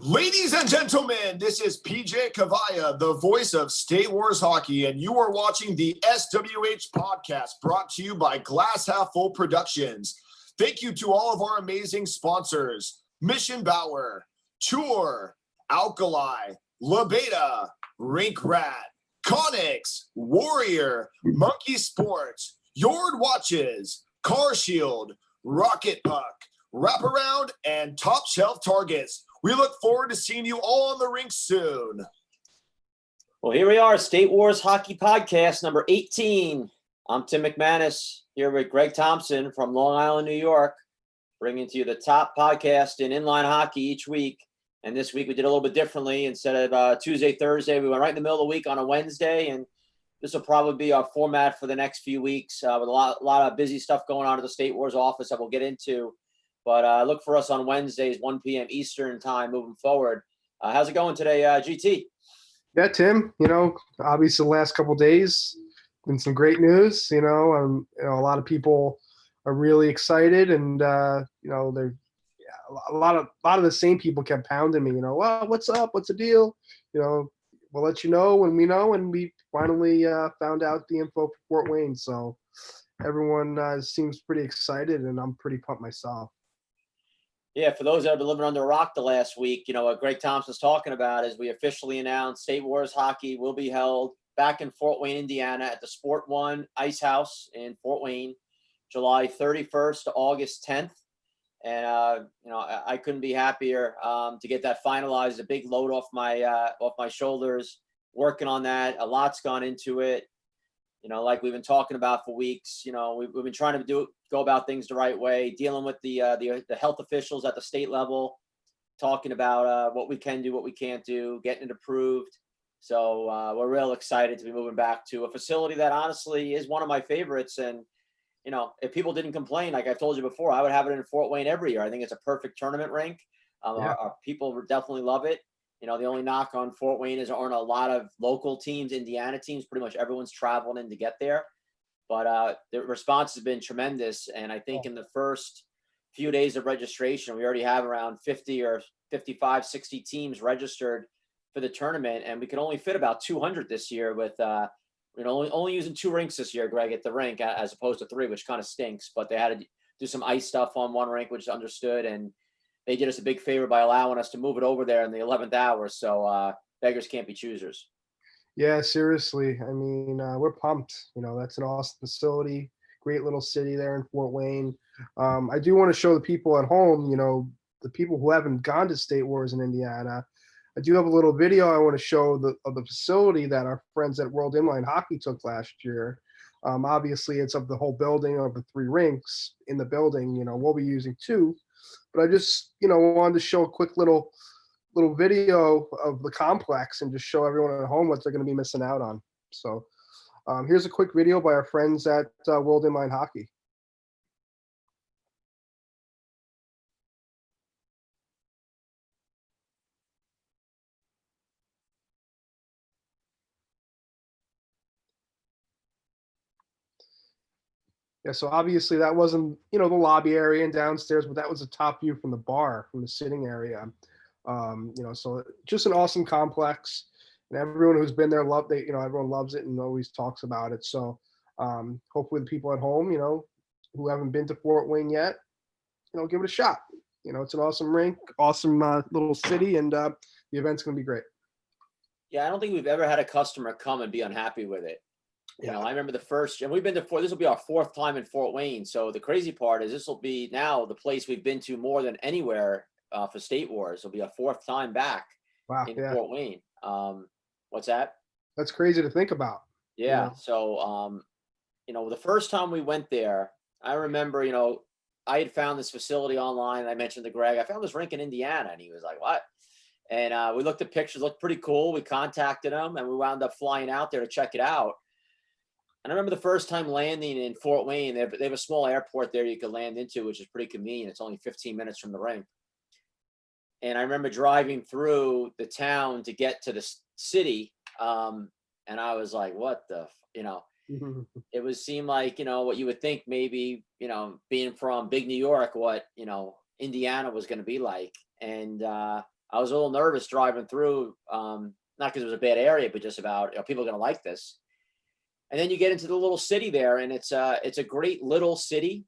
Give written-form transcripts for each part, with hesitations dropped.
Ladies and gentlemen, this is PJ Cavaya, the voice of State Wars Hockey, and you are watching the SWH podcast brought to you by Glass Half Full Productions. Thank you to all of our amazing sponsors, Mission Bauer, Tour, Alkali, La Beta, Rink Rat, Conix, Warrior, Monkey Sports, Yord Watches, Car Shield, Rocket Puck, Wraparound, and Top Shelf Targets. We look forward to seeing you all on the rink soon. Well, here we are, State Wars Hockey Podcast number 18. I'm Tim McManus here with Greg Thompson from Long Island, New York, bringing to you the top podcast in inline hockey each week. And this week we did a little bit differently. Instead of Tuesday, Thursday, we went right in the middle of the week on a Wednesday. And this will probably be our format for the next few weeks with a lot of busy stuff going on at the State Wars office that we'll get into. But look for us on Wednesdays, 1 p.m. Eastern time moving forward. How's it going today, GT? Yeah, Tim, obviously the last couple of days, been some great news, a lot of people are really excited and, they're a lot of the same people kept pounding me, well, what's up? What's the deal? We'll let you know when we know. And we finally found out the info for Fort Wayne. So everyone seems pretty excited and I'm pretty pumped myself. Yeah, for those that have been living under a rock the last week, what Greg Thompson's talking about is we officially announced State Wars Hockey will be held back in Fort Wayne, Indiana at the Sport One Ice House in Fort Wayne, July 31st to August 10th. And, I couldn't be happier to get that finalized, a big load off my shoulders, working on that. A lot's gone into it. Like we've been talking about for weeks, we've been trying to go about things the right way, dealing with the health officials at the state level, talking about what we can do, what we can't do, getting it approved. So we're real excited to be moving back to a facility that honestly is one of my favorites. And, if people didn't complain, like I've told you before, I would have it in Fort Wayne every year. I think it's a perfect tournament rink. Our people definitely love it. The only knock on Fort Wayne is there aren't a lot of local teams, Indiana teams. Pretty much everyone's traveling in to get there. But the response has been tremendous. And I think in the first few days of registration, we already have around 50 or 55, 60 teams registered for the tournament. And we could only fit about 200 this year with, only using 2 rinks this year, Greg, at the rink, as opposed to 3, which kind of stinks. But they had to do some ice stuff on one rink, which is understood. And they did us a big favor by allowing us to move it over there in the 11th hour. So beggars can't be choosers. Yeah, seriously. I mean, we're pumped. That's an awesome facility, great little city there in Fort Wayne. I do want to show the people at home, the people who haven't gone to State Wars in Indiana. I do have a little video I want to show of the facility that our friends at World Inline Hockey took last year. Obviously, it's of the whole building of the 3 rinks in the building. We'll be using 2. But I just, wanted to show a quick little video of the complex and just show everyone at home what they're going to be missing out on. So here's a quick video by our friends at World Inline Hockey. Yeah, so obviously that wasn't, the lobby area and downstairs, but that was a top view from the bar, from the sitting area. So just an awesome complex, and everyone who's been there everyone loves it and always talks about it. So hopefully the people at home, who haven't been to Fort Wayne yet, give it a shot. It's an awesome rink, awesome little city, and the event's going to be great. Yeah, I don't think we've ever had a customer come and be unhappy with it. I remember the first, and we've been to this will be our 4th time in Fort Wayne. So the crazy part is this will be now the place we've been to more than anywhere for State Wars. It'll be our 4th time back in Fort Wayne. What's that? That's crazy to think about. Yeah. So, the first time we went there, I remember, I had found this facility online. And I mentioned to Greg, I found this rink in Indiana. And he was like, what? And we looked at pictures, looked pretty cool. We contacted him and we wound up flying out there to check it out. And I remember the first time landing in Fort Wayne, they have a small airport there you could land into, which is pretty convenient. It's only 15 minutes from the rink. And I remember driving through the town to get to the city. And I was like, what the, it seemed like, what you would think maybe, being from big New York, what, Indiana was going to be like. And I I was a little nervous driving through, not because it was a bad area, but just about, people are going to like this. And then you get into the little city there, and it's a great little city,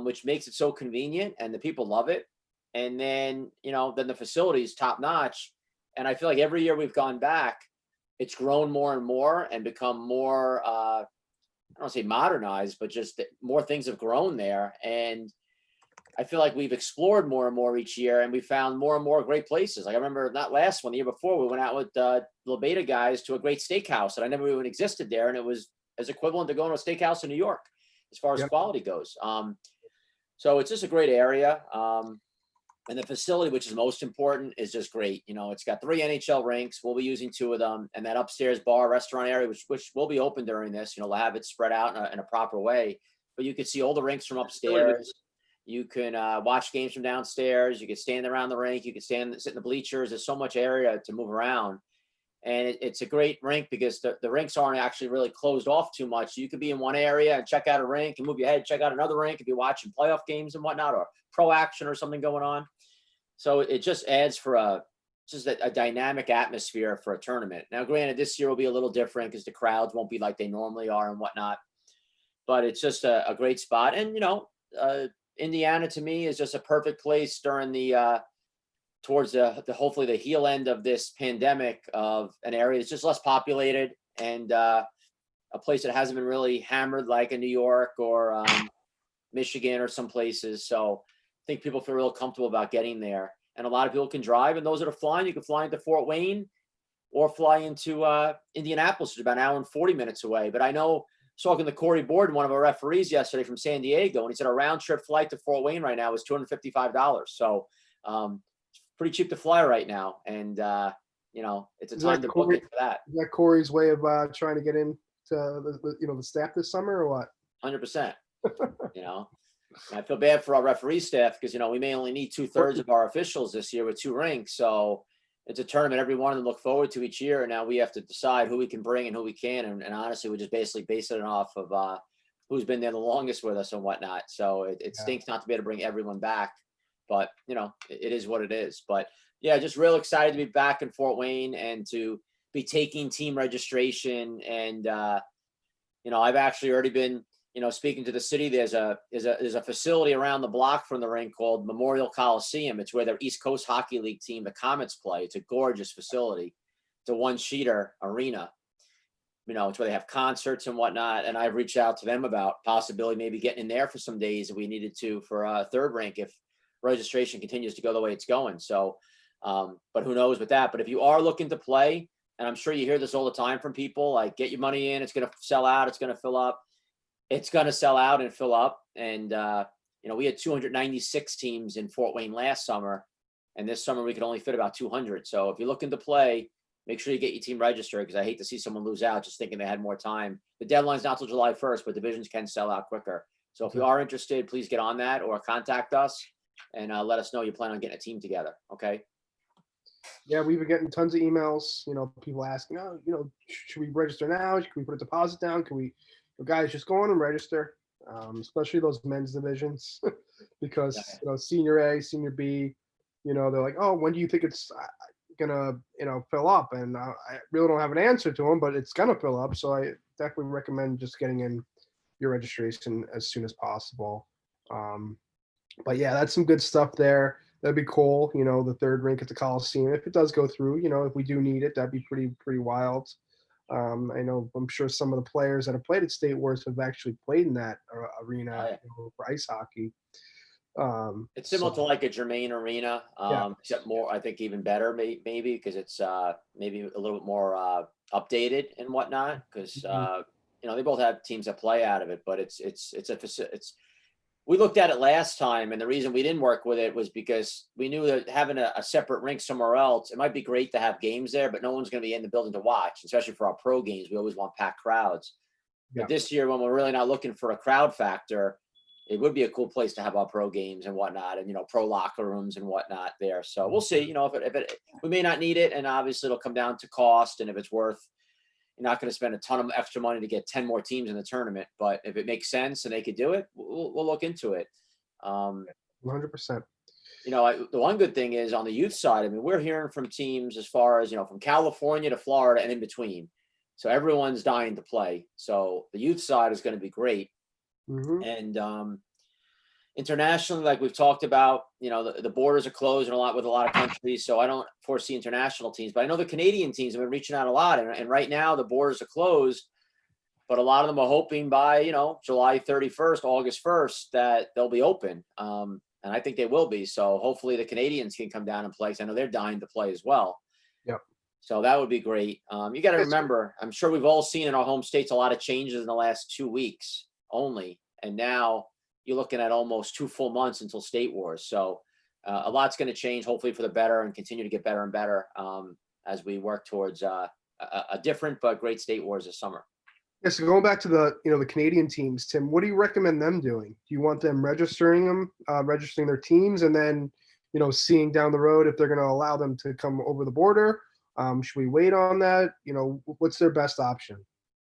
which makes it so convenient, and the people love it. And then, then the facility is top notch. And I feel like every year we've gone back, it's grown more and more and become more, I don't want to say modernized, but just more things have grown there. And I feel like we've explored more and more each year, and we found more and more great places. Like I remember not last one, the year before, we went out with the Beta guys to a great steakhouse that I never even existed there. And it was as equivalent to going to a steakhouse in New York as far as quality goes. So it's just a great area. And the facility, which is most important, is just great. It's got 3 NHL rinks. We'll be using 2 of them. And that upstairs bar restaurant area, which will be open during this, we'll have it spread out in a proper way. But you can see all the rinks from upstairs. You can watch games from downstairs. You can stand around the rink. You can sit in the bleachers. There's so much area to move around. And it's a great rink because the rinks aren't actually really closed off too much. You could be in one area and check out a rink and move your head, check out another rink if you're watching playoff games and whatnot, or pro action or something going on. So it just adds for a dynamic atmosphere for a tournament. Now, granted, this year will be a little different because the crowds won't be like they normally are and whatnot. But it's just a great spot. And, Indiana to me is just a perfect place during the towards the hopefully the heel end of this pandemic, of an area that's just less populated, and a place that hasn't been really hammered like in New York or Michigan or some places. So I think people feel real comfortable about getting there, and a lot of people can drive. And those that are flying, you can fly into Fort Wayne or fly into Indianapolis, which is about an hour and 40 minutes away. But I know, talking to Corey Borden, one of our referees yesterday from San Diego, and he said a round trip flight to Fort Wayne right now is $255. So it's pretty cheap to fly right now. And, it's a time to book it for that. Is that Corey's way of trying to get into the staff this summer, or what? 100%. I feel bad for our referee staff because, we may only need 2/3 of our officials this year with 2 rinks. So it's a tournament every one of them look forward to each year. And now we have to decide who we can bring and who we can. And honestly, we just basically base it off of who's been there the longest with us and whatnot. So it stinks not to be able to bring everyone back. But, it is what it is. But, yeah, just real excited to be back in Fort Wayne and to be taking team registration. And, I've actually already been, speaking to the city. There's a facility around the block from the rink called Memorial Coliseum. It's where their East Coast Hockey League team, the Comets, play. It's a gorgeous facility. It's a 1-sheeter arena. It's where they have concerts and whatnot. And I've reached out to them about possibility maybe getting in there for some days if we needed to for a 3rd rink if registration continues to go the way it's going. So, but who knows with that. But if you are looking to play, and I'm sure you hear this all the time from people, like, get your money in, it's going to sell out, it's going to fill up. It's going to sell out and fill up. And, we had 296 teams in Fort Wayne last summer, and this summer we could only fit about 200. So if you're looking to play, make sure you get your team registered, because I hate to see someone lose out just thinking they had more time. The deadline's not till July 1st, but divisions can sell out quicker. So if you are interested, please get on that or contact us and let us know you plan on getting a team together. Okay. Yeah, we've been getting tons of emails, people asking, should we register now? Can we put a deposit down? Guys, just go on and register, especially those men's divisions, because senior A, senior B, they're like, oh, when do you think it's gonna fill up? And I really don't have an answer to them, but it's gonna fill up. So I definitely recommend just getting in your registration as soon as possible. But yeah, that's some good stuff there. That'd be cool. The 3rd rink at the Coliseum, if it does go through, if we do need it, that'd be pretty wild. I'm sure some of the players that have played at State Wars have actually played in that arena for ice hockey. It's similar to like a Germain arena, except more, I think, even better, maybe because it's maybe a little bit more updated and whatnot. Because they both have teams that play out of it, but it's we looked at it last time, and the reason we didn't work with it was because we knew that having a separate rink somewhere else, it might be great to have games there, but no one's going to be in the building to watch, especially for our pro games. We always want packed crowds. But this year, when we're really not looking for a crowd factor, it would be a cool place to have our pro games and whatnot, and pro locker rooms and whatnot there. So we'll see. If we may not need it, and obviously it'll come down to cost, and if it's worth. You're not going to spend a ton of extra money to get 10 more teams in the tournament, but if it makes sense and they could do it, we'll look into it. 100%. The one good thing is on the youth side, I mean, we're hearing from teams as far as, from California to Florida and in between. So everyone's dying to play. So the youth side is going to be great. Mm-hmm. And internationally, like we've talked about, the borders are closed with a lot of countries. So I don't foresee international teams, but I know the Canadian teams have been reaching out a lot. And right now the borders are closed, but a lot of them are hoping by, July 31st, August 1st, that they'll be open. And I think they will be. So hopefully the Canadians can come down and play. 'Cause I know they're dying to play as well. Yep. So that would be great. You got to remember, I'm sure we've all seen in our home states a lot of changes in the last 2 weeks only. And now you're looking at almost 2 full months until State Wars. So a lot's going to change, hopefully for the better, and continue to get better and better as we work towards a different but great State Wars this summer. Yeah, so going back to the Canadian teams, Tim, what do you recommend them doing? Do you want them registering their teams, and then, seeing down the road if they're going to allow them to come over the border? Should we wait on that? What's their best option?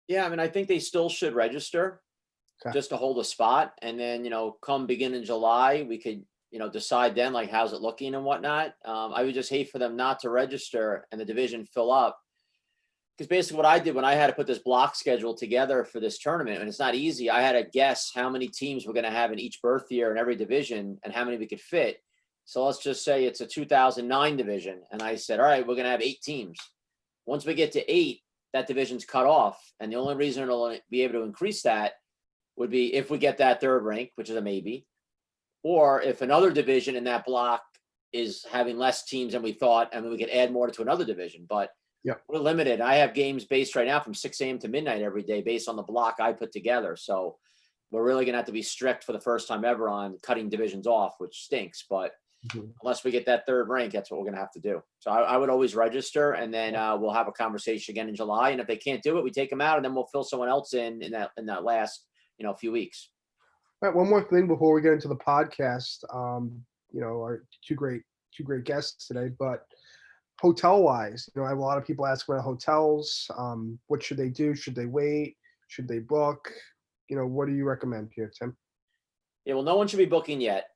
Yeah, I mean, I think they still should register just to hold a spot. And then, come beginning July, we could, decide then, like, how's it looking and whatnot. I would just hate for them not to register and the division fill up. Because basically what I did when I had to put this block schedule together for this tournament, and it's not easy, I had to guess how many teams we're going to have in each berth year in every division and how many we could fit. So let's just say it's a 2009 division. And I said, all right, we're going to have 8 teams. Once we get to 8, that division's cut off. And the only reason it'll be able to increase that would be if we get that 3rd rank, which is a maybe, or if another division in that block is having less teams than we thought, and we could add more to another division. But we're limited. I have games based right now from 6 a.m. to midnight every day based on the block I put together. So we're really going to have to be strict for the first time ever on cutting divisions off, which stinks. But unless we get that 3rd rank, that's what we're going to have to do. So I would always register, and then we'll have a conversation again in July. And if they can't do it, we take them out, and then we'll fill someone else in that last few weeks. All right, one more thing before we get into the podcast. Our two great guests today, but hotel wise, I have a lot of people ask about hotels. What should they do? Should they wait? Should they book? What do you recommend here, Tim? Yeah, well, no one should be booking yet.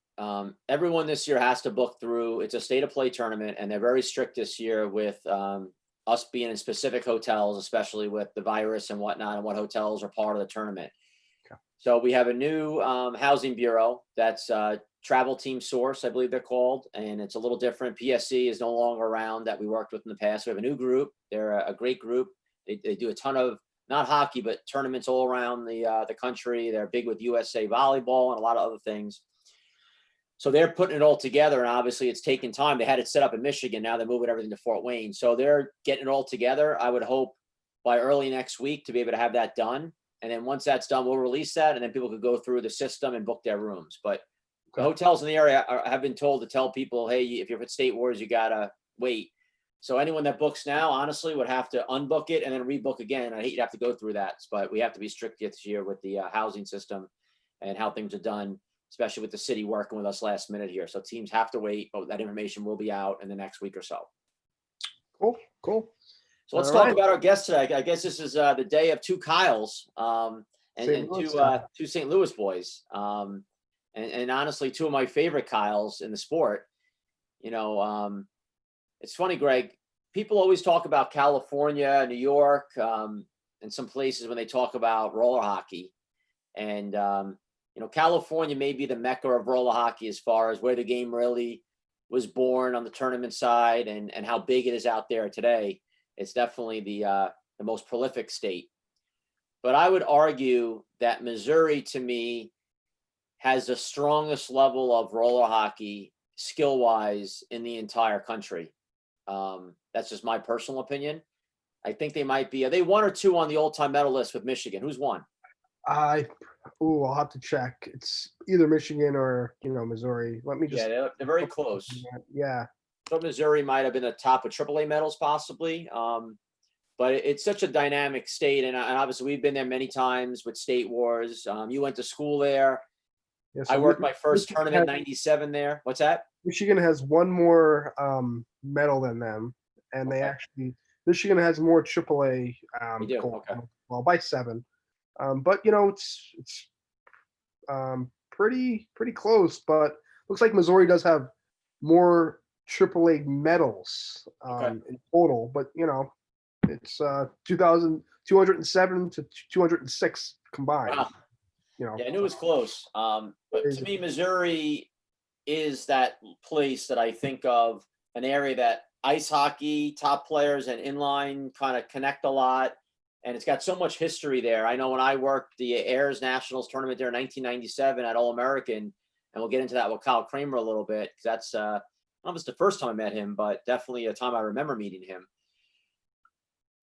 Everyone this year has to book through. It's a state of play tournament, and they're very strict this year with us being in specific hotels, especially with the virus and whatnot, and what hotels are part of the tournament. Okay. So we have a new housing bureau that's Travel Team Source, I believe they're called, and it's a little different. PSC is no longer around that we worked with in the past. We have a new group. They're a great group. They do a ton of, not hockey, but tournaments all around the country. They're big with USA volleyball and a lot of other things. So they're putting it all together, and obviously it's taken time. They had it set up in Michigan. Now they're moving everything to Fort Wayne. So they're getting it all together. I would hope by early next week to be able to have that done. And then once that's done, we'll release that, and then people could go through the system and book their rooms. But the hotels in the area have been told to tell people, hey, if you're at State Wars, you got to wait. So anyone that books now, honestly, would have to unbook it and then rebook again. I hate you have to go through that, but we have to be strict this year with the housing system and how things are done, especially with the city working with us last minute here. So teams have to wait, but that information will be out in the next week or so. Cool. So let's talk about our guest today. I guess this is the day of 2 Kyles and two St. Louis boys. And honestly, 2 of my favorite Kyles in the sport. It's funny, Greg, people always talk about California, New York, and some places when they talk about roller hockey. And, California may be the mecca of roller hockey as far as where the game really was born on the tournament side and how big it is out there today. It's definitely the most prolific state. But I would argue that Missouri, to me, has the strongest level of roller hockey skill-wise in the entire country. That's just my personal opinion. I think they might be. Are they 1 or 2 on the all-time medal list with Michigan? Who's 1? I'll have to check. It's either Michigan or Missouri. Let me just. Yeah, they're very close. Yeah. I thought Missouri might have been the top of AAA medals possibly. But it's such a dynamic state, and obviously we've been there many times with State Wars. You went to school there. Yeah, so I worked my first tournament in '97 there. What's that? Michigan has 1 more medal than them, and Michigan has more AAA. We do. Okay. Well, by 7. But it's pretty close. But looks like Missouri does have more AAA medals Okay. in total, but it's 2,207 to 206 combined. Wow. Yeah, I knew it was close. But to Crazy. me, Missouri is that place that I think of, an area that ice hockey, top players, and inline kind of connect a lot. And it's got so much history there. I know when I worked the Airs Nationals tournament there in 1997 at All American, and we'll get into that with Kyle Kraemer a little bit, because that's, I don't know if it's the first time I met him, but definitely a time I remember meeting him.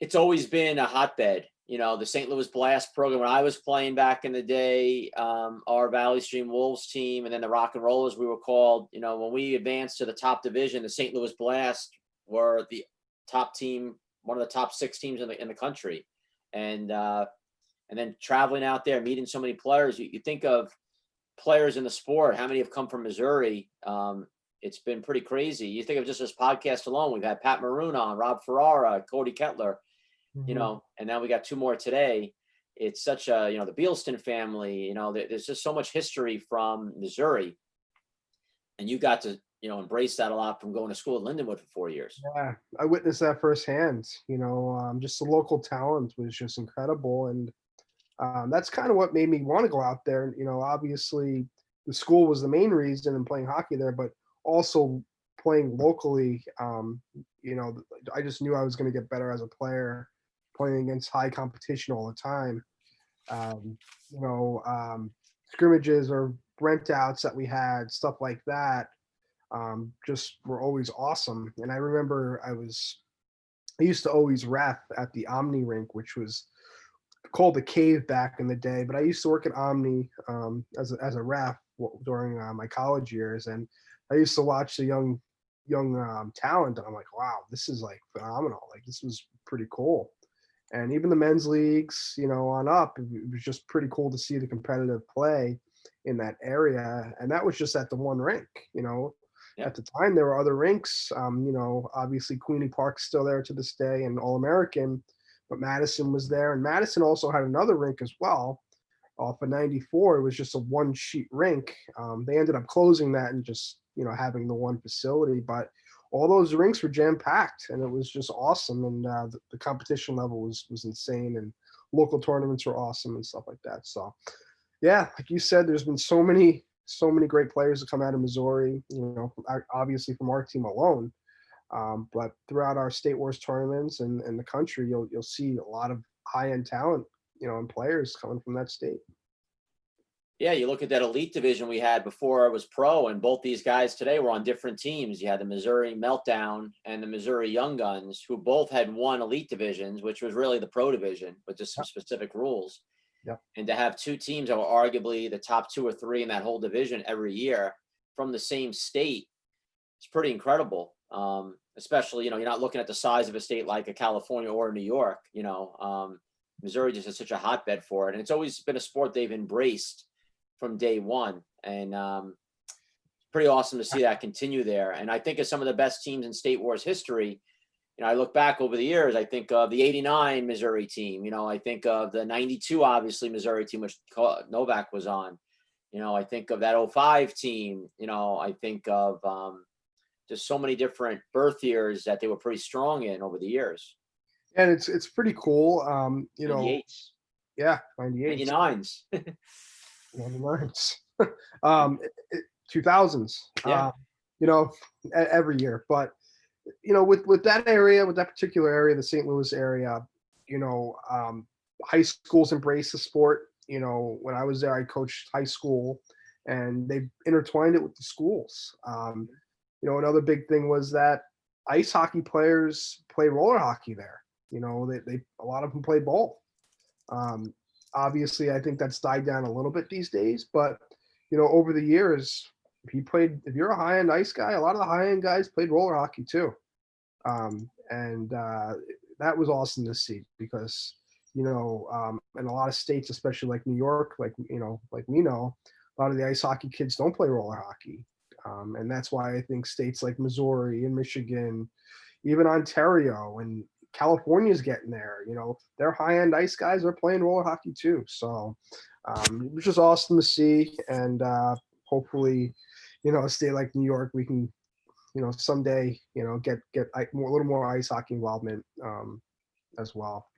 It's always been a hotbed. The St. Louis Blast program when I was playing back in the day, our Valley Stream Wolves team, and then the Rock and Rollers, we were called. When we advanced to the top division, the St. Louis Blast were the top team, one of the top 6 teams in the country, and then traveling out there, meeting so many players. You think of players in the sport, how many have come from Missouri? It's been pretty crazy. You think of just this podcast alone, we've had Pat Maroon on, Rob Ferrara, Cody Kettler. And now we got 2 more today. It's such a, the Bealston family, there's just so much history from Missouri. And you got to, embrace that a lot from going to school at Lindenwood for 4 years. Yeah, I witnessed that firsthand. Just the local talent was just incredible. And that's kind of what made me want to go out there. Obviously the school was the main reason in playing hockey there, but also playing locally. I just knew I was going to get better as a player, playing against high competition all the time. Scrimmages or rent outs that we had, stuff like that, just were always awesome. And I remember I used to always ref at the Omni rink, which was called the Cave back in the day, but I used to work at Omni as a ref during my college years, and I used to watch the young talent, and I'm like, wow, this is like phenomenal. Like, this was pretty cool. And even the men's leagues, on up, it was just pretty cool to see the competitive play in that area. And that was just at the one rink. Yeah. At the time there were other rinks. Obviously Queenie Park's still there to this day, and All American, but Madison was there, and Madison also had another rink as well. Off of 94, it was just a one sheet rink. They ended up closing that and just having the one facility, but all those rinks were jam packed, and it was just awesome. And the competition level was insane, and local tournaments were awesome and stuff like that. So, yeah, like you said, there's been so many great players that come out of Missouri. Obviously from our team alone, but throughout our State Wars tournaments and the country, you'll see a lot of high end talent, and players coming from that state. Yeah, you look at that elite division we had before it was pro, and both these guys today were on different teams. You had the Missouri Meltdown and the Missouri Young Guns, who both had won elite divisions, which was really the pro division with just some specific rules. Yep. And to have 2 teams that were arguably the top 2 or 3 in that whole division every year from the same state, it's pretty incredible. Especially, you're not looking at the size of a state like a California or New York. Missouri just is such a hotbed for it, and it's always been a sport they've embraced from day one, and pretty awesome to see that continue there. And I think of some of the best teams in State Wars history. I look back over the years, I think of the 89 Missouri team. I think of the 92, obviously, Missouri team, which Novak was on. I think of that 05 team. I think of just so many different birth years that they were pretty strong in over the years. And it's pretty cool. 98s. Yeah, 98. 99s. 99s. 2000s. Yeah. Every year. But with that area, with that particular area, the St. Louis area, high schools embrace the sport. When I was there, I coached high school, and they intertwined it with the schools. Another big thing was that ice hockey players play roller hockey there. They a lot of them play both. Obviously, I think that's died down a little bit these days, but over the years, if you're a high-end ice guy, a lot of the high-end guys played roller hockey too. And that was awesome to see, because in a lot of states, especially like New York, like we know, a lot of the ice hockey kids don't play roller hockey. And that's why I think states like Missouri and Michigan, even Ontario and California's getting there. Their high-end ice guys are playing roller hockey too. So it was just awesome to see, and hopefully, a state like New York, we can someday, get a little more ice hockey involvement as well.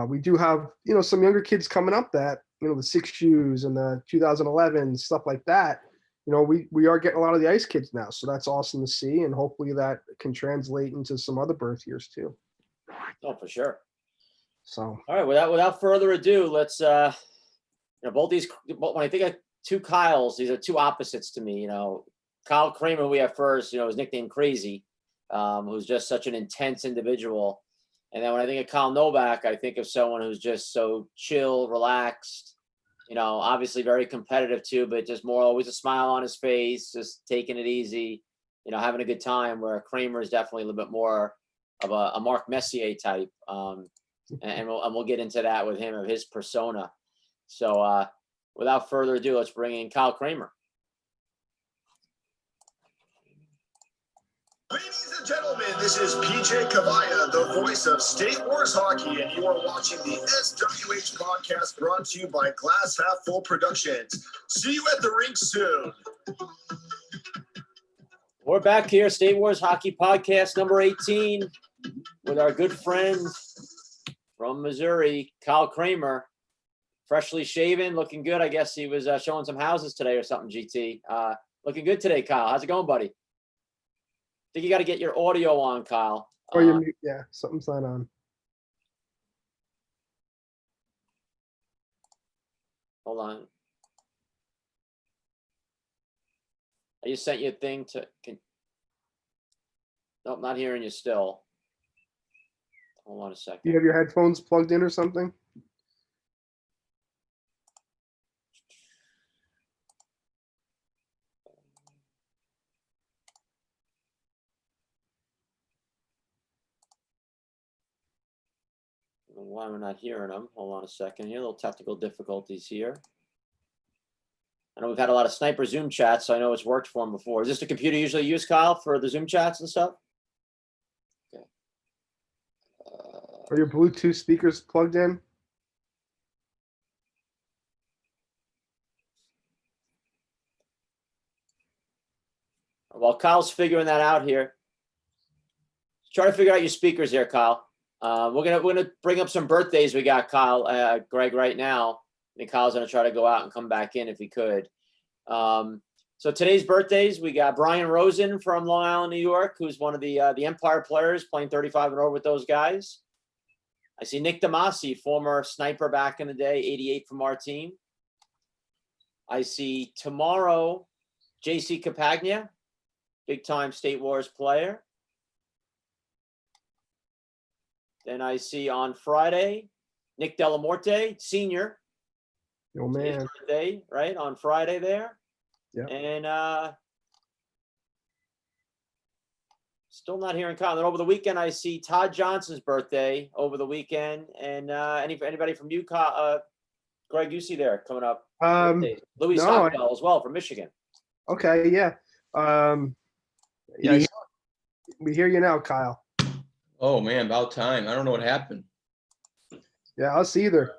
We do have, some younger kids coming up that, the 6Us and the 2011 stuff like that. We are getting a lot of the ice kids now, so that's awesome to see, and hopefully that can translate into some other birth years too. Oh, for sure. So, all right, without further ado, let's both these. When I think of two Kyles, these are two opposites to me. Kyle Kraemer, we have first. His nickname Crazy, who's just such an intense individual. And then when I think of Kyle Novak, I think of someone who's just so chill, relaxed. Obviously very competitive too, but just more always a smile on his face, just taking it easy, having a good time. Where Kraemer is definitely a little bit more of a Mark Messier type. And we'll get into that with him, of his persona. So without further ado, let's bring in Kyle Kraemer. Ladies and gentlemen, this is PJ Cavalla, the voice of State Wars Hockey, and you are watching the SWH podcast brought to you by Glass Half Full Productions. See you at the rink soon. We're back here, State Wars Hockey podcast number 18, with our good friend from Missouri, Kyle Kraemer, freshly shaven, looking good. I guess he was showing some houses today or something, GT. Looking good today, Kyle. How's it going, buddy? I think you got to get your audio on, Kyle. Yeah, something's not on. Hold on. I just sent you a thing to. Nope, not hearing you still. Hold on a second. Do you have your headphones plugged in or something? Why we're not hearing them? Hold on a second here. A little technical difficulties here. I know we've had a lot of sniper Zoom chats, so I know it's worked for him before. Is this the computer you usually use, Kyle, for the Zoom chats and stuff? Okay. Are your Bluetooth speakers plugged in? While Kyle's figuring that out here, try to figure out your speakers here, Kyle. We're gonna bring up some birthdays we got, Kyle, Greg, right now. I think Kyle's gonna try to go out and come back in if he could. So today's birthdays, we got Brian Rosen from Long Island, New York, who's one of the Empire players, playing 35 and over with those guys. I see Nick Damasi, former sniper back in the day, 88 from our team. I see tomorrow JC Capagna, big time State Wars player. Then I see on Friday, Nick Delamorte, senior. Oh, man. His birthday, right, on Friday there. Yeah. And still not hearing Kyle. Then over the weekend, I see Todd Johnson's birthday over the weekend. And anybody from you, Greg, you see there coming up? Louis Stockwell as well from Michigan. Okay, yeah. Yeah, we hear you now, Kyle. Oh man, about time. I don't know what happened. Yeah, us either.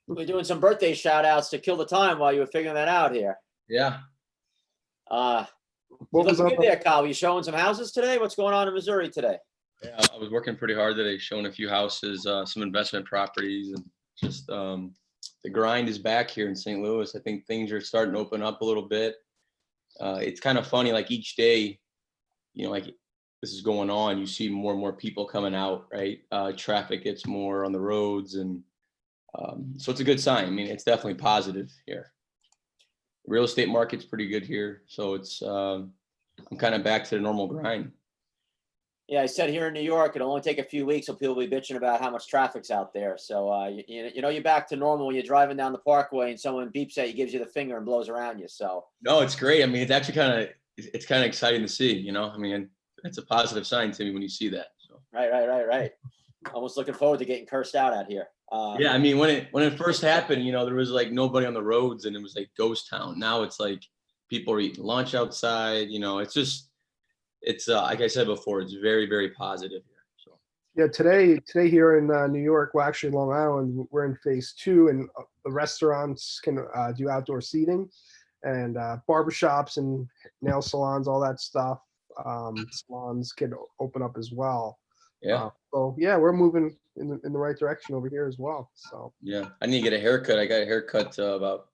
We're doing some birthday shout outs to kill the time while you were figuring that out here. Yeah. What was good there, Kyle? You showing some houses today? What's going on in Missouri today? Yeah, I was working pretty hard today, showing a few houses, some investment properties, and just the grind is back here in St. Louis. I think things are starting to open up a little bit. It's kind of funny, like each day, like this is going on, you see more and more people coming out, right? Traffic gets more on the roads, and so it's a good sign. I mean, it's definitely positive here. Real estate market's pretty good here, so it's I'm kind of back to the normal grind. Yeah, I said here in New York, it'll only take a few weeks, so people will be bitching about how much traffic's out there. So you're back to normal when you're driving down the Parkway and someone beeps at you, gives you the finger, and blows around you. So no, it's great. I mean, it's actually kind of exciting to see. I mean, it's a positive sign to me when you see that. So. Right. Almost looking forward to getting cursed out here. Yeah, I mean, when it first happened, there was like nobody on the roads, and it was like ghost town. Now it's like people are eating lunch outside. It's like I said before, it's very, very positive here. So yeah, today here in New York, well, actually Long Island, we're in phase 2, and the restaurants can do outdoor seating. and barbershops and nail salons, all that stuff. Salons can open up as well. Yeah. So yeah, we're moving in the right direction over here as well. So Yeah. I need to get a haircut. I got a haircut about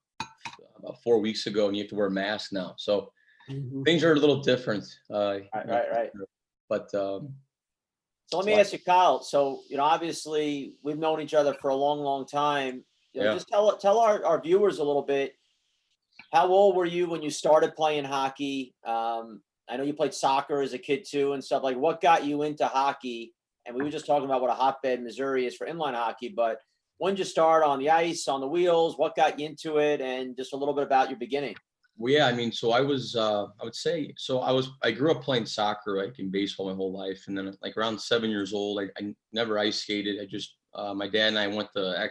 4 weeks ago, and you have to wear a mask now. So things are a little different. Right. But So let me ask you, Kyle. So, obviously we've known each other for a long, long time. Yeah. Just tell our viewers a little bit. How old were you when you started playing hockey? I know you played soccer as a kid too and stuff. Like, what got you into hockey? And we were just talking about what a hotbed Missouri is for inline hockey, but when did you start on the ice, on the wheels? What got you into it? And just a little bit about your beginning. Well, yeah, I mean, so I was, I would say, I grew up playing soccer, like in baseball my whole life. And then like around 7 years old, I never ice skated. I just, my dad and I went to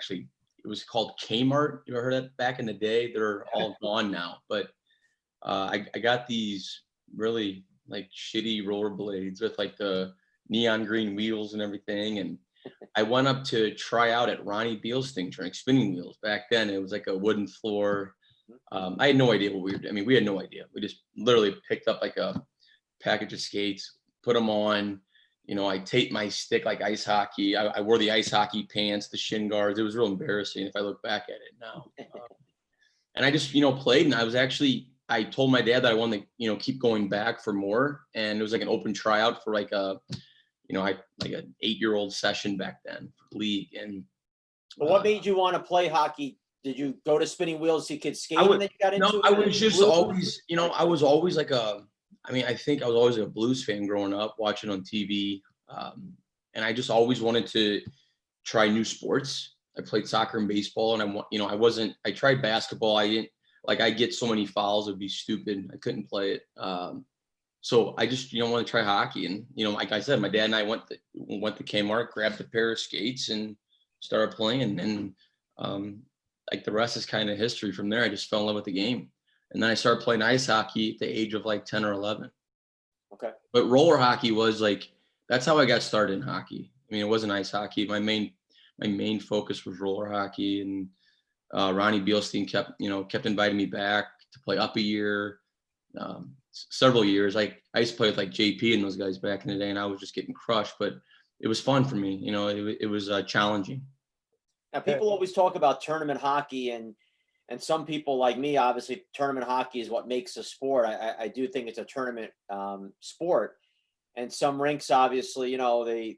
it was called Kmart. You ever heard of that back in the day? They're all gone now. But I got these really like shitty rollerblades with like the neon green wheels and everything. And I went up to try out at Ronnie Beal's thing, trying spinning wheels. Back then it was like a wooden floor. I had no idea what we were doing. I mean, we had no idea. We just literally picked up like a package of skates, put them on. I taped my stick like ice hockey. I wore the ice hockey pants, the shin guards. It was real embarrassing if I look back at it now. And I just, played. And I told my dad that I wanted to, keep going back for more. And it was like an open tryout for like an 8-year-old session back then for league. And what made you want to play hockey? Did you go to spinning wheels, see kids skating, and then you got into it? No, I was just always, I was always like I think I was always a blues fan growing up, watching on TV. And I just always wanted to try new sports. I played soccer and baseball, and I tried basketball. I get so many fouls, it'd be stupid. I couldn't play it. So I just, want to try hockey. And, like I said, my dad and I went to Kmart, grabbed a pair of skates and started playing. And, like the rest is kind of history from there. I just fell in love with the game. And then I started playing ice hockey at the age of like 10 or 11. Okay. But roller hockey was like, that's how I got started in hockey. I mean, it wasn't ice hockey. My main focus was roller hockey. And Ronnie Beilstein kept inviting me back to play up a year, several years. I used to play with like JP and those guys back in the day, and I was just getting crushed, but it was fun for me. It was challenging. Now, people always talk about tournament hockey, and some people like me, obviously, tournament hockey is what makes a sport. I do think it's a tournament sport. And some rinks, obviously,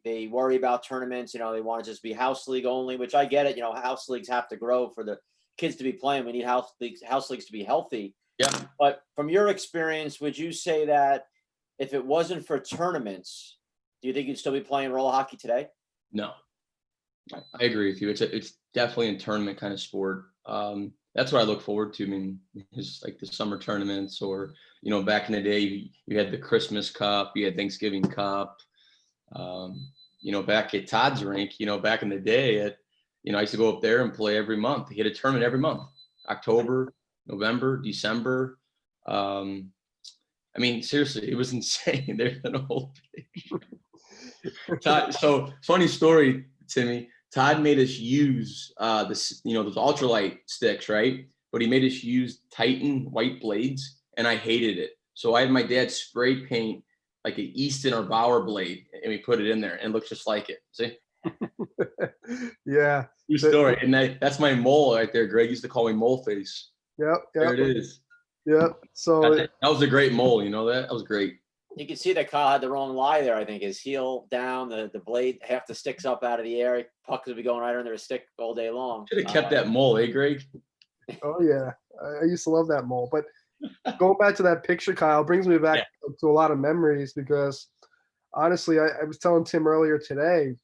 they worry about tournaments. They want to just be house league only, which I get it. House leagues have to grow for the kids to be playing. We need house leagues to be healthy. Yeah. But from your experience, would you say that if it wasn't for tournaments, do you think you'd still be playing roller hockey today? No. I agree with you. It's definitely a tournament kind of sport. That's what I look forward to. I mean, it's like the summer tournaments, or back in the day, you had the Christmas Cup, you had Thanksgiving Cup. Back at Todd's rink, back in the day, I used to go up there and play every month. He had a tournament every month, October, November, December. I mean, seriously, it was insane. There's an whole picture. Todd, so funny story, Timmy. Todd made us use those ultralight sticks, right? But he made us use Titan white blades, and I hated it. So I had my dad spray paint like an Easton or Bauer blade, and we put it in there, and it looks just like it. See? Yeah. True story. And that's my mole right there. Greg used to call me Mole Face. Yep. There it is. Yep. So that was a great mole. That was great. You can see that Kyle had the wrong lie there. I think his heel down, the blade, half the sticks up out of the air. Pucks would be going right under his stick all day long. Should have kept that mole, Greg? Oh yeah, I used to love that mole. But going back to that picture, Kyle, brings me back to a lot of memories, because honestly, I was telling Tim earlier today,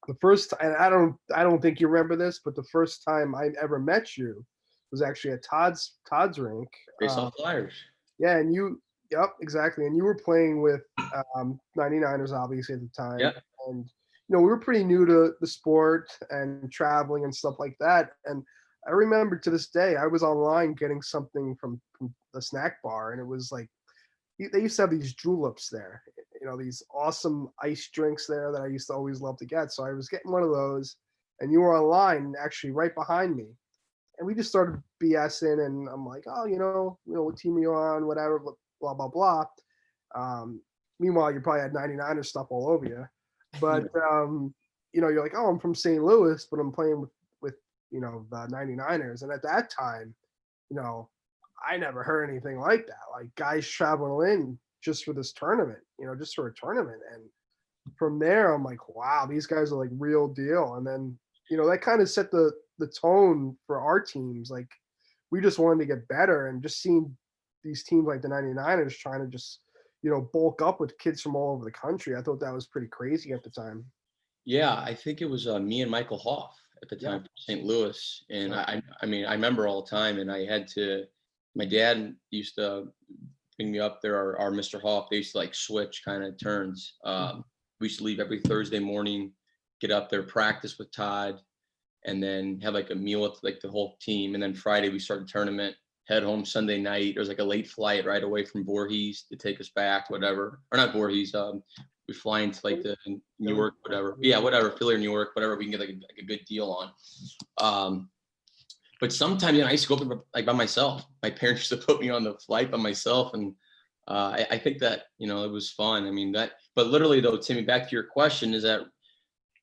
the first, and I don't think you remember this, but the first time I ever met you was actually at Todd's rink. Baseball Flyers. Yeah, and yep, exactly. And you were playing with 99ers, obviously, at the time. Yeah. And, we were pretty new to the sport and traveling and stuff like that. And I remember to this day, I was online getting something from the snack bar, and it was like, they used to have these juleps there, these awesome ice drinks there that I used to always love to get. So I was getting one of those, and you were online actually right behind me. and we just started BSing, and I'm like, oh, what team are you on, whatever, blah, blah, blah. Meanwhile, you probably had 99er stuff all over you. But, you're like, oh, I'm from St. Louis, but I'm playing with the 99ers. And at that time, I never heard anything like that. Like guys traveling in just for this tournament, just for a tournament. And from there, I'm like, wow, these guys are like real deal. And then, that kind of set the tone for our teams. Like we just wanted to get better, and just seeing these teams like the 99ers trying to just, bulk up with kids from all over the country. I thought that was pretty crazy at the time. Yeah, I think it was me and Michael Hoff at the time from St. Louis. And I remember all the time, and my dad used to bring me up there, our Mr. Hoff. They used to like switch kind of turns. We used to leave every Thursday morning, get up there, practice with Todd, and then have like a meal with like the whole team. And then Friday we started the tournament, head home Sunday night. There was like a late flight right away from Voorhees to take us back, whatever. Or not Voorhees. We fly into like the New York, whatever. Yeah, whatever, Philly or New York, whatever we can get like a good deal on. But sometimes I used to go up like by myself. My parents used to put me on the flight by myself, and I think that it was fun. I mean that. But literally though, Timmy, back to your question, is that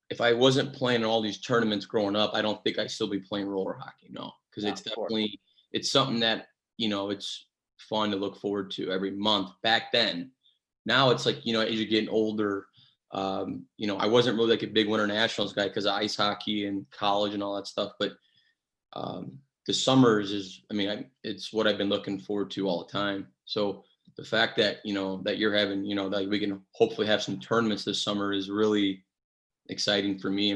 if I wasn't playing in all these tournaments growing up, I don't think I'd still be playing roller hockey. No, because it's definitely it's something that it's fun to look forward to every month. Back then, now it's like as you're getting older. I wasn't really like a big Winter Nationals guy because of ice hockey and college and all that stuff, but the summers is, it's what I've been looking forward to all the time. So the fact that, that you're having, that we can hopefully have some tournaments this summer is really exciting for me.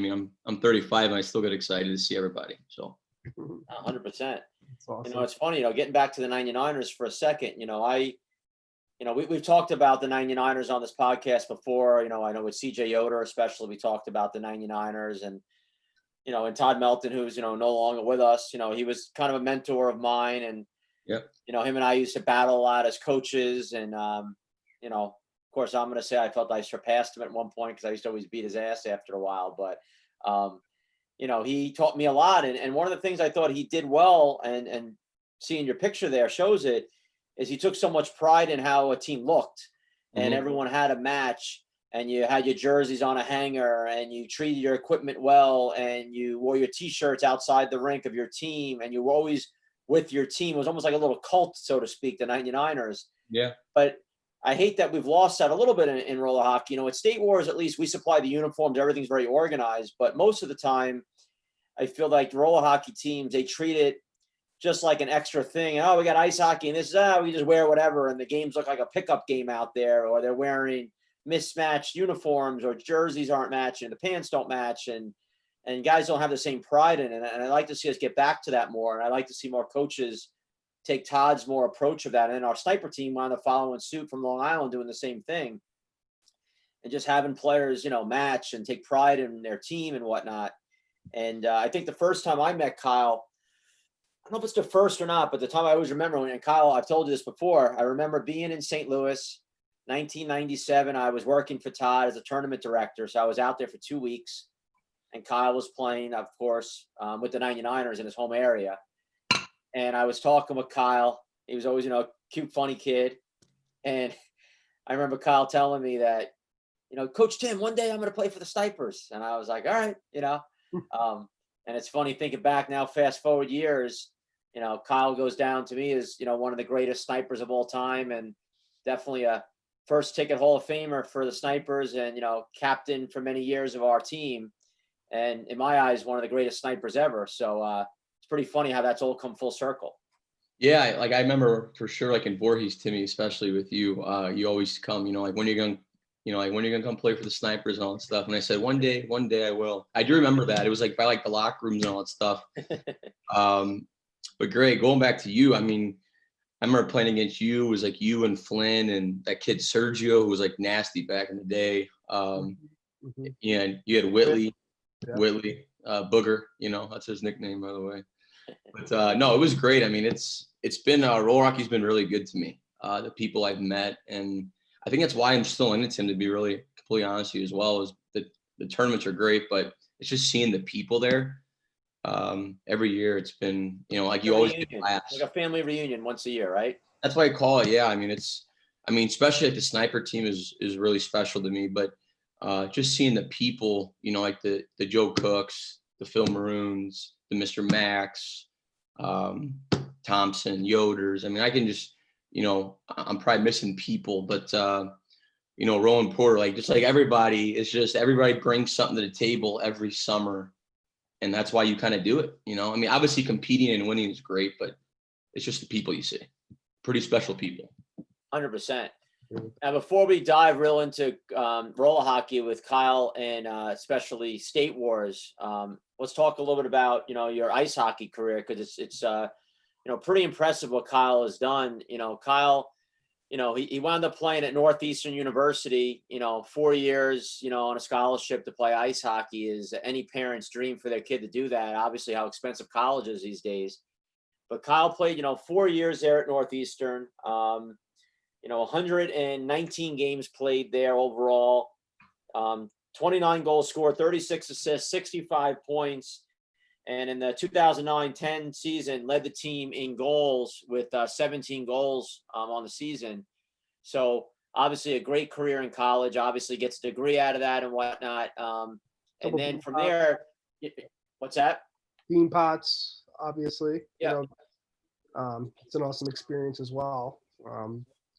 I'm 35 and I still get excited to see everybody. So 100%. That's awesome. It's funny, getting back to the 99ers for a second, we've talked about the 99ers on this podcast before. I know with CJ Yoder, especially, we talked about the 99ers, and and Todd Melton, who's, no longer with us, he was kind of a mentor of mine, and, him and I used to battle a lot as coaches. And, of course, I'm going to say I felt I surpassed him at one point because I used to always beat his ass after a while. But, he taught me a lot. And one of the things I thought he did well, and seeing your picture there shows it, is he took so much pride in how a team looked, and everyone had a match, and you had your jerseys on a hanger, and you treated your equipment well, and you wore your T-shirts outside the rink of your team, and you were always with your team. It was almost like a little cult, so to speak, the 99ers. Yeah. But I hate that we've lost that a little bit in roller hockey. At State Wars, at least we supply the uniforms. Everything's very organized. But most of the time, I feel like the roller hockey teams, they treat it just like an extra thing. Oh, we got ice hockey, and this is, we just wear whatever. And the games look like a pickup game out there, or they're wearing mismatched uniforms, or jerseys aren't matching, the pants don't match, and guys don't have the same pride in it. And I like to see us get back to that more. And I like to see more coaches take Todd's more approach of that. And our sniper team wound up following suit from Long Island, doing the same thing, and just having players, match and take pride in their team and whatnot. And I think the first time I met Kyle, I don't know if it's the first or not, but the time I always remember when, and Kyle, I've told you this before, I remember being in St. Louis, 1997. I was working for Todd as a tournament director. So I was out there for 2 weeks, and Kyle was playing, of course, with the 99ers in his home area. And I was talking with Kyle. He was always, a cute, funny kid. And I remember Kyle telling me that, Coach Tim, one day I'm going to play for the Snipers. And I was like, all right, and it's funny thinking back now, fast forward years, Kyle goes down to me as, one of the greatest snipers of all time, and definitely a first ticket Hall of Famer for the Snipers, and, captain for many years of our team. And in my eyes, one of the greatest snipers ever. So it's pretty funny how that's all come full circle. Yeah. Like I remember for sure, like in Voorhees, Timmy, especially with you, you always come, like when you're going, when you're gonna come play for the Snipers and all that stuff. And I said, one day I will. I do remember that. It was like by like the locker rooms and all that stuff. But great, going back to you. I remember playing against you. It was like you and Flynn and that kid Sergio, who was like nasty back in the day. Yeah, you had Whitley, Booger. That's his nickname, by the way. But no, it was great. It's been roller hockey's been really good to me. The people I've met, and I think that's why I'm still in it, Tim, to be really completely honest with you as well, is that the tournaments are great, but it's just seeing the people there. every year it's been, like you A always get reunion, laughs. like a family reunion once a year, right? That's why I call it. Yeah. Especially like the sniper team is really special to me, but just seeing the people, like the Joe Cooks, the Phil Maroons, the Mr. Max, Thompson, Yoders. I can just, I'm probably missing people, but Rowan Porter, like everybody is just, everybody brings something to the table every summer. And that's why you kind of do it. Obviously competing and winning is great, but it's just the people you see. Pretty special people. 100%. Now, before we dive real into roller hockey with Kyle and especially State Wars, let's talk a little bit about, your ice hockey career, because it's pretty impressive what Kyle has done. Kyle, he wound up playing at Northeastern University, 4 years, on a scholarship to play ice hockey is any parent's dream for their kid to do that. Obviously, how expensive college is these days. But Kyle played, 4 years there at Northeastern. 119 games played there overall, 29 goals scored, 36 assists, 65 points. And in the 2009-10 season, led the team in goals with 17 goals on the season. So obviously a great career in college, obviously gets a degree out of that and whatnot. And then from there, what's that? Bean pots, obviously. Yeah. It's an awesome experience as well.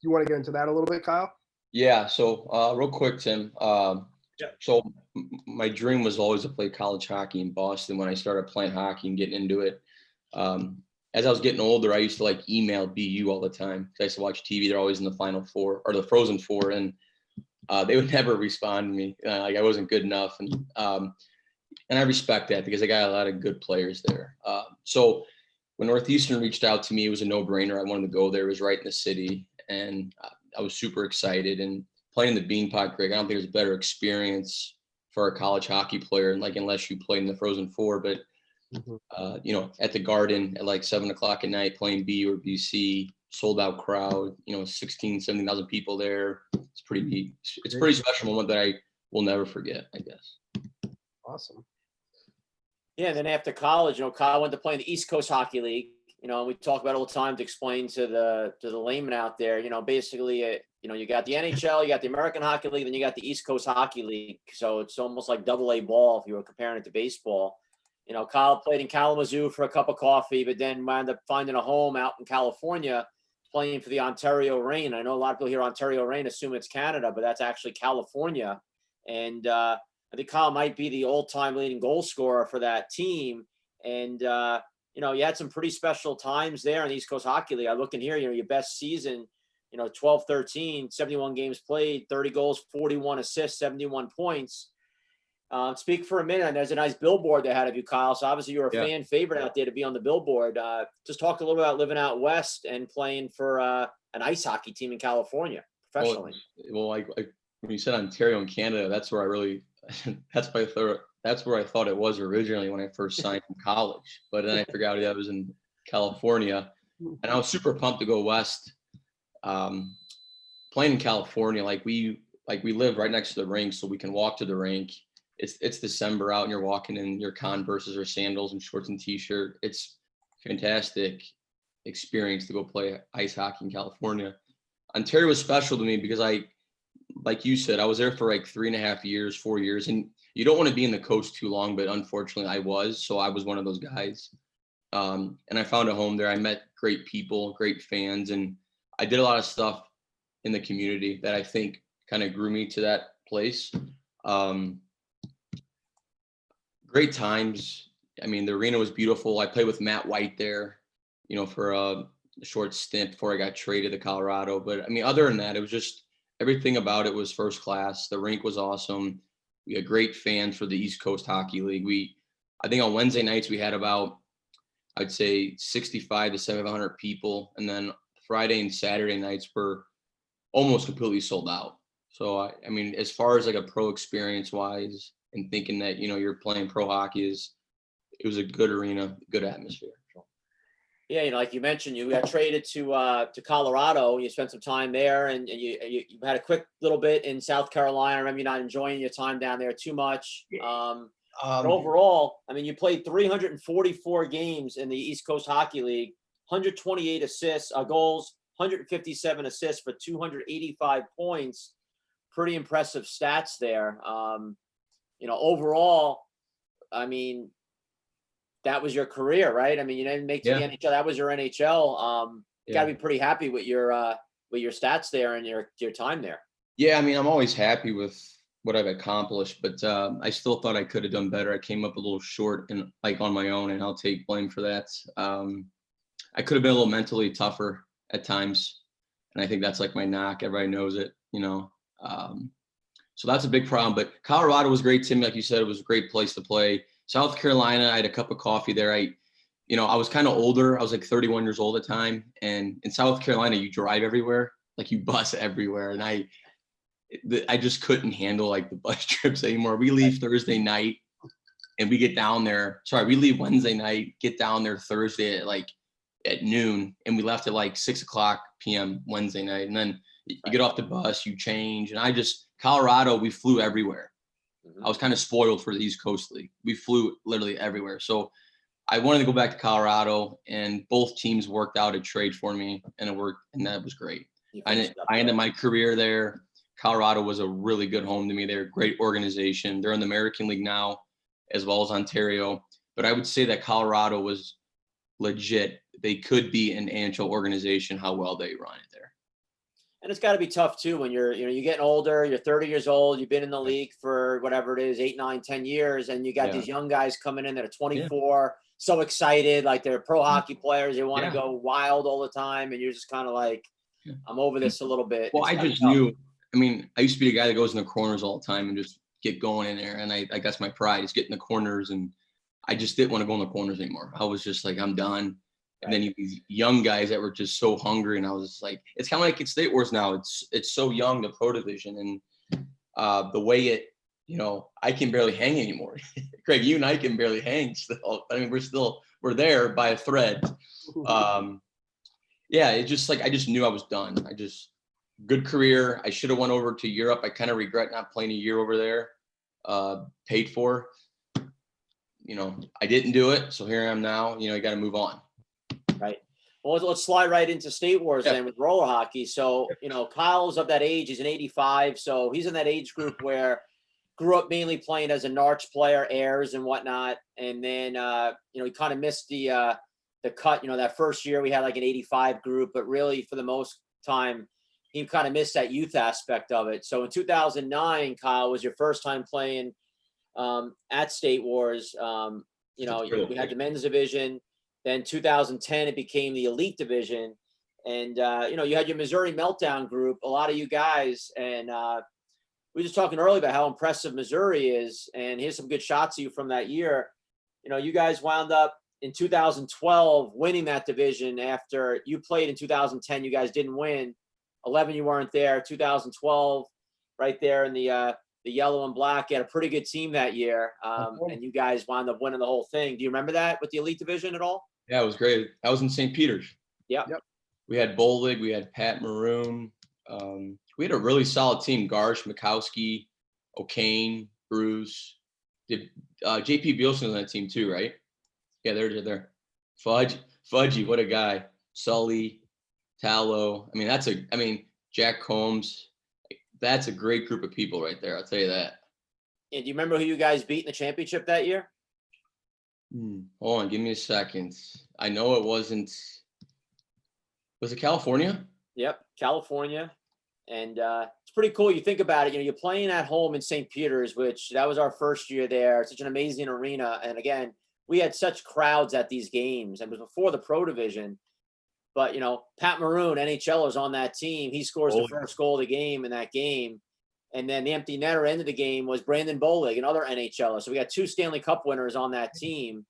You want to get into that a little bit, Kyle? Yeah. So real quick, Tim. So my dream was always to play college hockey in Boston. When I started playing hockey and getting into it, as I was getting older, I used to email BU all the time. I used to watch TV. They're always in the Final Four or the Frozen Four, and they would never respond to me. I wasn't good enough, and I respect that because I got a lot of good players there. So when Northeastern reached out to me, it was a no-brainer. I wanted to go there. It was right in the city, and I was super excited. And playing the Beanpot Creek, I don't think there's a better experience for a college hockey player, unless you played in the Frozen Four. But at the Garden at 7:00 at night, playing BU or BC, sold out crowd, 17,000 people there. It's pretty neat. It's a pretty special moment that I will never forget, I guess. Awesome. Yeah, and then after college, Kyle went to play in the East Coast Hockey League. We talk about it all the time to explain to the layman out there. Basically, you got the NHL, you got the American Hockey League, then you got the East Coast Hockey League. So it's almost like double-A ball if you were comparing it to baseball. Kyle played in Kalamazoo for a cup of coffee, but then wound up finding a home out in California, playing for the Ontario Reign. I know a lot of people hear Ontario Reign assume it's Canada, but that's actually California. And I think Kyle might be the all-time leading goal scorer for that team. And you had some pretty special times there in the East Coast Hockey League. I look in here, your best season, 12-13, 71 games played, 30 goals, 41 assists, 71 points. Speak for a minute. And there's a nice billboard they had of you, Kyle. So obviously you're a fan favorite out there to be on the billboard. Just talk a little bit about living out west and playing for an ice hockey team in California professionally. Well, when you said Ontario and Canada, that's where that's where I thought it was originally when I first signed from college. But then I figured out that was in California, and I was super pumped to go west. Playing in California, we live right next to the rink, so we can walk to the rink. It's December out, and you're walking in your Converses or sandals and shorts and t-shirt. It's fantastic experience to go play ice hockey in California. Ontario was special to me because like you said, I was there for 3.5 years, 4 years, and you don't want to be in the coast too long, but unfortunately I was. So I was one of those guys. And I found a home there. I met great people, great fans, and I did a lot of stuff in the community that I think kind of grew me to that place. Great times. The arena was beautiful. I played with Matt White there, for a short stint before I got traded to Colorado. But other than that, it was just everything about it was first class. The rink was awesome. We had great fans for the East Coast Hockey League. I think on Wednesday nights we had about, I'd say 65 to 700 people. And then Friday and Saturday nights were almost completely sold out. So, as far as a pro experience wise and thinking that, you're playing pro hockey it was a good arena, good atmosphere. Yeah, like you mentioned, you got traded to Colorado. You spent some time there, and you had a quick little bit in South Carolina. I remember you not enjoying your time down there too much. But overall, I mean, you played 344 games in the East Coast Hockey League, 128 assists, goals, 157 assists for 285 points. Pretty impressive stats there. Overall, I mean, that was your career, right? I mean, you didn't make the NHL. That was your NHL. You got to be pretty happy with your stats there and your time there. Yeah, I mean, I'm always happy with what I've accomplished, but I still thought I could have done better. I came up a little short and on my own, and I'll take blame for that. I could have been a little mentally tougher at times, and I think that's like my knock. Everybody knows it, so that's a big problem. But Colorado was great, Tim. Like you said, it was a great place to play. South Carolina, I had a cup of coffee there. I was kind of older. I was like 31 years old at the time, and in South Carolina, you drive everywhere, like you bus everywhere, and I just couldn't handle like the bus trips anymore. We leave Thursday night and we get down there. Sorry, we leave Wednesday night, get down there Thursday at noon, and we left at like 6:00 p.m. Wednesday night. And then you get off the bus, you change. And Colorado, we flew everywhere. I was kind of spoiled for the East Coast League. We flew literally everywhere. So I wanted to go back to Colorado, and both teams worked out a trade for me, and it worked, and that was great. I ended my career there. Colorado was a really good home to me. They're a great organization. They're in the American League now, as well as Ontario. But I would say that Colorado was legit. They could be an NHL organization, how well they run it there. And it's got to be tough too when you're getting older. You're 30 years old. You've been in the league for whatever it is, 8, 9, 10 years, and you got these young guys coming in that are 24, so excited, like they're pro hockey players. They want to go wild all the time, and you're just kind of like, I'm over this a little bit. Well, I just knew. I mean, I used to be the guy that goes in the corners all the time and just get going in there. And I guess my pride is getting the corners, and I just didn't want to go in the corners anymore. I was just like, I'm done. And then these young guys that were just so hungry, and I was just like, it's kind of like it's State Wars now. It's so young, the pro division, and the way it, I can barely hang anymore. Craig, you and I can barely hang still. I mean, we're there by a thread. It just like I just knew I was done. Good career. I should have went over to Europe. I kind of regret not playing a year over there, paid for. I didn't do it, so here I am now. You got to move on. Right. Well, let's slide right into State Wars then with roller hockey. So, Kyle's of that age. He's an 85, so he's in that age group where grew up mainly playing as a Narch player, airs and whatnot, and then he kind of missed the cut. That first year we had like an 85 group, but really for the most time he kind of missed that youth aspect of it. So in 2009, Kyle, was your first time playing at State Wars. We had the men's division. Then 2010, it became the elite division. And, you had your Missouri Meltdown group, a lot of you guys. And we were just talking earlier about how impressive Missouri is. And here's some good shots of you from that year. You guys wound up in 2012 winning that division after you played in 2010. You guys didn't win. 11, you weren't there. 2012, right there in the yellow and black. You had a pretty good team that year. And you guys wound up winning the whole thing. Do you remember that with the elite division at all? Yeah, it was great. I was in St. Peter's. Yep. We had Bolig, we had Pat Maroon. We had a really solid team. Garsh, Mikowski, O'Kane, Bruce. JP Bielson was on that team too, right? Yeah, they're there. Fudgy, what a guy. Sully, Tallow. Jack Combs. That's a great group of people right there. I'll tell you that. And do you remember who you guys beat in the championship that year? Hold on, give me a second. I know it wasn't. Was it California? Yep, California. And it's pretty cool. You think about it, you're playing at home in St. Peter's, which that was our first year there. Such an amazing arena. And again, we had such crowds at these games. And it was before the pro division. But, Pat Maroon, NHL, is on that team. He scores the first goal of the game in that game. And then the empty netter end of the game was Brandon Bolig, another NHLer. So we got 2 Stanley Cup winners on that team.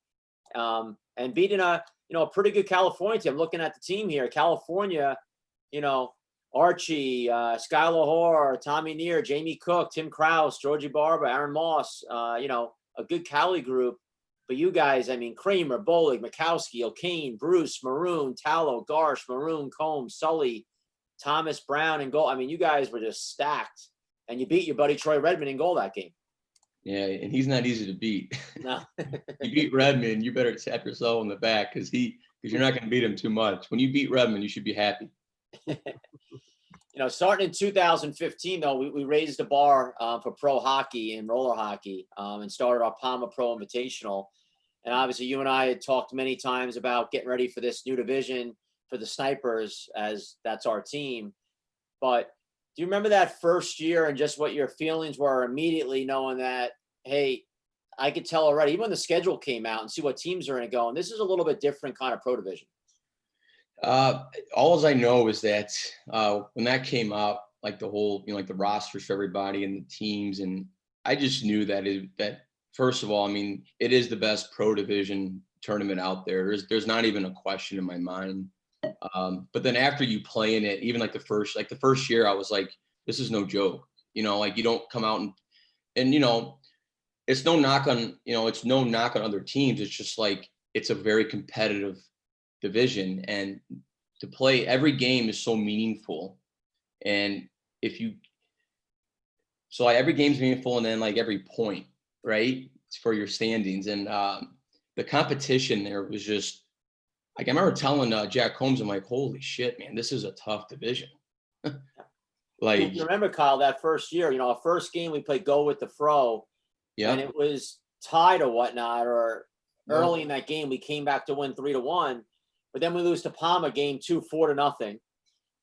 And beating a pretty good California team. I'm looking at the team here. California, Archie, Skylar Hoare, Tommy Neer, Jamie Cook, Tim Krause, Georgie Barber, Aaron Moss, a good Cali group. But you guys, Kraemer, Bolig, Mikowski, O'Kane, Bruce, Maroon, Tallow, Garsh, Maroon, Combs, Sully, Thomas, Brown, and goal. You guys were just stacked. And you beat your buddy Troy Redmond in goal that game. Yeah, and he's not easy to beat. No. You beat Redmond, you better tap yourself on the back because you're not going to beat him too much. When you beat Redmond, you should be happy. Starting in 2015, though, we raised the bar for pro hockey and roller hockey and started our Palma Pro Invitational. And obviously, you and I had talked many times about getting ready for this new division for the Snipers, as that's our team. But do you remember that first year and just what your feelings were immediately knowing that, hey, I could tell already, even when the schedule came out and see what teams are in it going, this is a little bit different kind of pro division? All I know is that when that came out, like the whole, like the rosters for everybody and the teams, and I just knew that first of all, I mean, it is the best pro division tournament out there. There's not even a question in my mind. But then after you play in it, even like the first year, I was like, this is no joke. Like you don't come out and it's no knock on, it's no knock on other teams. It's just like, it's a very competitive division, and to play every game is so meaningful. And every game's meaningful, and then like every point, right? It's for your standings. And the competition there was just like, I remember telling Jack Combs, I'm like, holy shit, man, this is a tough division. Like, you remember, Kyle, that first year, our first game we played Go With the Fro, and it was tied or whatnot, or early in that game we came back to win 3-1, but then we lose to Palma game 2, 4-0,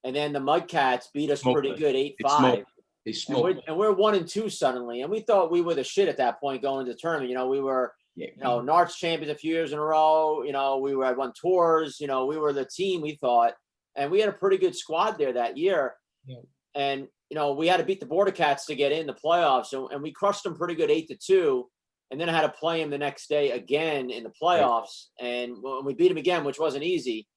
and then the Mudcats beat us pretty good 8-5. They smoked. And we're 1-2 suddenly, and we thought we were the shit at that point going into the tournament. We were Narts champions a few years in a row. We had won tours. We were the team, we thought, and we had a pretty good squad there that year. Yeah. And we had to beat the Border Cats to get in the playoffs, and we crushed them pretty good 8-2. And then I had to play them the next day again in the playoffs, and we beat them again, which wasn't easy.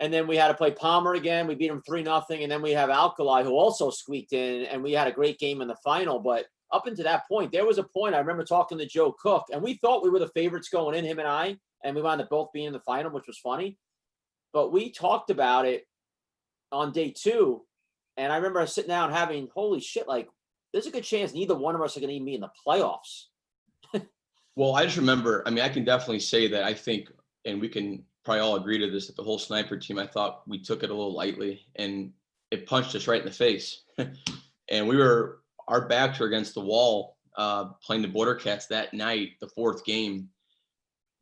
And then we had to play Palmer again. We beat them 3-0, and then we have Alkali, who also squeaked in, and we had a great game in the final. But up until that point, there was a point I remember talking to Joe Cook, and we thought we were the favorites going in, him and I, and we wound up both being in the final, which was funny. But we talked about it on day 2, and I remember sitting down having, holy shit, like, there's a good chance neither one of us are going to even be in the playoffs. Well, I just remember, I mean, I can definitely say that I think, and we can probably all agree to this, that the whole Sniper team, I thought we took it a little lightly, and it punched us right in the face. And our backs were against the wall playing the Border Cats that night, the 4th game.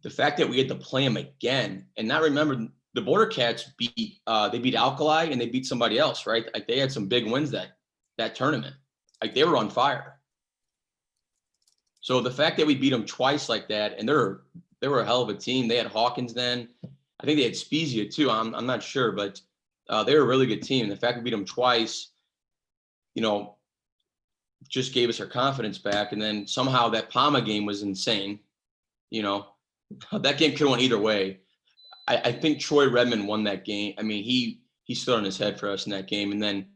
The fact that we had to play them again, and not remember, the Border Cats beat Alkali, and they beat somebody else, right? Like they had some big wins that tournament. Like they were on fire. So the fact that we beat them twice like that, and they were a hell of a team. They had Hawkins then. I think they had Spezia too. I'm not sure, but they were a really good team. The fact we beat them twice, just gave us our confidence back. And then somehow that Palma game was insane. That game could have went either way. I think Troy Redmond won that game. I mean, he stood on his head for us in that game. And then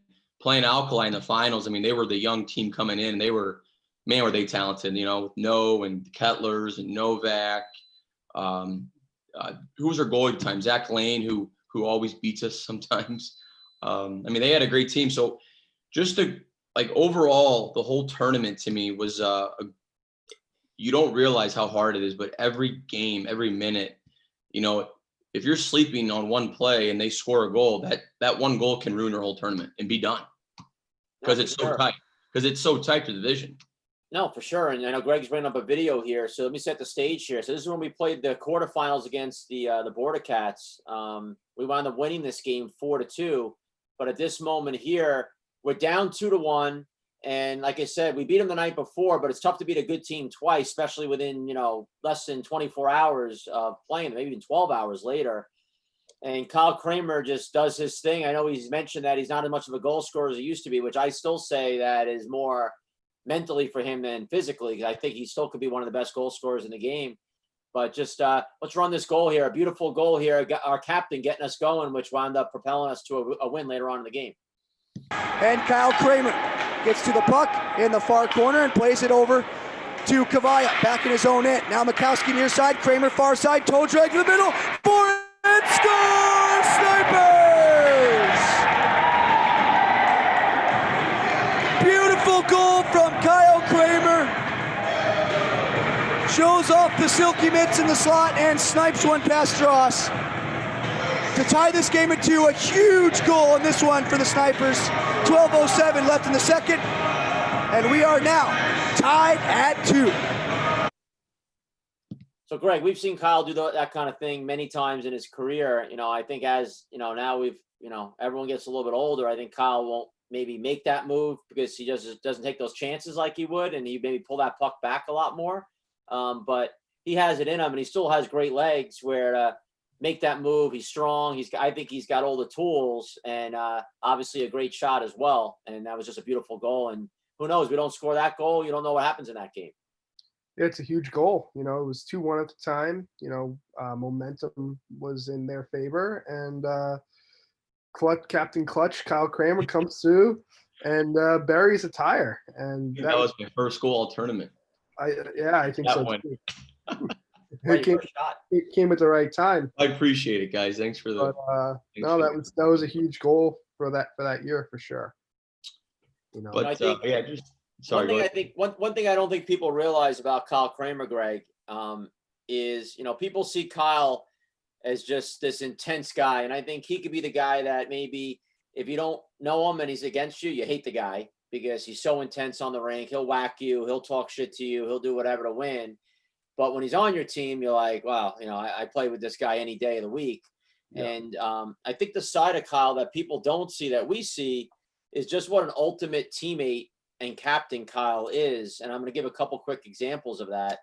playing Alkali in the finals, I mean, they were the young team coming in, and they were, man, were they talented, with No and Kettlers and Novak. Who was our goalie at the time? Zach Lane, who always beats us sometimes. I mean, they had a great team. So just overall, the whole tournament to me was you don't realize how hard it is, but every game, every minute, if you're sleeping on one play and they score a goal, that one goal can ruin your whole tournament and be done because it's so tight. Because it's so tight to the division. No, for sure. And I know Greg's bringing up a video here. So let me set the stage here. So this is when we played the quarterfinals against the Border Cats. We wound up winning this game 4-2. But at this moment here, we're down 2-1. And like I said, we beat them the night before, but it's tough to beat a good team twice, especially within, less than 24 hours of playing, maybe even 12 hours later. And Kyle Kraemer just does his thing. I know he's mentioned that he's not as much of a goal scorer as he used to be, which I still say that is more mentally for him than physically. I think he still could be one of the best goal scorers in the game. But just let's run this goal here. A beautiful goal here. Our captain getting us going, which wound up propelling us to a win later on in the game. And Kyle Kraemer gets to the puck in the far corner and plays it over to Kavaya, back in his own end. Now Mikowski near side, Kraemer far side, toe drag to the middle, for and score! Snipers! Beautiful goal from Kyle Kraemer. shows off the silky mitts in the slot and snipes one past Strauss to tie this game at 2. A huge goal in this one for the Snipers. 12:07 left in the second, and we are now tied at 2. So, Greg, we've seen Kyle do that kind of thing many times in his career. I think as, now everyone gets a little bit older. I think Kyle won't maybe make that move because he just doesn't take those chances like he would, and he maybe pull that puck back a lot more. But he has it in him, and he still has great legs where to make that move. He's strong. I think he's got all the tools, and obviously a great shot as well. And that was just a beautiful goal. And who knows? We don't score that goal, you don't know what happens in that game. It's a huge goal. It was 2-1 at the time. Momentum was in their favor, and Captain Clutch, Kyle Kraemer comes through and buries a tire. And that was my first goal all tournament. I think that so one. too. It came at the right time. I appreciate it, guys. Thanks for the. But that was a huge goal for that year for sure. I think, sorry. One thing I don't think people realize about Kyle Kraemer, Greg, is people see Kyle as just this intense guy, and I think he could be the guy that maybe if you don't know him and he's against you, you hate the guy because he's so intense on the rink. He'll whack you, he'll talk shit to you, he'll do whatever to win. But when he's on your team, you're like, wow, I play with this guy any day of the week. Yeah. And I think the side of Kyle that people don't see that we see is just what an ultimate teammate and captain Kyle is. And I'm going to give a couple quick examples of that.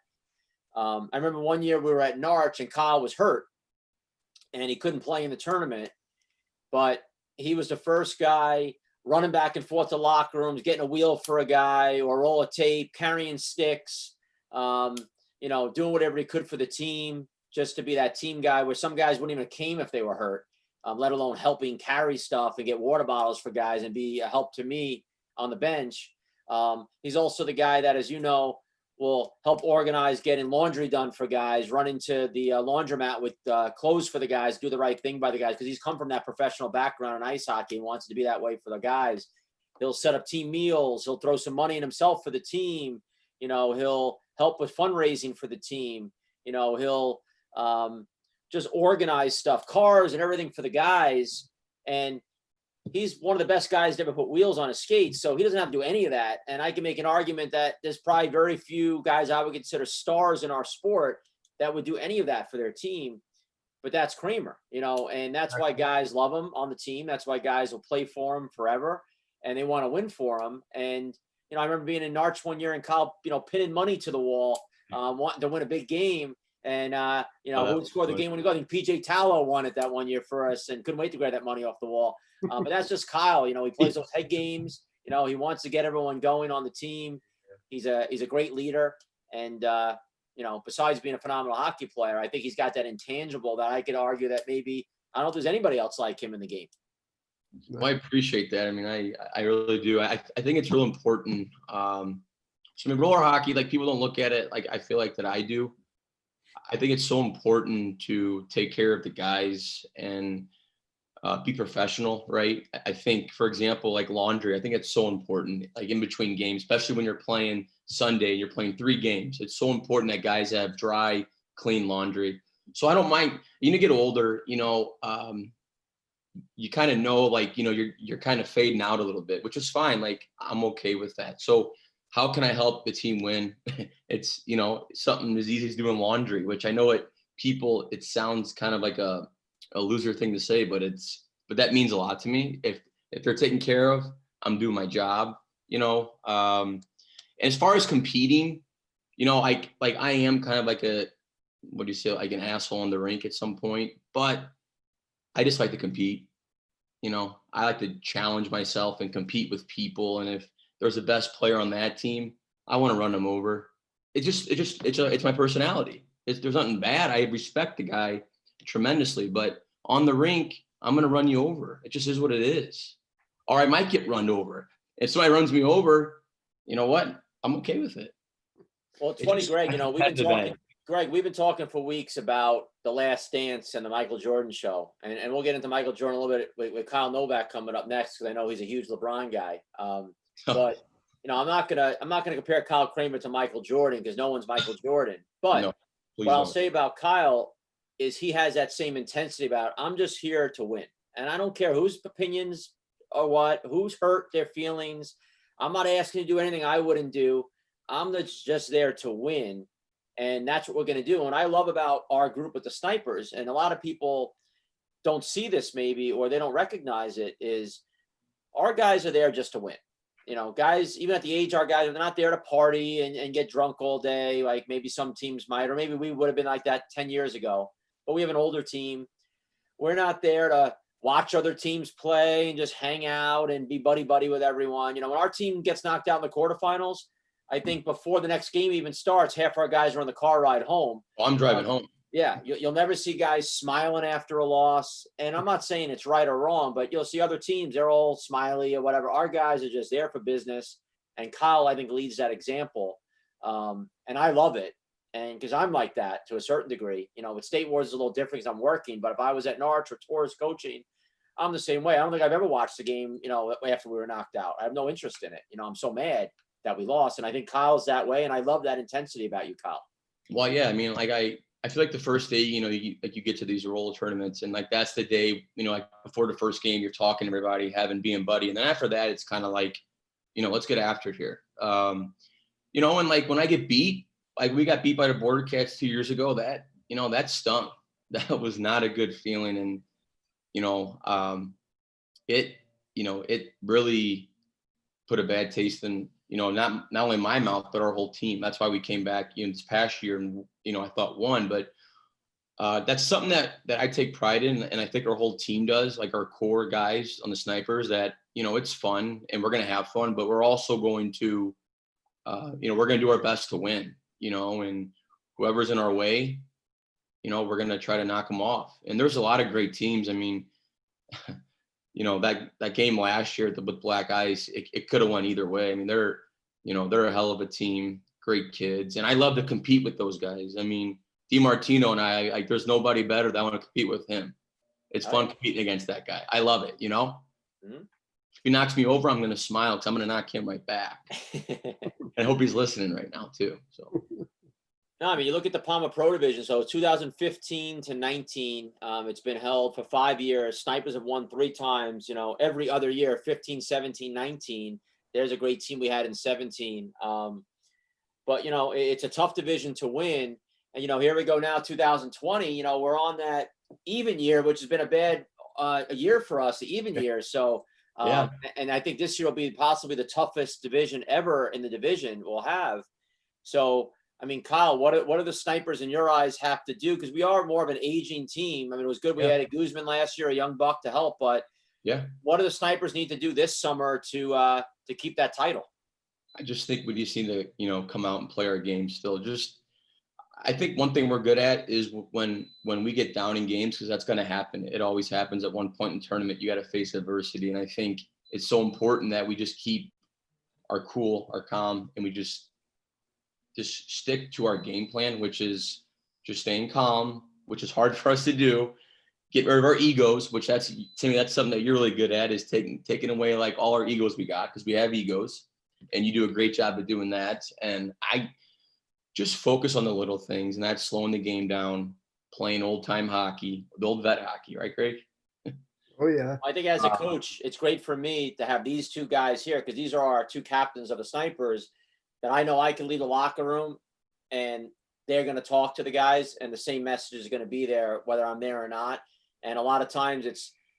I remember one year we were at Norwich and Kyle was hurt and he couldn't play in the tournament, but he was the first guy running back and forth to locker rooms, getting a wheel for a guy or a roll of tape, carrying sticks, doing whatever he could for the team, just to be that team guy where some guys wouldn't even have came if they were hurt, let alone helping carry stuff and get water bottles for guys and be a help to me on the bench. He's also the guy that, as you know, will help organize getting laundry done for guys, run into the laundromat with clothes for the guys, do the right thing by the guys, because he's come from that professional background in ice hockey and wants to be that way for the guys. He'll set up team meals. He'll throw some money in himself for the team. He'll help with fundraising for the team. He'll just organize stuff, cars and everything for the guys. And he's one of the best guys to ever put wheels on his skates. So he doesn't have to do any of that. And I can make an argument that there's probably very few guys I would consider stars in our sport that would do any of that for their team. But that's Kraemer, and that's why guys love him on the team. That's why guys will play for him forever and they want to win for him. And, I remember being in Norwich one year and Kyle, pinning money to the wall, wanting to win a big game. And, who would score the game when he got? I think PJ Tallow won it that one year for us and couldn't wait to grab that money off the wall. But that's just Kyle. He plays those head games. He wants to get everyone going on the team. He's a great leader. And, besides being a phenomenal hockey player, I think he's got that intangible that I could argue that maybe I don't know if there's anybody else like him in the game. Well, I appreciate that. I mean, I really do. I think it's real important. Roller hockey, like people don't look at it like I feel like that I do. I think it's so important to take care of the guys and be professional, right? I think, for example, like laundry, I think it's so important, like in between games, especially when you're playing Sunday and you're playing 3 games. It's so important that guys have dry, clean laundry. So I don't mind, get older, you kind of know, like, you're kind of fading out a little bit, which is fine. Like, I'm okay with that. So how can I help the team win? It's, something as easy as doing laundry, which I know it sounds kind of like a loser thing to say, but that means a lot to me. If they're taken care of, I'm doing my job, and as far as competing, I am kind of like like an asshole on the rink at some point, but I just like to compete. I like to challenge myself and compete with people. And if there's the best player on that team, I want to run them over. It's my personality. There's nothing bad. I respect the guy tremendously, but on the rink, I'm going to run you over. It just is what it is. Or I might get run over. If somebody runs me over, you know what? I'm okay with it. Well, it's funny, Greg, we've been talking for weeks about The Last Dance and the Michael Jordan show. And we'll get into Michael Jordan a little bit with Kyle Novak coming up next, because I know he's a huge LeBron guy. But, I'm not gonna compare Kyle Kraemer to Michael Jordan because no one's Michael Jordan. But No, please what I'll don't. say about Kyle is he has that same intensity about I'm just here to win, and I don't care whose opinions or who's hurt their feelings. I'm not asking to do anything I wouldn't do. I'm just there to win, and that's what we're gonna do. And I love about our group with the snipers, and a lot of people don't see this maybe or they don't recognize it, is our guys are there just to win. Guys, even at the age our guys, they're not there to party and get drunk all day like maybe some teams might, or maybe we would have been like that 10 years ago. But we have an older team. We're not there to watch other teams play and just hang out and be buddy-buddy with everyone. When our team gets knocked out in the quarterfinals, I think before the next game even starts, half our guys are on the car ride home. Well, I'm driving home. Yeah, you'll never see guys smiling after a loss. And I'm not saying it's right or wrong, but you'll see other teams, they're all smiley or whatever. Our guys are just there for business. And Kyle, I think, leads that example. And I love it. And because I'm like that to a certain degree. With State Wars is a little different because I'm working. But if I was at Norwich or Torres coaching, I'm the same way. I don't think I've ever watched a game, after we were knocked out. I have no interest in it. I'm so mad that we lost. And I think Kyle's that way. And I love that intensity about you, Kyle. Well, yeah, I mean, like I feel like the first day, you get to these roller tournaments and like that's the day, like before the first game, you're talking to everybody, being buddy. And then after that, it's kind of like, let's get after it here. And like when I get beat, like we got beat by the Border Cats 2 years ago, that stung. That was not a good feeling. And, it really put a bad taste in, not only my mouth, but our whole team. That's why we came back this past year and, I thought won, but that's something that I take pride in. And I think our whole team does, like our core guys on the snipers, that, it's fun and we're going to have fun, but we're also going to, we're going to do our best to win, and whoever's in our way, we're going to try to knock them off. And there's a lot of great teams. I mean, that game last year with Black Ice, it could have went either way. I mean, they're a hell of a team, great kids. And I love to compete with those guys. I mean, DiMartino and I there's nobody better that I want to compete with him. It's fun competing against that guy. I love it, Mm-hmm. If he knocks me over, I'm going to smile because I'm going to knock him right back. And I hope he's listening right now too. So. No, I mean, you look at the Palma Pro Division. So 2015 to 19, it's been held for 5 years. Snipers have won 3 times, every other year, 15, 17, 19. There's a great team we had in 17. But, it's a tough division to win. And, here we go now, 2020, we're on that even year, which has been a bad year for us, the even year. So, yeah. And I think this year will be possibly the toughest division ever in the division we'll have. So, I mean, Kyle, what are the snipers in your eyes have to do? Because we are more of an aging team. I mean, it was good we had a Guzman last year, a young buck to help, but what do the snipers need to do this summer to keep that title? I just think we just need to, come out and play our game still. I think one thing we're good at is when we get down in games, because that's going to happen. It always happens at one point in the tournament. You got to face adversity. And I think it's so important that we just keep our cool, our calm, and we just stick to our game plan, which is just staying calm, which is hard for us to do. Get rid of our egos, which to me, that's something that you're really good at, is taking away like all our egos we got, because we have egos, and you do a great job of doing that. And I just focus on the little things, and that's slowing the game down, playing old time hockey, the old vet hockey, right, Craig? Oh yeah. I think as a coach, it's great for me to have these 2 guys here, because these are our 2 captains of the snipers that I know I can leave the locker room and they're going to talk to the guys, and the same message is going to be there whether I'm there or not. And a lot of times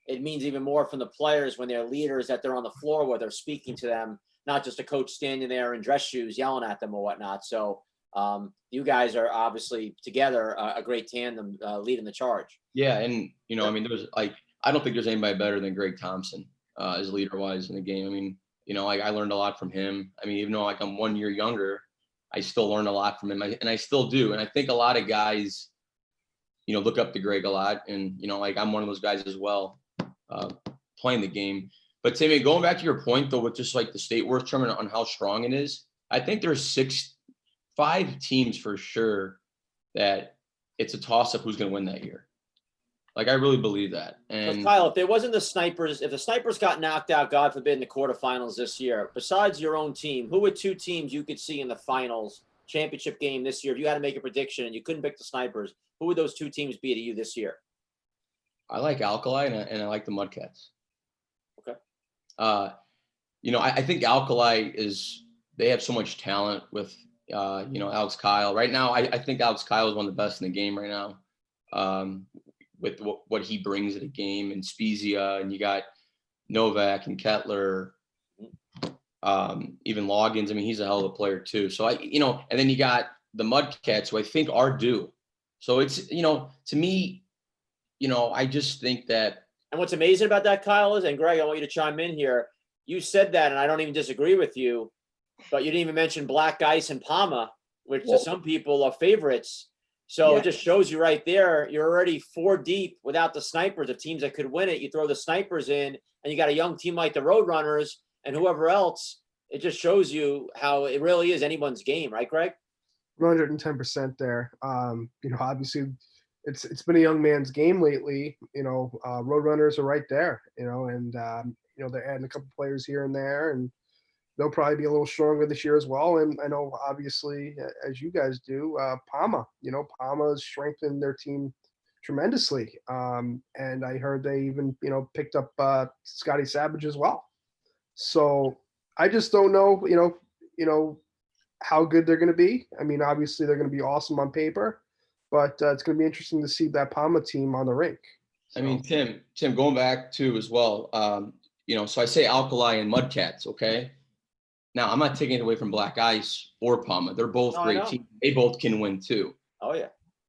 it means even more from the players when they're leaders, that they're on the floor where they're speaking to them, not just a coach standing there in dress shoes yelling at them or whatnot. So you guys are obviously together a great tandem leading the charge. Yeah, and I mean, I don't think there's anybody better than Greg Thompson as leader wise in the game. I mean, I learned a lot from him. I mean, even though I'm 1 year younger, I still learned a lot from him, and I still do. And I think a lot of guys, look up to Greg a lot, and I'm one of those guys as well, playing the game. But Timmy, going back to your point though, with just like the State Wars tournament on how strong it is, I think there's 5 teams for sure that it's a toss up who's going to win that year. Like, I really believe that. So And Kyle, if there wasn't the Snipers, if the Snipers got knocked out, God forbid, in the quarterfinals this year, besides your own team, who are two teams you could see in the finals championship game this year? If you had to make a prediction and you couldn't pick the Snipers, who would those two teams be to you this year? I like Alkali and I like the Mudcats. Okay. I think Alkali they have so much talent with, Alex Kyle. Right now, I think Alex Kyle is one of the best in the game right now. With what he brings to the game, and Spezia, and you got Novak and Kettler, even Loggins. I mean, he's a hell of a player too. So and then you got the Mudcats, who I think are due. So it's, to me, I just think that. And what's amazing about that, Kyle, is, and Greg, I want you to chime in here. You said that, and I don't even disagree with you, but you didn't even mention Black Ice and Palma, which to some people are favorites. So It just shows you right there, you're already 4 deep without the Snipers of teams that could win it. You throw the Snipers in, and you got a young team like the Roadrunners and whoever else. It just shows you how it really is anyone's game, right, Greg? 110% there. Obviously it's been a young man's game lately. Roadrunners are right there, and they're adding a couple players here and there, and they'll probably be a little stronger this year as well. And I know, obviously, as you guys do, Palma has strengthened their team tremendously. And I heard they even, picked up Scotty Savage as well. So I just don't know, how good they're going to be. I mean, obviously they're going to be awesome on paper, but it's going to be interesting to see that Palma team on the rink. So. I mean, Tim, going back to as well, so I say Alkali and Mudcats, okay? Now, I'm not taking it away from Black Ice or Palma. They're both great teams. They both can win too. Oh, yeah.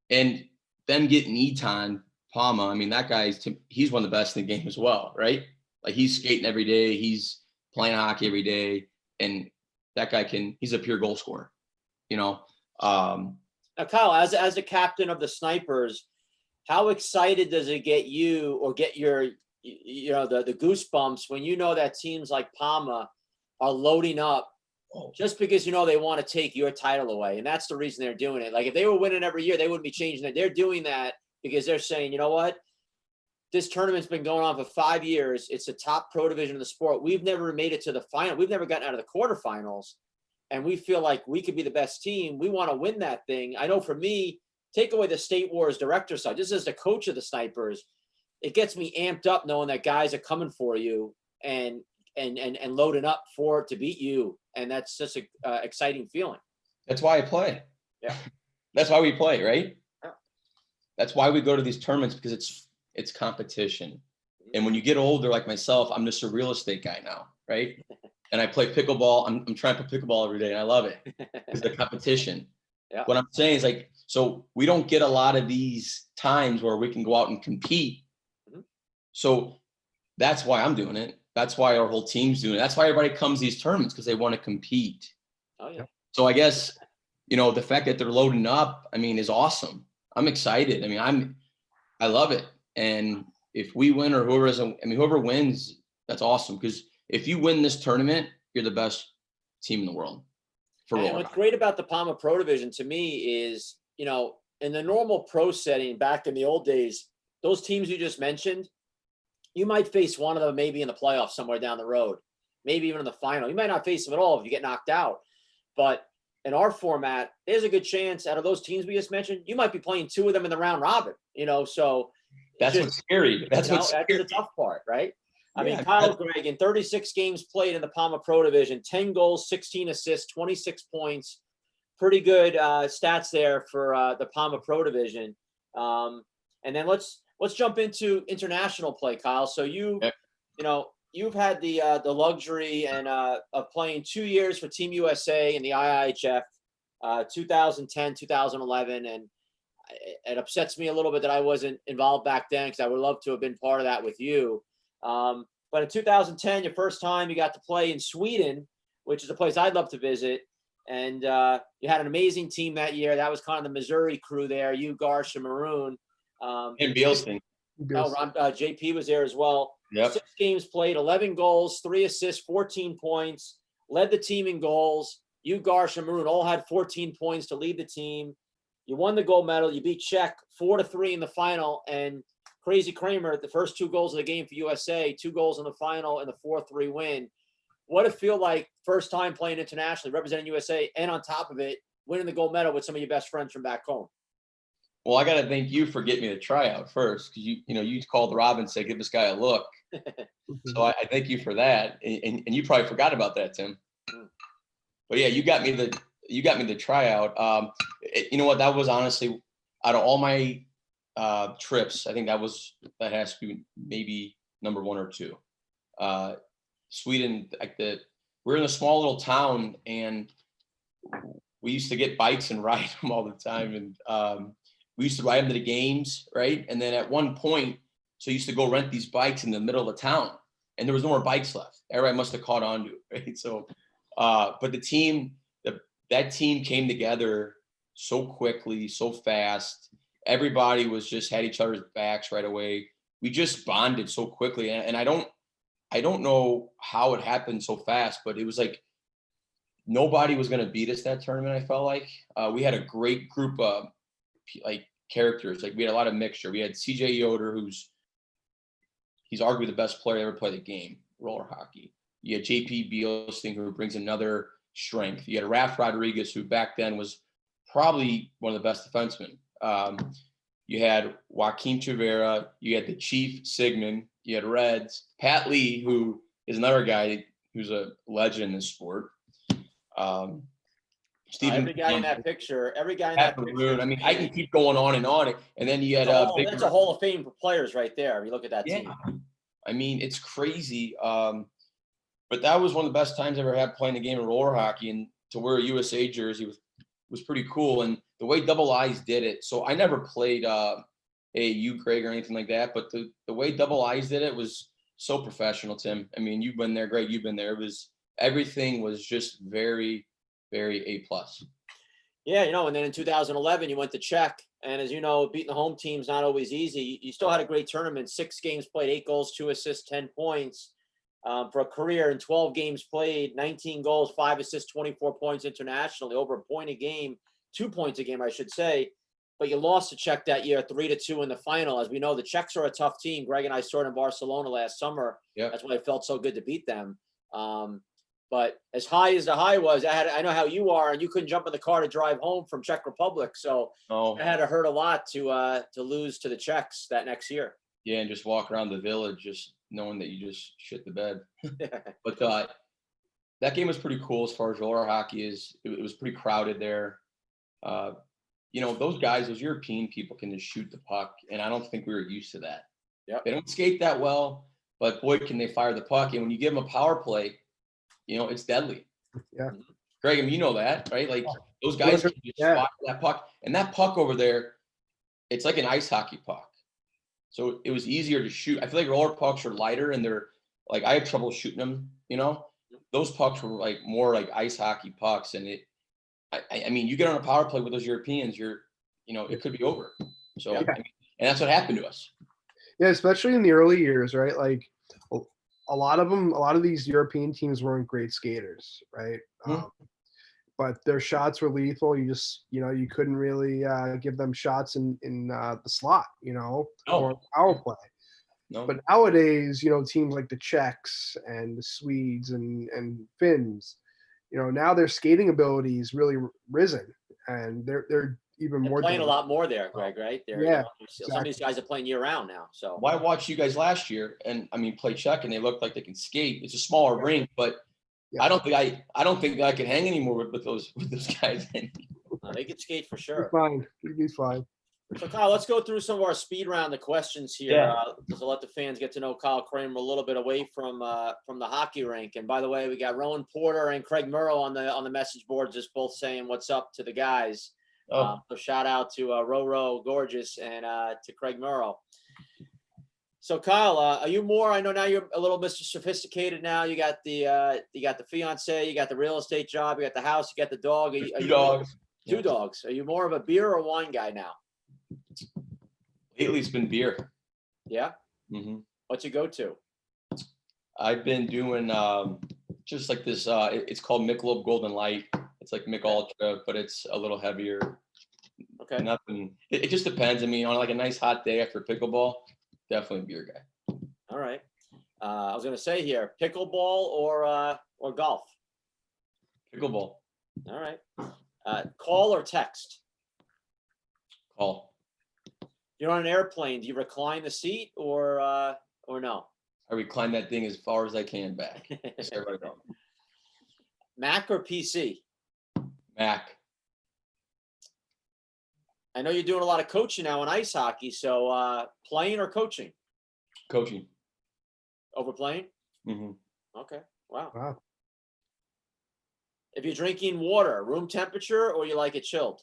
And them getting Eton Palma, I mean, that he's one of the best in the game as well, right? Like, he's skating every day. He's playing hockey every day. And that guy he's a pure goal scorer, Now, Kyle, as the captain of the Snipers, how excited does it get you, or get your, the goosebumps when you know that teams like Palma are loading up just because, they want to take your title away? And that's the reason they're doing it. Like, if they were winning every year, they wouldn't be changing it. They're doing that because they're saying, you know what? This tournament's been going on for 5 years. It's the top pro division of the sport. We've never made it to the final. We've never gotten out of the quarterfinals. And we feel like we could be the best team. We want to win that thing. I know for me, take away the State Wars director side. This is the coach of the Snipers. It gets me amped up knowing that guys are coming for you and loading up to beat you. And that's just an exciting feeling. That's why I play. Yeah. That's why we play, right? Yeah. That's why we go to these tournaments, because it's competition. And when you get older, like myself, I'm just a real estate guy now, right? And I play pickleball. I'm trying to play pickleball every day, and I love it because the competition. Yeah. What I'm saying is, so we don't get a lot of these times where we can go out and compete. Mm-hmm. So that's why I'm doing it. That's why our whole team's doing it. That's why everybody comes to these tournaments, because they want to compete. Oh, yeah. So I guess, the fact that they're loading up, I mean, is awesome. I'm excited. I mean, I love it. And if we win, or whoever wins, that's awesome. Because if you win this tournament, you're the best team in the world. And what's great about the Palma Pro Division to me is, in the normal pro setting back in the old days, those teams you just mentioned, you might face one of them maybe in the playoffs somewhere down the road, maybe even in the final. You might not face them at all if you get knocked out. But in our format, there's a good chance out of those teams we just mentioned, you might be playing 2 of them in the round robin, so. That's what's scary. That's the tough part, right? I mean, Kyle, Greg, in 36 games played in the Palma Pro Division, 10 goals, 16 assists, 26 points. Pretty good stats there for the Palma Pro Division. And then let's jump into international play, Kyle. So you've had the luxury of playing 2 years for Team USA in the IIHF, 2010, 2011, and it upsets me a little bit that I wasn't involved back then, because I would love to have been part of that with you. But in 2010, your first time, you got to play in Sweden, which is a place I'd love to visit. And you had an amazing team that year. That was kind of the Missouri crew there. You, Garsh, and Maroon. And Bielstein. JP was there as well. Yep. 6 games played, 11 goals, 3 assists, 14 points. Led the team in goals. You, Garsh, and Maroon all had 14 points to lead the team. You won the gold medal. You beat Czech 4-3 in the final. And Crazy Kraemer, the first 2 goals of the game for USA, 2 goals in the final, and the 4-3 win. What it feel like first time playing internationally, representing USA, and on top of it, winning the gold medal with some of your best friends from back home? Well, I got to thank you for getting me the tryout first, because you called Rob and said, give this guy a look. So I thank you for that, and you probably forgot about that, Tim. But yeah, you got me the tryout. You know what? That was honestly, out of all my trips, I think that has to be maybe number 1 or 2. Sweden, we're in a small little town, and we used to get bikes and ride them all the time, and we used to ride them to the games, right? And then at one point, so I used to go rent these bikes in the middle of town, and there was no more bikes left. Everybody must have caught on to it, right? So, but that team came together so quickly, so fast. Everybody had each other's backs right away. We just bonded so quickly, and I don't know how it happened so fast, but it was like nobody was going to beat us that tournament. I felt like we had a great group of characters. Like we had a lot of mixture. We had CJ Yoder, he's arguably the best player to ever play the game, roller hockey. You had JP Bielstein, who brings another strength. You had Raf Rodriguez, who back then was probably one of the best defensemen. You had Joaquin Trevera. You had the Chief Sigmund. You had Reds. Pat Lee, who is another guy who's a legend in this sport. Every guy in that picture. I mean, I can keep going on. And then you had that's a Hall of Fame for players right there. If you look at that team. I mean, it's crazy. But that was one of the best times I ever had playing the game of roller hockey, and to wear a USA jersey was pretty cool. And the way Double I's did it, so I never played AAU, Craig, or anything like that, but the way Double I's did it was so professional, Tim. I mean, you've been there, Greg, you've been there. Everything was just very, very A+. Yeah, and then in 2011, you went to Czech. And as you know, beating the home team's not always easy. You still had a great tournament, 6 games played, 8 goals, 2 assists, 10 points. For a career in 12 games played, 19 goals, 5 assists, 24 points internationally, over a point a game, 2 points a game, I should say. But you lost to Czech that year, 3-2 in the final. As we know, the Czechs are a tough team. Greg and I saw it in Barcelona last summer. Yep. That's why it felt so good to beat them. But as high as the high was, I know how you are, and you couldn't jump in the car to drive home from Czech Republic. So it had to hurt a lot to lose to the Czechs that next year. Yeah, and just walk around the village just knowing that you just shit the bed. But that game was pretty cool as far as roller hockey is. It was pretty crowded there. Those guys, those European people can just shoot the puck, and I don't think we were used to that. Yep. They don't skate that well, but boy, can they fire the puck. And when you give them a power play, it's deadly. Yeah. Greg, I mean, you know that, right? Like those guys can just swat that puck. And that puck over there, it's like an ice hockey puck. So it was easier to shoot. I feel like roller pucks are lighter, and they're like, I have trouble shooting them, Those pucks were like more like ice hockey pucks. And I mean, you get on a power play with those Europeans, it could be over. So, I mean, and that's what happened to us. Yeah, especially in the early years, right? Like a lot of these European teams weren't great skaters, right? But their shots were lethal. You just, you couldn't really give them shots in the slot, or power play. No. But nowadays, teams like the Czechs and the Swedes and Finns, now their skating abilities really risen, and they're even more playing a lot more there, Greg, right? Some of these guys are playing year round now. So I watched you guys last year, and I mean, play Czech, and they look like they can skate. It's a smaller rink, but I don't think I can hang anymore with those guys. They can skate for sure. He'd be fine. So Kyle, let's go through some of our speed round of questions here. To let the fans get to know Kyle Kraemer a little bit away from the hockey rink. And by the way, we got Rowan Porter and Craig Merle on the message boards, just both saying what's up to the guys. So shout out to Roro Gorgeous and to Craig Merle. So Kyle, are you more? I know now you're a little Mr. Sophisticated now. You got the fiance, you got the real estate job, you got the house, you got the dog. Two dogs. Two dogs. Are you more of a beer or wine guy now? Lately, it's been beer. Yeah. Mm-hmm. What's your go-to? I've been doing just like this. It's called Michelob Golden Light. It's like Mich Ultra, but it's a little heavier. Okay. Nothing. It just depends. I mean, on like a nice hot day after pickleball, definitely beer guy. All right. I was gonna say here, pickleball or golf. Pickleball. All right. Call or text. Call. You're on an airplane. Do you recline the seat or no? I recline that thing as far as I can back. Just so everybody knows. Mac or PC? Mac. I know you're doing a lot of coaching now in ice hockey. So playing or coaching? Coaching. Over playing? Mm-hmm. Okay. Wow. Wow. If you're drinking water, room temperature or you like it chilled?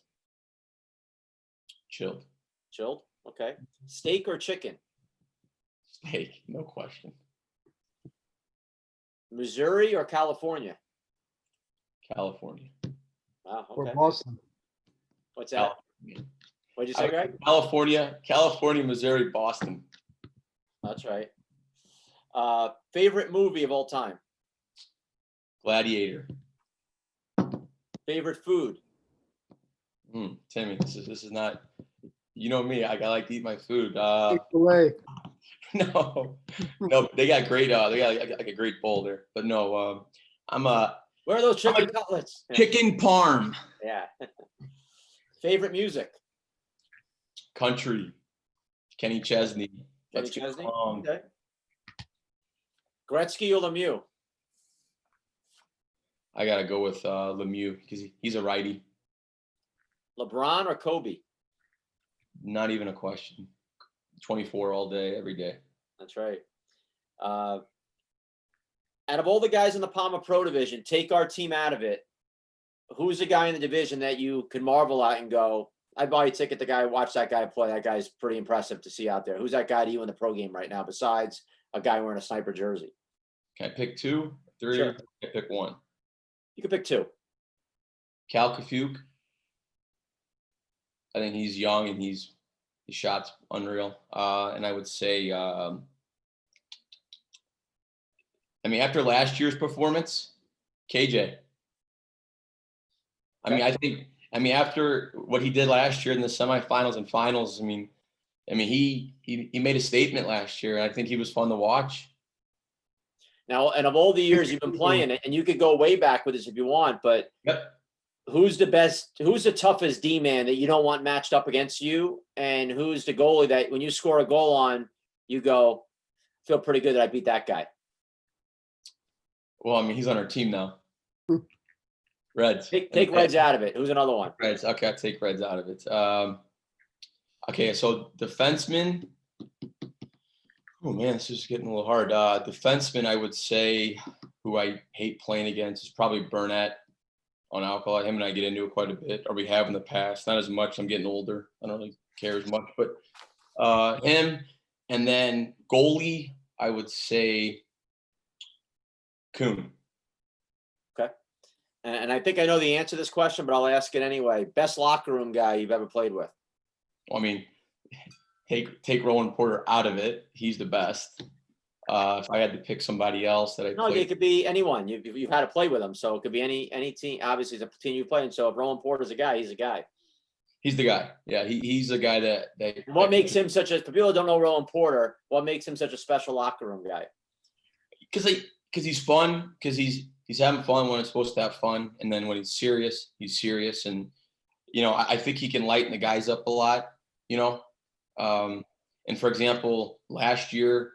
Chilled. Chilled. Okay. Steak or chicken? Steak, no question. Missouri or California? California. Wow. Or Okay. Boston. What's that? What'd you say, Greg? California, Missouri, Boston. That's right. Favorite movie of all time? Gladiator. Favorite food? Timmy, this is not. You know me. I like to eat my food. Chick-fil-A. No, they got great. They got like a great bowl there. But no, Where are those chicken cutlets? chicken parm. Yeah. Favorite music? Country. Kenny Chesney. Kenny Let's get Chesney? strong. Okay. Gretzky or Lemieux? I gotta go with Lemieux because he's a righty. LeBron or Kobe? Not even a question. 24 all day, every day. That's right. Out of all the guys in the Palma Pro division, take our team out of it. Who's the guy in the division that you could marvel at and go, I'd buy a ticket to watch that guy play. That guy's pretty impressive to see out there. Who's that guy to you in the pro game right now besides a guy wearing a sniper jersey? Can I pick 2, 3? Sure. I pick 1. You can pick 2. Cal Kafuk. I think he's young and his shot's unreal. And I would say, after last year's performance, KJ. After what he did last year in the semifinals and finals, he made a statement last year, and I think he was fun to watch. Now, and of all the years you've been playing it, and you could go way back with this if you want, but Yep. Who's the toughest D-man that you don't want matched up against you? And who's the goalie that when you score a goal on, you go, feel pretty good that I beat that guy? Well, he's on our team now. Reds. Take Reds out of it. Who's another one? Reds. Okay, I'll take Reds out of it. Okay, so defenseman. Oh, man, this is getting a little hard. Defenseman, I would say, who I hate playing against is probably Burnett on alcohol. Him and I get into it quite a bit, or we have in the past. Not as much. I'm getting older. I don't really care as much. But him. And then goalie, I would say Kuhn. Okay. And I think I know the answer to this question, but I'll ask it anyway. Best locker room guy you've ever played with? Take Rowan Porter out of it. He's the best. If I had to pick somebody else that I No, it could be anyone. You've had to play with him, so it could be any team. Obviously, it's a team you play in. So if Rowan Porter's a guy, he's a guy. He's the guy. Yeah, he's the guy that. What makes him for people who don't know Rowan Porter? What makes him such a special locker room guy? Because he's fun. Because he's having fun when it's supposed to have fun, and then when he's serious, and I think he can lighten the guys up a lot. And for example, last year,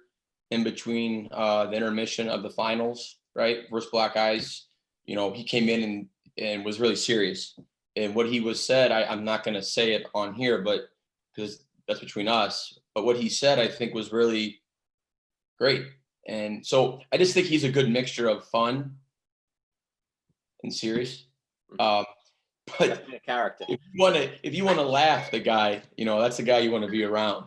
in between the intermission of the finals, right, versus Black Eyes, he came in and was really serious. And what he was said, I'm not going to say it on here, but because that's between us. But what he said, I think, was really great. And so I just think he's a good mixture of fun and serious. But a character. If you want to laugh, the guy, that's the guy you want to be around.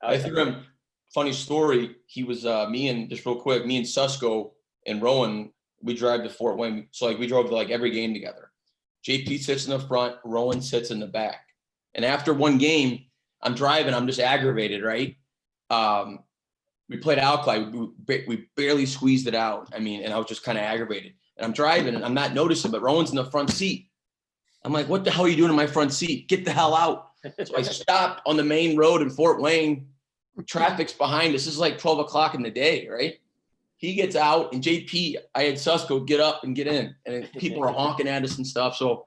I threw him. Funny story. He was me and Susko and Rowan. We drive to Fort Wayne, so we drove to every game together. JP sits in the front, Rowan sits in the back. And after one game, I'm driving. I'm just aggravated, right? We played Alkali. We barely squeezed it out. And I was just kind of aggravated. And I'm driving, and I'm not noticing, but Rowan's in the front seat. I'm like, what the hell are you doing in my front seat? Get the hell out. So I stopped on the main road in Fort Wayne. Traffic's behind us. This is like 12 o'clock in the day, right? He gets out, and JP, I had Susco get up and get in, and people are honking at us and stuff. So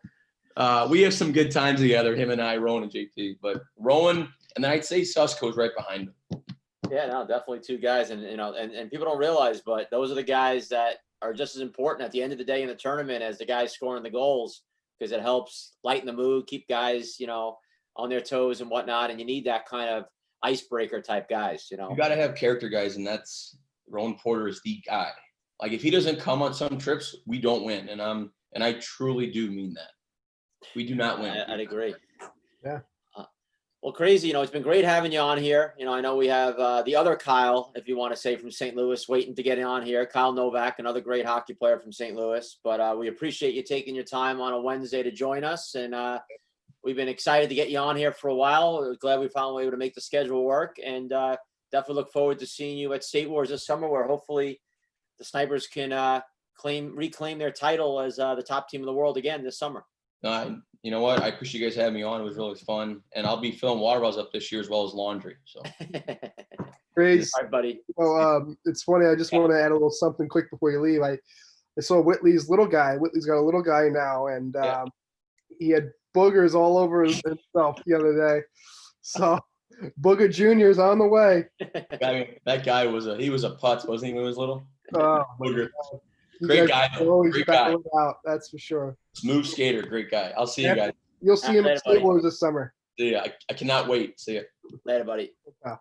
we have some good times together, him and I, Rowan and JP. But Rowan, and then I'd say Susco's right behind him. Yeah, no, definitely two guys, and and people don't realize, but those are the guys that are just as important at the end of the day in the tournament as the guys scoring the goals, because it helps lighten the mood, keep guys, on their toes and whatnot. And you need that kind of icebreaker type guys, You got to have character guys, and that's Rowan Porter is the guy. Like, if he doesn't come on some trips, we don't win, and I truly do mean that. We do not win. I'd agree. Yeah. Well, crazy, it's been great having you on here. I know we have the other Kyle, if you want to say, from St. Louis, waiting to get on here. Kyle Novak, another great hockey player from St. Louis. But we appreciate you taking your time on a Wednesday to join us. And we've been excited to get you on here for a while. We're glad we found a way to make the schedule work. And definitely look forward to seeing you at State Wars this summer, where hopefully the Snipers can reclaim their title as the top team in the world again this summer. You know what? I appreciate you guys having me on. It was really fun. And I'll be filling water bottles up this year as well as laundry. So Grace, all right, buddy. well, it's funny. I just want to add a little something quick before you leave. I saw Whitley's little guy. Whitley's got a little guy now, and he had boogers all over himself the other day. So Booger Jr.'s on the way. that guy was a putz, wasn't he, when he was little? Booger. You Great guys guy. always Great guy. battle it out, that's for sure. Smooth skater. Great guy. I'll see you guys. You'll see him at State Wars this summer. See ya. I cannot wait. See ya. Later, buddy. Wow.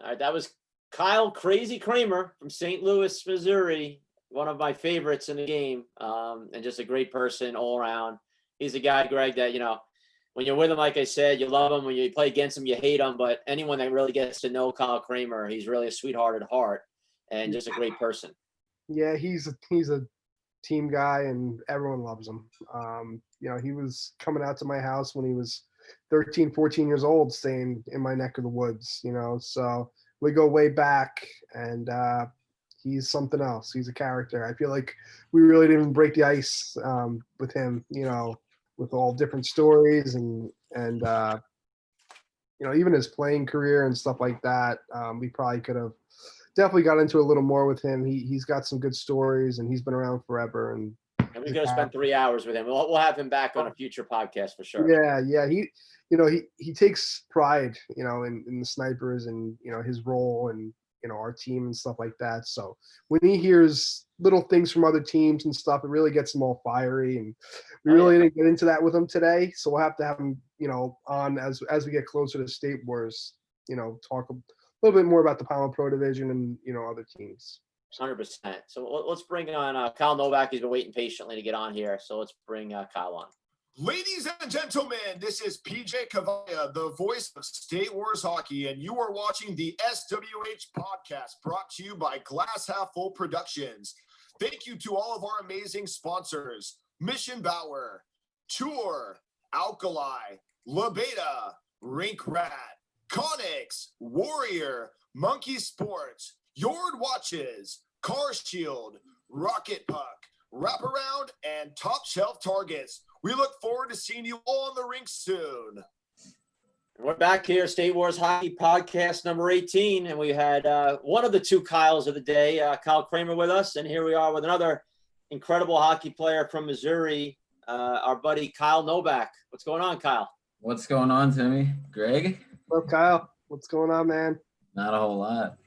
All right, that was Kyle Crazy Kraemer from St. Louis, Missouri. One of my favorites in the game, and just a great person all around. He's a guy, Greg, that, when you're with him, like I said, you love him. When you play against him, you hate him. But anyone that really gets to know Kyle Kraemer, he's really a sweetheart at heart and just a great person. Yeah, he's a team guy, and everyone loves him. He was coming out to my house when he was 13, 14 years old, staying in my neck of the woods, so we go way back, and he's something else. He's a character. I feel like we really didn't break the ice with him, with all different stories and even his playing career and stuff like that. We probably could have definitely got into a little more with him. He's got some good stories, and he's been around forever. And we could have spent 3 hours with him. We'll have him back on a future podcast for sure. Yeah. He takes pride, in the Snipers and, his role and, our team and stuff like that. So when he hears little things from other teams and stuff, it really gets him all fiery. And we really didn't get into that with him today. So we'll have to have him, on as we get closer to State Wars, talk a little bit more about the Power Pro division and, other teams. 100%. So let's bring on Kyle Novak. He's been waiting patiently to get on here. So let's bring Kyle on. Ladies and gentlemen, this is PJ Cavalla, the voice of State Wars Hockey, and you are watching the SWH podcast brought to you by Glass Half Full Productions. Thank you to all of our amazing sponsors: Mission Bauer, Tour, Alkali, La Beta, Rink Rat, Conix, Warrior, Monkey Sports, Yord Watches, Car Shield, Rocket Puck, Wraparound, and Top Shelf Targets. We look forward to seeing you all on the rink soon. We're back here, State Wars Hockey Podcast number 18, and we had one of the two Kyles of the day, Kyle Kraemer, with us, and here we are with another incredible hockey player from Missouri, our buddy Kyle Novak. What's going on, Kyle? What's going on, Timmy? Greg? What's up, Kyle? What's going on, man? Not a whole lot.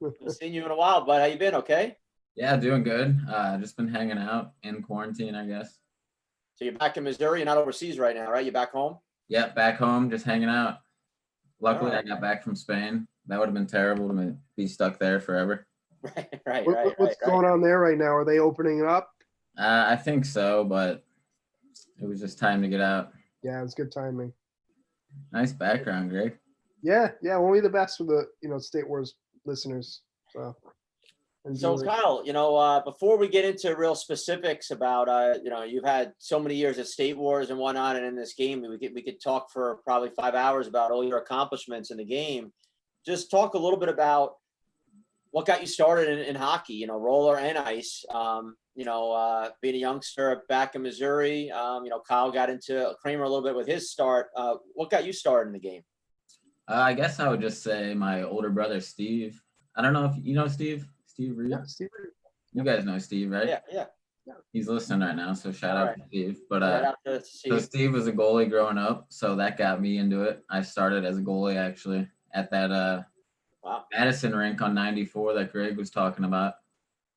Haven't seen you in a while, bud. How you been? Okay? Yeah, doing good. Just been hanging out in quarantine, I guess. So you're back in Missouri. You're not overseas right now, right? You're back home? Yeah, back home, just hanging out. Luckily, All right. I got back from Spain. That would have been terrible to be stuck there forever. Right. What's going on there right now? Are they opening it up? I think so, but it was just time to get out. Yeah, it was good timing. Nice background, Greg. Yeah, only the best for the State Wars listeners. So Kyle, before we get into real specifics about, you've had so many years at State Wars and whatnot, and in this game, we could talk for probably 5 hours about all your accomplishments in the game. Just talk a little bit about what got you started in hockey, you know, roller and ice? Being a youngster back in Missouri, Kyle got into Kraemer a little bit with his start. What got you started in the game? I guess I would just say my older brother, Steve. I don't know if you know Steve. Steve Reed? Yeah, Steve. You guys know Steve, right? Yeah. He's listening right now, so shout out to Steve. But Shout out to so Steve. Steve was a goalie growing up, so that got me into it. I started as a goalie actually at that Madison rink on 94 that Greg was talking about.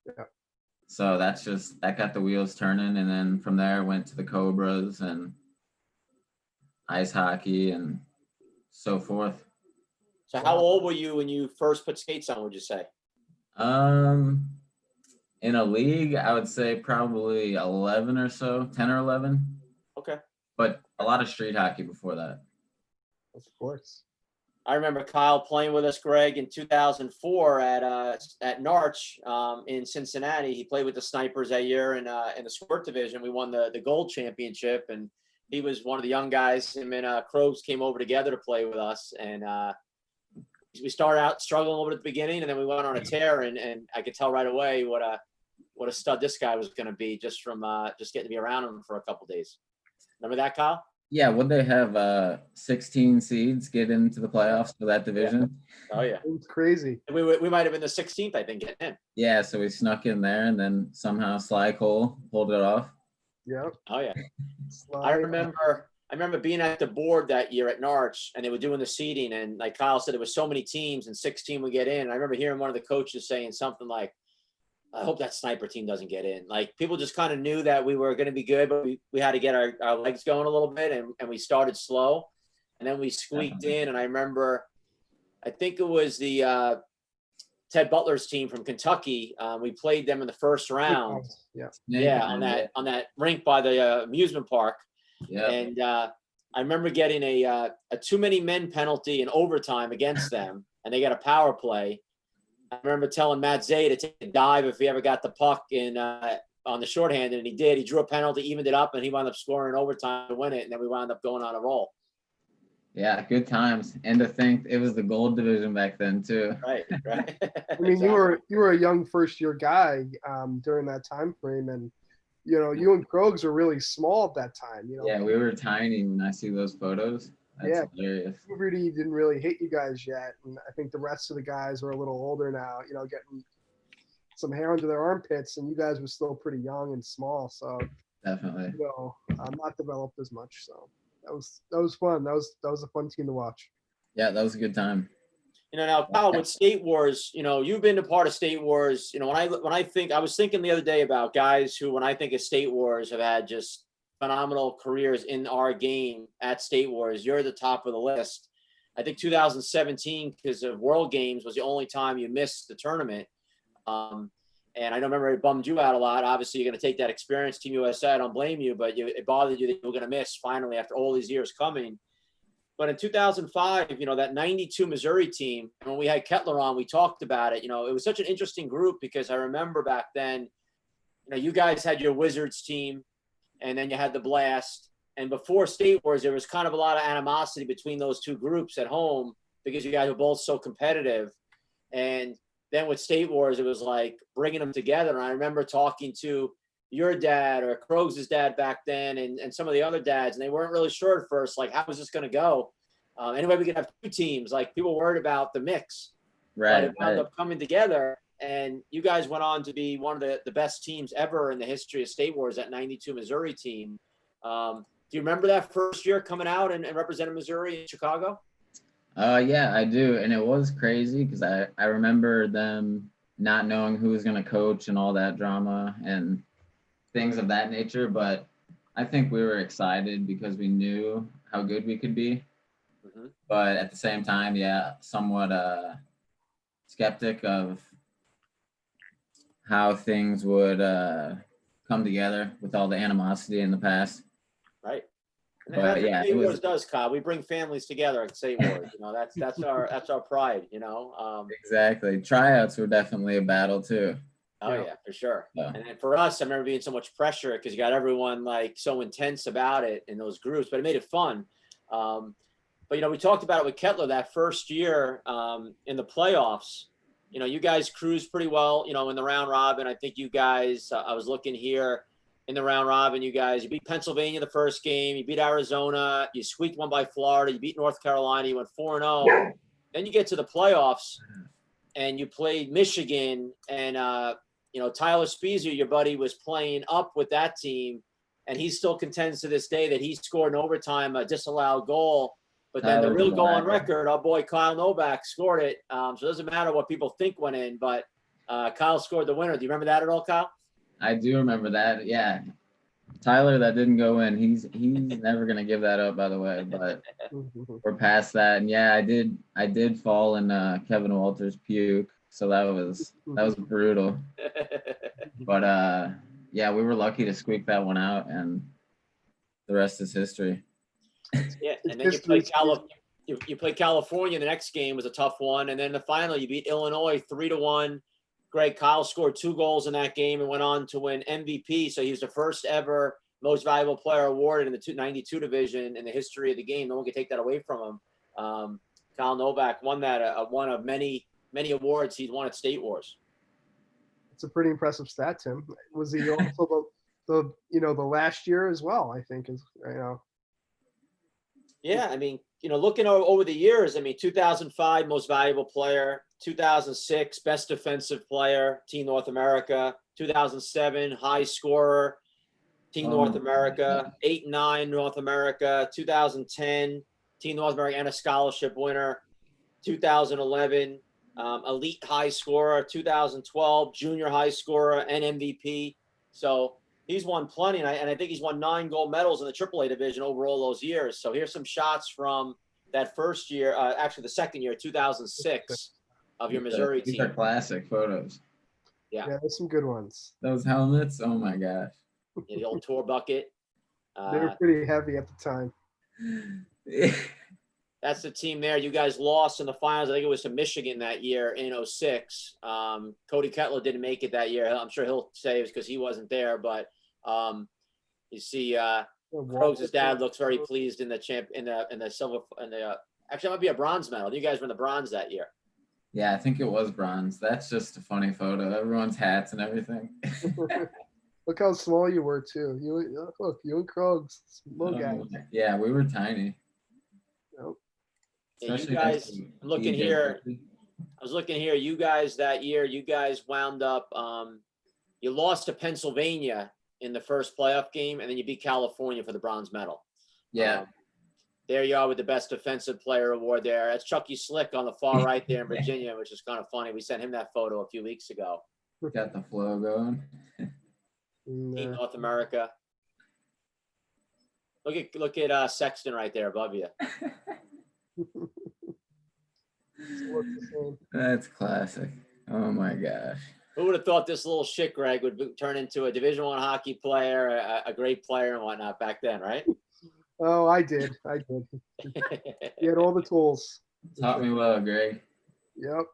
Yeah. So that got the wheels turning, and then from there went to the Cobras and ice hockey and so forth. So how old were you when you first put skates on, would you say? In a league, I would say probably 11 or so, 10 or 11. Okay. But a lot of street hockey before that. Of course. I remember Kyle playing with us, Greg, in 2004 at Narch in Cincinnati. He played with the Snipers that year in the squirt division. We won the gold championship, and he was one of the young guys. Him and Crows came over together to play with us, and we started out struggling a little bit at the beginning, and then we went on a tear, and I could tell right away what a stud this guy was going to be just from just getting to be around him for a couple of days. Remember that, Kyle? Yeah, would they have 16 seeds get into the playoffs for that division? Oh yeah, It was crazy. we might have been the 16th, I think, getting in. Yeah, so we snuck in there, and then somehow Sly Cole pulled it off. Yeah. Oh yeah. Slide. I remember being at the board that year at Narch, and they were doing the seeding, and like Kyle said, there was so many teams, and 16 would get in. And I remember hearing one of the coaches saying something like, I hope that Sniper team doesn't get in. Like, people just kind of knew that we were going to be good, but we had to get our legs going a little bit, and we started slow, and then we squeaked in. And I remember, I think it was the Ted Butler's team from Kentucky. We played them in the first round. Yeah. On that rink by the amusement park. Yeah. And I remember getting a too many men penalty in overtime against them, and they got a power play. I remember telling Matt Zay to take a dive if he ever got the puck in on the shorthanded, and he did. He drew a penalty, evened it up, and he wound up scoring in overtime to win it, and then we wound up going on a roll. Yeah, good times. And to think it was the gold division back then too. Right. I mean, you were a young first-year guy during that time frame, and you and Krogs were really small at that time. Yeah, we were tiny when I see those photos. That's hilarious. Puberty didn't really hit you guys yet, and I think the rest of the guys are a little older now. Getting some hair under their armpits, and you guys were still pretty young and small. So Definitely. not developed as much. So that was fun. That was a fun team to watch. Yeah, that was a good time. Now, Kyle, with State Wars, you've been a part of State Wars. When I was thinking the other day about guys who, when I think of State Wars, have had just phenomenal careers in our game at State Wars. You're at the top of the list. I think 2017, because of World Games, was the only time you missed the tournament. And I remember it bummed you out a lot. Obviously, you're going to take that experience, Team USA. I don't blame you, but it bothered you that you were going to miss finally after all these years coming. But in 2005, that 92 Missouri team, when we had Kettler on, we talked about it. It was such an interesting group because I remember back then, you guys had your Wizards team, and then you had the Blast. And before State Wars, there was kind of a lot of animosity between those two groups at home because you guys were both so competitive. And then with State Wars, it was like bringing them together. And I remember talking to your dad or Krogs' dad back then and some of the other dads, and they weren't really sure at first, like, how is this going to go? Anyway, we could have two teams. Like, people worried about the mix. Right. But it wound up coming together, and you guys went on to be one of the best teams ever in the history of State Wars, that 92 Missouri team. Do you remember that first year coming out and representing Missouri in Chicago? Yeah, I do. And it was crazy because I remember them not knowing who was going to coach and all that drama and things of that nature. But I think we were excited because we knew how good we could be. Mm-hmm. But at the same time, somewhat skeptic of how things would come together with all the animosity in the past. Right. And but that's yeah, what State Wars does, Kyle. We bring families together at State Wars. That's our pride. Exactly. Tryouts were definitely a battle too. Oh yeah, for sure. Yeah. And then for us, I remember being so much pressure because you got everyone like so intense about it in those groups, but it made it fun. But we talked about it with Kettler that first year in the playoffs. you know, you guys cruised pretty well, you know, in the round robin. I think you guys, I was looking here in the round robin, you beat Pennsylvania the first game, you beat Arizona, you squeaked one by Florida, you beat North Carolina, you went 4-0. Then you get to the playoffs and you played Michigan, and, you know, Tyler Speezer, your buddy, was playing up with that team, and he still contends to this day that he scored in overtime a disallowed goal. But then the real goal on record, our boy Kyle Novak scored it. So it doesn't matter what people think went in, but Kyle scored the winner. Do you remember that at all, Kyle? I do remember that. Yeah. Tyler, that didn't go in. He's never gonna give that up, by the way. But we're past that. And yeah, I did fall in Kevin Walters' puke. So that was brutal. But yeah, we were lucky to squeak that one out, and the rest is history. Yeah, and then you played California. The next game was a tough one, and then the final you beat Illinois 3-1. Greg, Kyle scored 2 goals in that game and went on to win MVP. So he was the first ever most valuable player awarded in the 92 division in the history of the game. No one can take that away from him. Kyle Novak won that, one of many awards he's won at State Wars. It's a pretty impressive stat, Tim. Was he also the last year as well? I think is Yeah, I mean, you know, looking over the years, I mean, 2005 most valuable player, 2006 best defensive player, Team North America, 2007 high scorer, Team North America, 8 and 9 North America, 2010 Team North America and a scholarship winner, 2011 elite high scorer, 2012 junior high scorer and MVP. So he's won plenty, and I think he's won 9 gold medals in the AAA division over all those years. So here's some shots from that first year, actually the second year, 2006, of your Missouri team. These are classic photos. Yeah, there's some good ones. Those helmets, oh my gosh. Yeah, the old tour bucket. They were pretty heavy at the time. That's the team there. You guys lost in the finals. I think it was to Michigan that year in 06. Cody Kettler didn't make it that year. I'm sure he'll say it's because he wasn't there, but you see Krog's dad looks very pleased in the silver, actually it might be a bronze medal. You guys were in the bronze that year. Yeah, I think it was bronze. That's just a funny photo. Everyone's hats and everything. Look how small you were too. You and Krog's little guys. Yeah, we were tiny. Nope. Yeah, you guys, I'm looking here. I was looking here. You guys that year, you guys wound up. You lost to Pennsylvania in the first playoff game, and then you beat California for the bronze medal. Yeah. There you are with the best defensive player award there. That's Chucky Slick on the far right there in Virginia, which is kind of funny. We sent him that photo a few weeks ago. Got the flow going. Team North America. Look at Sexton right there above you. That's classic. Oh my gosh. Who would have thought this little shit Greg would turn into a Division I hockey player, a great player and whatnot back then, right? Oh, I did. You had all the tools. Taught me well, Greg. Yep.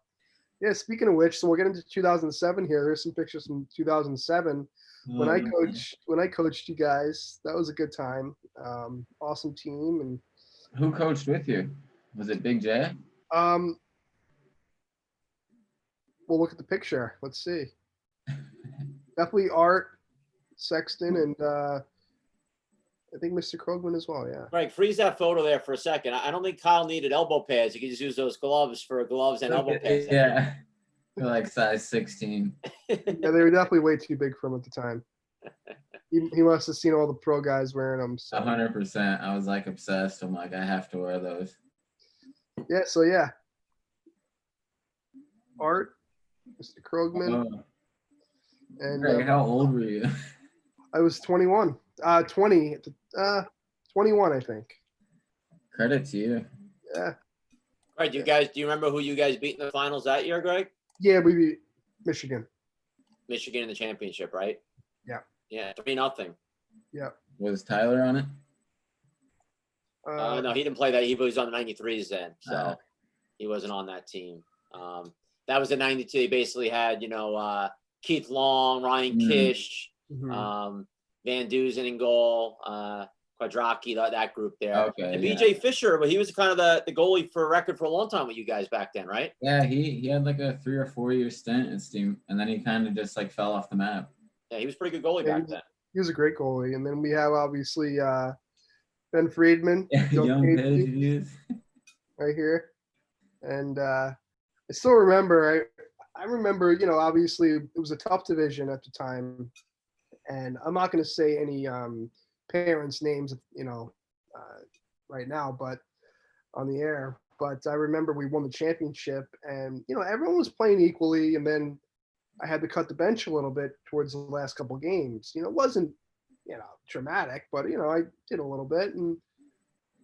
Yeah, speaking of which, so we'll get into 2007 here. There's some pictures from 2007. When I coached you guys, that was a good time. Awesome team. And who coached with you? Was it Big J? We'll look at the picture. Let's see. Definitely Art, Sexton, and I think Mr. Krogman as well. Yeah. Greg, freeze that photo there for a second. I don't think Kyle needed elbow pads. You could just use those gloves for gloves and elbow pads. Yeah. They're like size 16. Yeah, they were definitely way too big for him at the time. He must have seen all the pro guys wearing them. So. 100%. I was like obsessed. I'm like, I have to wear those. Yeah. So yeah. Art, Mr. Krogman. Oh. And Greg, how old were you? I was 21. 21, I think. Credit to you. Yeah. All right, do you remember who you guys beat in the finals that year, Greg? Yeah, we beat Michigan. Michigan in the championship, right? Yeah. Yeah, 3-0. Yeah. Was Tyler on it? No, he didn't play that. He was on the 93s then, so he wasn't on that team. That was the 92. He basically had, Keith Long, Ryan Kish, Van Dusen in goal. Quadracki, that group there. Okay, And yeah. BJ Fisher, but he was kind of the goalie for record for a long time with you guys back then, right? Yeah, he had like a 3 or 4 year stint in Steam, and then he kind of just like fell off the map. Yeah, he was a pretty good goalie back then. He was a great goalie. And then we have obviously Ben Friedman, Young Pages. right here. And I still remember, I remember, you know, obviously it was a tough division at the time. And I'm not going to say any parents' names, you know, right now, but on the air. But I remember we won the championship, and you know everyone was playing equally. And then I had to cut the bench a little bit towards the last couple games. You know, it wasn't, you know, dramatic, but you know I did a little bit. And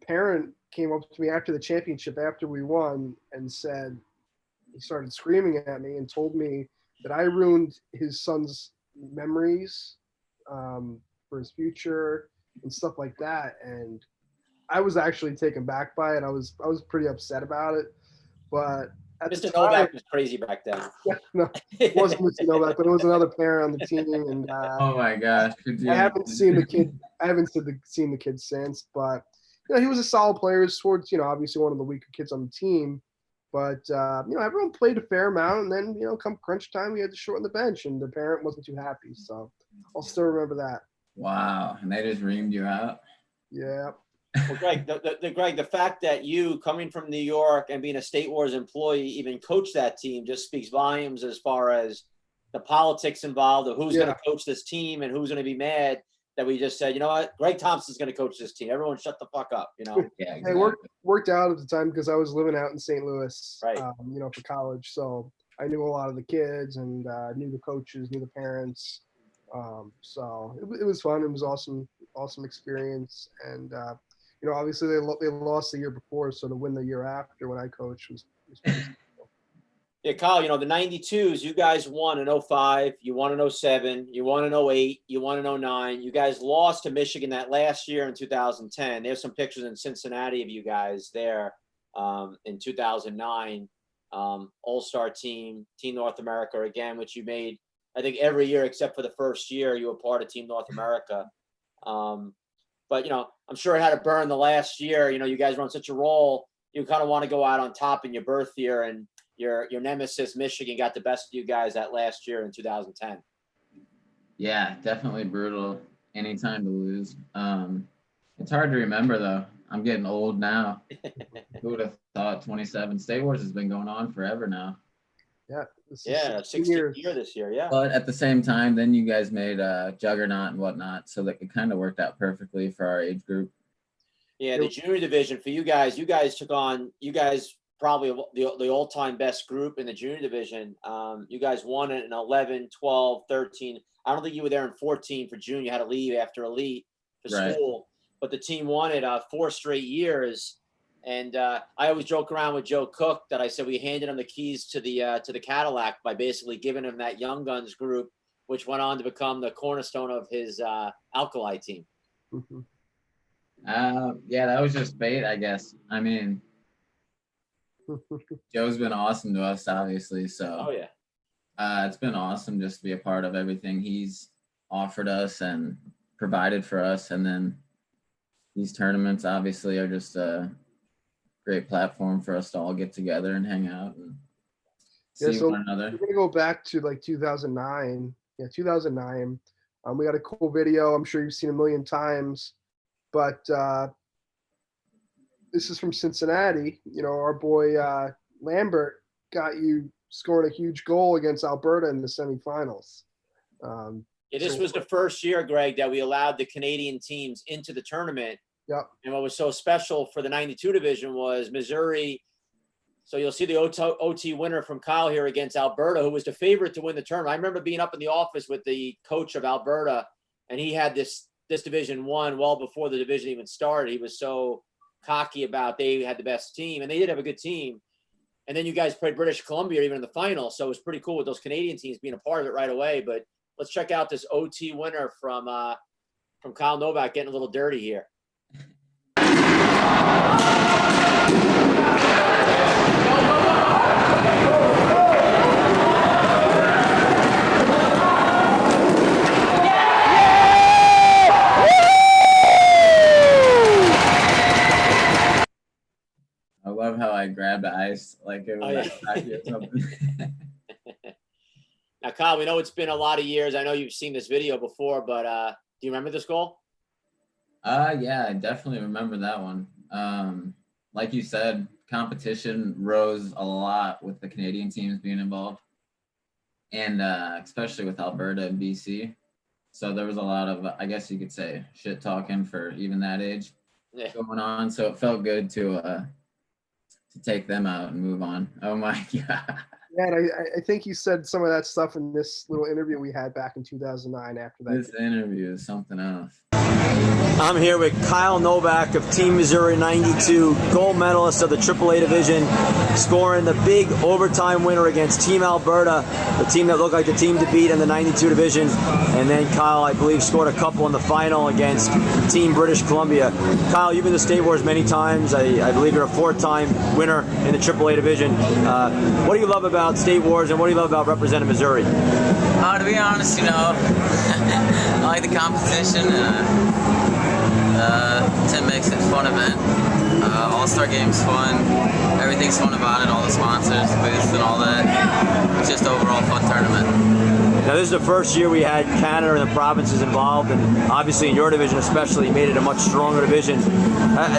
parent came up to me after the championship, after we won, and said he started screaming at me and told me that I ruined his son's memories for his future and stuff like that. And I was actually taken back by it. I was pretty upset about it. But at Mr. the time, Novak was crazy back then. yeah, no, it wasn't Mr. Novak, but it was another parent on the team. And Oh my gosh! I haven't seen the kid. I haven't seen the kid since. But you know, he was a solid player. Towards, you know, obviously one of the weaker kids on the team. But you know, everyone played a fair amount, and then you know, come crunch time, we had to shorten the bench, and the parent wasn't too happy. So I'll still remember that. Wow, and they just reamed you out. Yeah. Well, Greg, Greg, the fact that you coming from New York and being a State Wars employee even coach that team just speaks volumes as far as the politics involved of who's going to coach this team and who's going to be mad that we just said, you know what, Greg Thompson's going to coach this team. Everyone shut the fuck up, you know? Yeah, exactly. It worked out at the time because I was living out in St. Louis, Right. You know, for college. So I knew a lot of the kids and knew the coaches, knew the parents. So it was fun. It was awesome experience. And, you know, obviously they lost the year before. So to win the year after when I coached was pretty cool. Yeah, Kyle, you know, the 92s, you guys won in 05, you won in 07, you won in 08, you won in 09. You guys lost to Michigan that last year in 2010. There's some pictures in Cincinnati of you guys there in 2009. All-Star team, Team North America again, which you made, I think, every year except for the first year you were part of Team North America. But, you know, I'm sure it had to burn the last year. You know, you guys were on such a roll. You kind of want to go out on top in your birth year, and your nemesis, Michigan, got the best of you guys that last year in 2010. Yeah, definitely brutal. Anytime to lose. It's hard to remember, though. I'm getting old now. Who would have thought 27? State Wars has been going on forever now. Yeah. Yeah, 16th year this year, yeah. But at the same time, then you guys made Juggernaut and whatnot, so that it kind of worked out perfectly for our age group. Yeah, the junior division for you guys took on, you guys probably the all-time best group in the junior division. You guys won it in 11, 12, 13. I don't think you were there in 14 for junior. You had to leave after elite for school. But the team won it 4 straight years. And I always joke around with Joe Cook that I said we handed him the keys to the Cadillac by basically giving him that Young Guns group, which went on to become the cornerstone of his Alkali team. Mm-hmm. Yeah, that was just fate, I guess. I mean, Joe's been awesome to us, obviously. So oh yeah, it's been awesome just to be a part of everything he's offered us and provided for us. And then these tournaments obviously are just a great platform for us to all get together and hang out and see one another. We're gonna go back to like 2009. Yeah, 2009. We got a cool video. I'm sure you've seen a million times, but this is from Cincinnati. You know, our boy Lambert got you scoring a huge goal against Alberta in the semifinals. Yeah, this was the first year, Greg, that we allowed the Canadian teams into the tournament. Yep. And what was so special for the 92 division was Missouri. So you'll see the OT winner from Kyle here against Alberta, who was the favorite to win the tournament. I remember being up in the office with the coach of Alberta, and he had this division won well before the division even started. He was so cocky about they had the best team, and they did have a good team. And then you guys played British Columbia even in the final, so it was pretty cool with those Canadian teams being a part of it right away. But let's check out this OT winner from Kyle Novak getting a little dirty here. ice, like it was Oh, yeah. ice hockey or something. Now, Kyle, we know it's been a lot of years. I know you've seen this video before, but do you remember this goal? Yeah, I definitely remember that one. Like you said, competition rose a lot with the Canadian teams being involved, and especially with Alberta and BC. So there was a lot of, I guess you could say, shit talking for even that age going on. So it felt good to take them out and move on. Oh my God. Yeah, and I think he said some of that stuff in this little interview we had back in 2009 after that. This interview is something else. I'm here with Kyle Novak of Team Missouri 92, gold medalist of the AAA division, scoring the big overtime winner against Team Alberta, the team that looked like the team to beat in the 92 division. And then Kyle, I believe, scored a couple in the final against Team British Columbia. Kyle, you've been to State Wars many times. I believe you're a 4-time winner in the AAA division. What do you love about State Wars, and what do you love about representing Missouri? To be honest, I like the competition. Tim makes it a fun event. All-Star Game's fun. Everything's fun about it. All the sponsors, the booths, and all that. It's just overall fun tournament. Now, this is the first year we had Canada and the provinces involved, and obviously in your division especially, made it a much stronger division.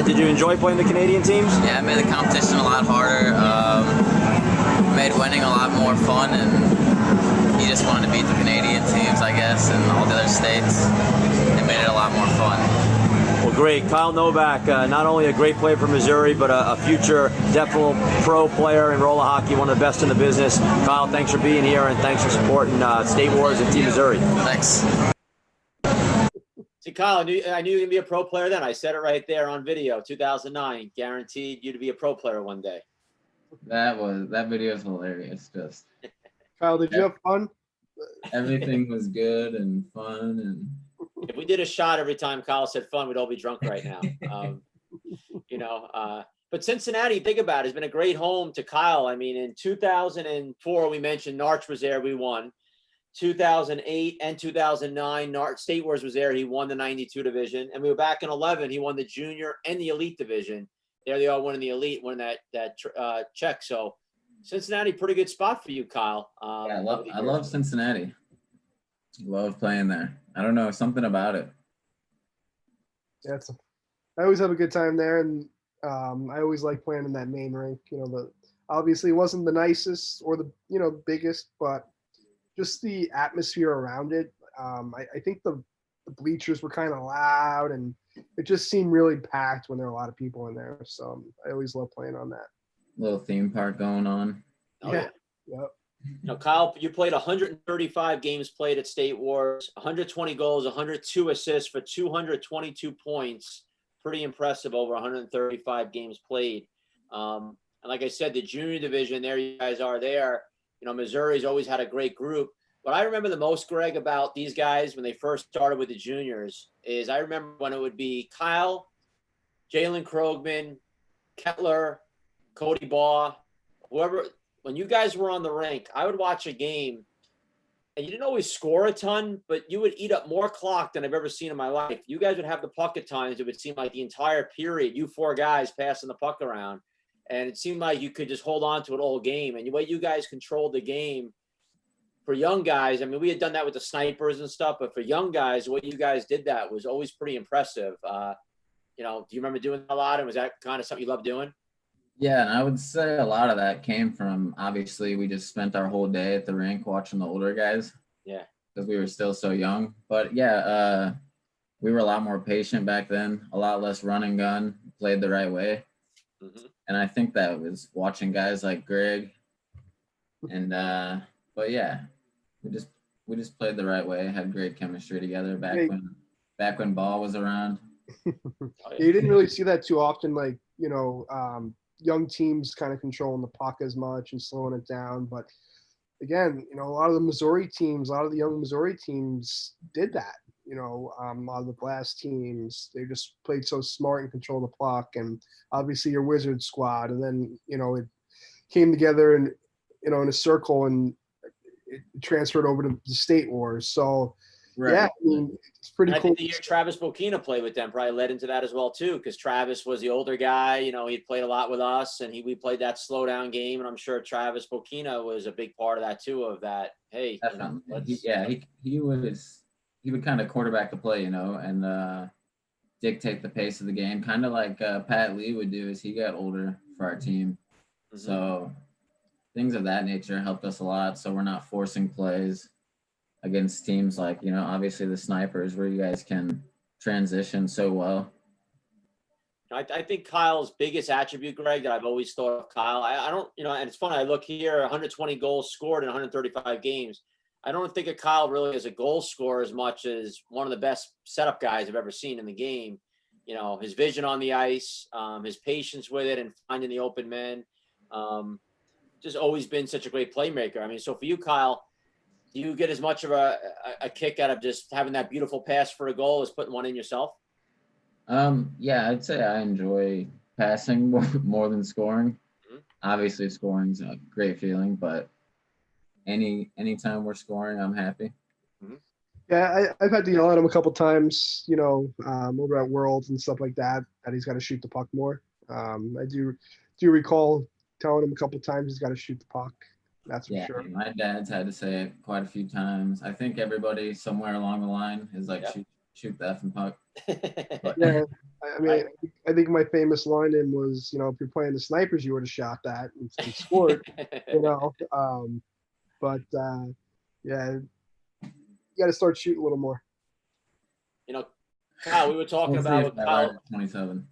Did you enjoy playing the Canadian teams? Yeah, it made the competition a lot harder. Made winning a lot more fun, and he just wanted to beat the Canadian teams, I guess, and all the other states. It made it a lot more fun. Well, great. Kyle Novak, not only a great player for Missouri, but a future definite pro player in roller hockey, one of the best in the business. Kyle, thanks for being here, and thanks for supporting State Wars and Team Missouri. Thanks. See, Kyle, I knew you were going to be a pro player then. I said it right there on video, 2009. Guaranteed you to be a pro player one day. That video is hilarious. Just Kyle, did you have fun? everything was good and fun, and If we did a shot every time Kyle said fun, we'd all be drunk right now. But Cincinnati, think about it, has been a great home to Kyle. I mean, in 2004, we mentioned Narch was there, we won. 2008 and 2009, State Wars was there, he won the 92 division. And we were back in 11, he won the junior and the elite division. There they are winning the elite, winning that check. So Cincinnati, pretty good spot for you, Kyle. yeah, I love Cincinnati. Love playing there. I don't know, something about it. Yeah, I always have a good time there, and I always like playing in that main rink. Obviously it wasn't the nicest or the biggest, but just the atmosphere around it. I think the bleachers were kind of loud, and it just seemed really packed when there were a lot of people in there. So I always love playing on that. Little theme park going on. Oh, yeah. Yep. Kyle, you played 135 games played at State Wars, 120 goals, 102 assists for 222 points. Pretty impressive over 135 games played. And like I said, the junior division, there you guys are there. Missouri's always had a great group. What I remember the most, Greg, about these guys when they first started with the juniors is I remember when it would be Kyle, Jalen Krogman, Kettler, Cody Baugh, whoever. When you guys were on the rink, I would watch a game, and you didn't always score a ton, but you would eat up more clock than I've ever seen in my life. You guys would have the puck at times. It would seem like the entire period, you four guys passing the puck around, and it seemed like you could just hold on to it all game. And the way you guys controlled the game for young guys, I mean, we had done that with the snipers and stuff, but for young guys, the way you guys did that was always pretty impressive. Do you remember doing that a lot, and was that kind of something you loved doing? Yeah, and I would say a lot of that came from, obviously, we just spent our whole day at the rink watching the older guys. Yeah. Because we were still so young. But yeah, we were a lot more patient back then, a lot less run and gun, played the right way. Mm-hmm. And I think that was watching guys like Greg. And but yeah, we just played the right way, had great chemistry together back when Ball was around. You didn't really see that too often, like, young teams kind of controlling the puck as much and slowing it down. But again, a lot of the young Missouri teams did that. A lot of the Blast teams, they just played so smart and controlled the puck. And obviously your Wizard squad, and then, it came together in a circle, and it transferred over to the State Wars. So, Right. Yeah, I mean, it's pretty And I cool. think the year Travis Bokina played with them probably led into that as well too, because Travis was the older guy. You know, he'd played a lot with us, and we played that slow down game, and I'm sure Travis Bokina was a big part of that too. Of that, hey, Definitely. let's He would kind of quarterback the play, and dictate the pace of the game, kind of like Pat Lee would do as he got older for our team. Mhm. So things of that nature helped us a lot. So we're not forcing plays against teams like, obviously the Snipers, where you guys can transition so well. I think Kyle's biggest attribute, Greg, that I've always thought of Kyle. I don't, and it's funny. I look here, 120 goals scored in 135 games. I don't think of Kyle really as a goal scorer as much as one of the best setup guys I've ever seen in the game. His vision on the ice, his patience with it, and finding the open men. Just always been such a great playmaker. I mean, so for you, Kyle, do you get as much of a kick out of just having that beautiful pass for a goal as putting one in yourself? Yeah, I'd say I enjoy passing more than scoring. Mhm. Obviously, scoring's a great feeling, but anytime we're scoring, I'm happy. Yeah, I've had to yell at him a couple times, over at Worlds and stuff like that he's got to shoot the puck more. I do recall telling him a couple times he's got to shoot the puck. That's for sure. My dad's had to say it quite a few times. I think everybody somewhere along the line is like, shoot the effing puck. But, Yeah, I mean, I think my famous line in was, if you're playing the Snipers, you would have shot that and scored, But yeah, you got to start shooting a little more. Kyle, we were talking about with Kyle. 27.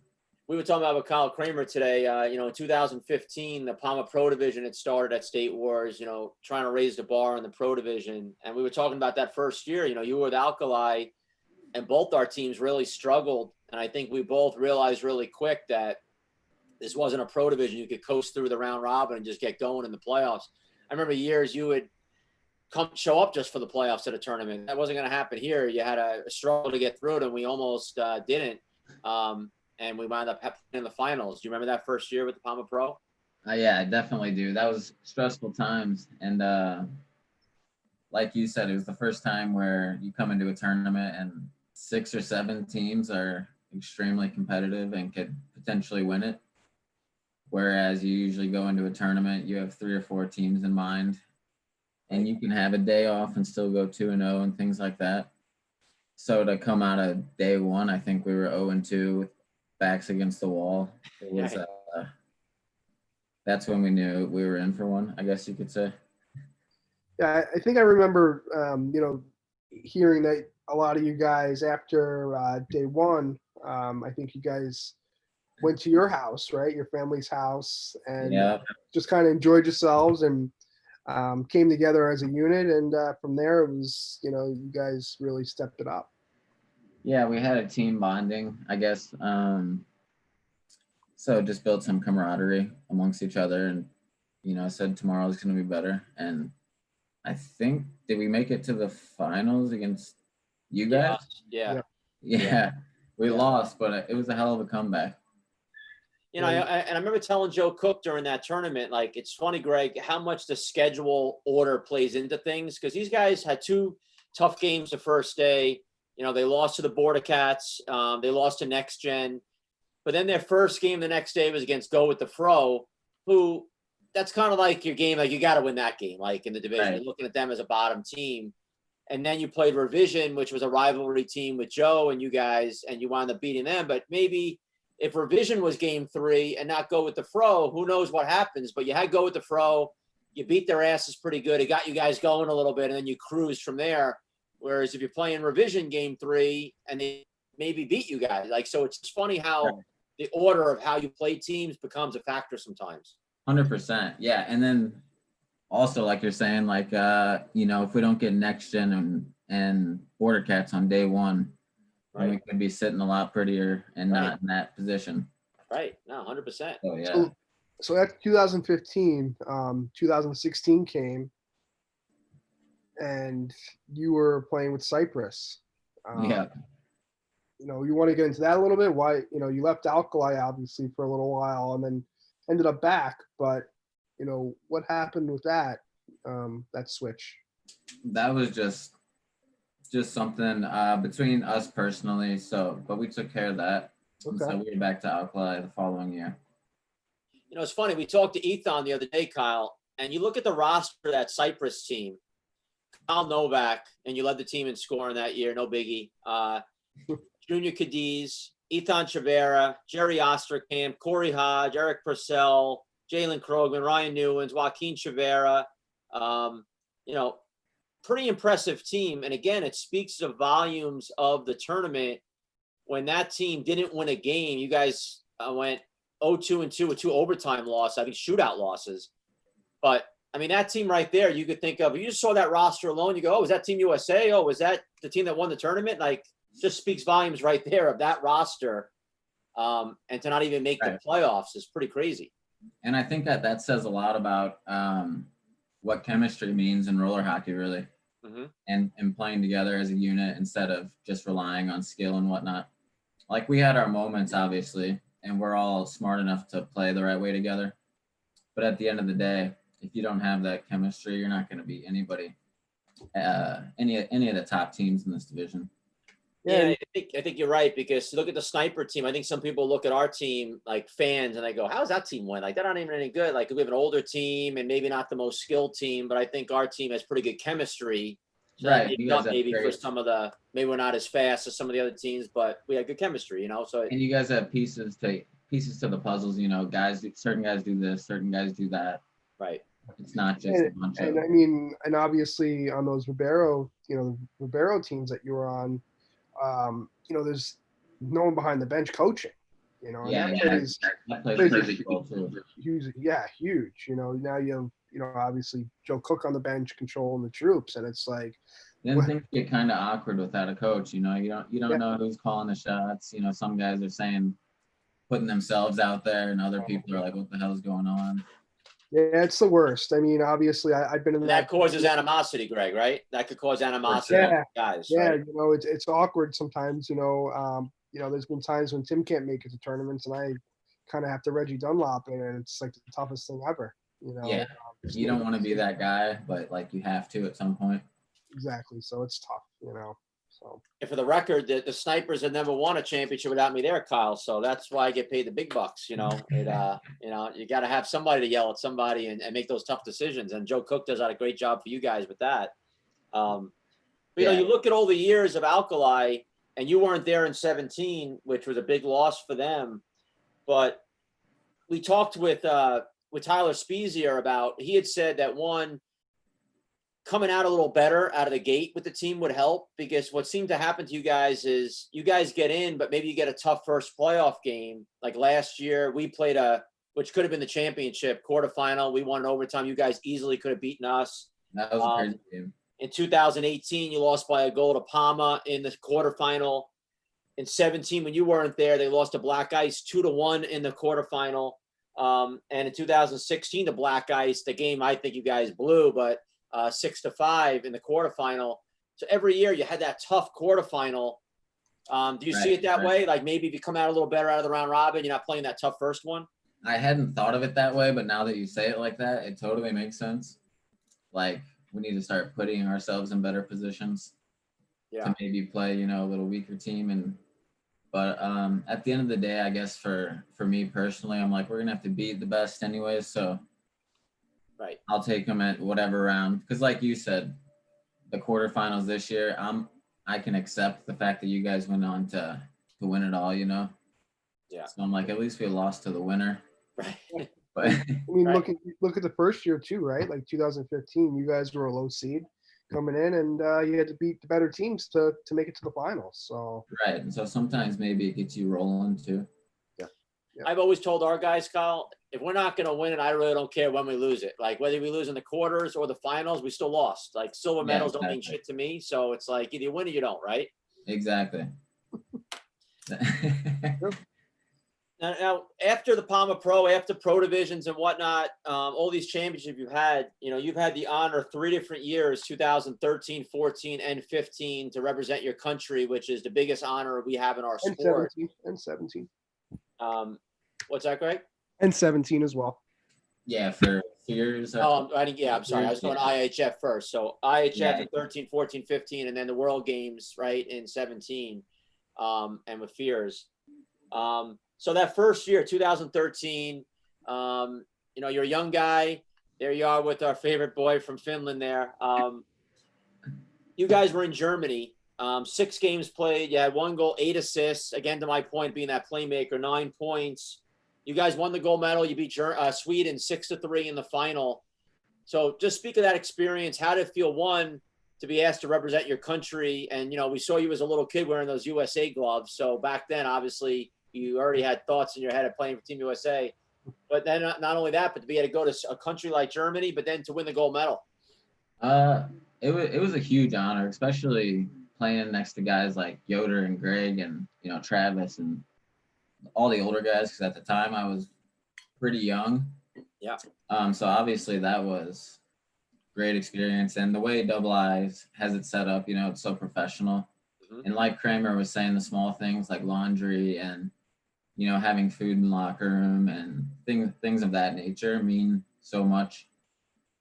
We were talking about with Kyle Kraemer today. In 2015, the Palma Pro Division had started at State Wars. Trying to raise the bar in the Pro Division, and we were talking about that first year. You were with Alkali, and both our teams really struggled. And I think we both realized really quick that this wasn't a Pro Division you could coast through the round robin and just get going in the playoffs. I remember years you would show up just for the playoffs at a tournament. That wasn't going to happen here. You had a struggle to get through it, and we almost didn't. And we wound up in the finals. Do you remember that first year with the Palma Pro? Yeah, I definitely do. That was stressful times. And like you said, it was the first time where you come into a tournament and 6 or 7 teams are extremely competitive and could potentially win it. Whereas you usually go into a tournament, you have 3 or 4 teams in mind, and you can have a day off and still go 2-0 and things like that. So to come out of day one, I think we were 0-2 with backs against the wall. It was that's when we knew we were in for one, I guess you could say. Yeah, I think I remember, hearing that a lot of you guys after day one, I think you guys went to your house, right? Your family's house, and just kind of enjoyed yourselves and came together as a unit. And from there, it was, you guys really stepped it up. Yeah, we had a team bonding, I guess. So just built some camaraderie amongst each other, and said tomorrow's going to be better. And I think, did we make it to the finals against you guys? Yeah. We lost, but it was a hell of a comeback. And I remember telling Joe Cook during that tournament, like, it's funny, Greg, how much the schedule order plays into things, because these guys had 2 tough games the first day. They lost to the Border Cats. They lost to Next Gen. But then their first game the next day was against Go With The Fro, who that's kind of like your game. Like, you got to win that game, like in the division. Right. You're looking at them as a bottom team. And then you played Revision, which was a rivalry team with Joe and you guys, and you wound up beating them. But maybe if Revision was game 3 and not Go With The Fro, who knows what happens. But you had Go With The Fro. You beat their asses pretty good. It got you guys going a little bit, and then you cruised from there. Whereas if you're playing Revision game 3 and they maybe beat you guys, like, so it's just funny how the order of how you play teams becomes a factor sometimes. 100%. Yeah. And then also, like you're saying, like, if we don't get Next Gen and Border Cats on day one, then we could be sitting a lot prettier and not in that position. Right. No, 100%. Oh, yeah. So after 2015, 2016 came, and you were playing with Cyprus. You want to get into that a little bit? Why, you left Alkali obviously for a little while and then ended up back, but what happened with that switch? That was just just something between us personally. So, but we took care of that. And so we were back to Alkali the following year. You know, it's funny. We talked to Ethan the other day, Kyle, and you look at the roster of that Cyprus team. Kyle Novak, and you led the team in scoring that year. No biggie. Junior Cadiz, Ethan Chavera, Jerry Osterkamp, Corey Hodge, Eric Purcell, Jalen Krogman, Ryan Newens, Joaquin Chavera. You know, pretty impressive team. And again, it speaks to the volumes of the tournament. When that team didn't win a game, you guys went 0-2-2 with 2 overtime losses, I think shootout losses. But I mean, that team right there, you could think of, you just saw that roster alone, you go, oh, was that Team USA? Oh, was that the team that won the tournament? Like, just speaks volumes right there of that roster. And to not even make the playoffs is pretty crazy. And I think that says a lot about what chemistry means in roller hockey, really. And playing together as a unit instead of just relying on skill and whatnot. Like, we had our moments, obviously, and we're all smart enough to play the right way together. But at the end of the day, if you don't have that chemistry, you're not going to beat anybody, any of the top teams in this division. Yeah, I think you're right, because look at the Sniper team. I think some people look at our team like fans and they go, how's that team win? Like, they're not even any good. Like, we have an older team and maybe not the most skilled team, but I think our team has pretty good chemistry. So maybe for some of the, maybe we're not as fast as some of the other teams, but we have good chemistry, you know. So and you guys have pieces to the puzzles, you know. Certain guys do this, certain guys do that. Right. It's not just a bunch of. I mean, and obviously on those Ribeiro teams that you were on, you know, there's no one behind the bench coaching. You know, that plays a big role too. Huge. You know, now you have, you know, obviously Joe Cook on the bench controlling the troops, and it's like. Then things get kind of awkward without a coach. You know, you don't know who's calling the shots. You know, some guys are putting themselves out there, and other people are like, "What the hell is going on?" Yeah, it's the worst. I mean, obviously, I've been in that causes animosity, Greg, right? That could cause animosity on guys. Yeah, right? You know, it's awkward sometimes. You know, there's been times when Tim can't make it to tournaments, and I kind of have to Reggie Dunlop in, and it's like the toughest thing ever. You know, yeah, you don't want to be that guy, but like you have to at some point. Exactly. So it's tough, you know. So. And for the record, the Snipers have never won a championship without me there, Kyle. So that's why I get paid the big bucks. You know, you know, you got to have somebody to yell at somebody and make those tough decisions. And Joe Cook does a great job for you guys with that. But, you know, you look at all the years of Alkali, and you weren't there in 2017, which was a big loss for them. But we talked with Tyler Spezier about, he had said that coming out a little better out of the gate with the team would help, because what seemed to happen to you guys is you guys get in, but maybe you get a tough first playoff game. Like last year, we played which could have been the championship quarterfinal. We won in overtime. You guys easily could have beaten us. That was a crazy game. In 2018, you lost by a goal to Palma in the quarterfinal. In 2017, when you weren't there, they lost to Black Ice 2-1 in the quarterfinal. And in 2016 to Black Ice, the game I think you guys blew, but 6-5 in the quarterfinal. So every year you had that tough quarterfinal. Do you see it that way? Like, maybe if you come out a little better out of the round robin, you're not playing that tough first one? I hadn't thought of it that way, but now that you say it like that, it totally makes sense. Like, we need to start putting ourselves in better positions to maybe play, you know, a little weaker team. But at the end of the day, I guess for me personally, I'm like, we're gonna have to beat the best anyways. So I'll take them at whatever round. Because like you said, the quarterfinals this year, I can accept the fact that you guys went on to win it all, you know? Yeah. So I'm like, at least we lost to the winner. Right. But I mean, look at the first year too, right? Like 2015, you guys were a low seed coming in, and you had to beat the better teams to make it to the finals. So right. And so sometimes maybe it gets you rolling too. Yeah. I've always told our guys, Kyle, if we're not going to win it, I really don't care when we lose it. Like, whether we lose in the quarters or the finals, we still lost. Like, silver medals don't mean shit to me. So it's like, either you win or you don't, right? Exactly. Now, after the Palma Pro, after pro divisions and whatnot, all these championships you've had, you know, you've had the honor 3 different years, 2013, 14, and 15, to represent your country, which is the biggest honor we have in our sport. And 17. What's that, Greg? And 17 as well. Yeah, for Tiers. I think, yeah, I'm sorry. I was doing IHF first. So IHF Yeah. in 13, 14, 15, and then the World Games, right, in 17, and with Fears. So that first year, 2013, you're a young guy. There you are with our favorite boy from Finland there. You guys were in Germany. 6 games played. You had 1 goal, 8 assists. Again, to my point, being that playmaker, 9 points. You guys won the gold medal. You beat Sweden 6-3 in the final. So just speak of that experience. How did it feel, one, to be asked to represent your country? And, we saw you as a little kid wearing those USA gloves. So back then, obviously, you already had thoughts in your head of playing for Team USA. But then not only that, but to be able to go to a country like Germany, but then to win the gold medal. It was a huge honor, especially playing next to guys like Yoder and Greg and, Travis and all the older guys, because at the time I was pretty young. Yeah. So obviously that was great experience. And the way Double I's has it set up, it's so professional. Mm-hmm. And like Kraemer was saying, the small things like laundry and, having food in the locker room and things of that nature mean so much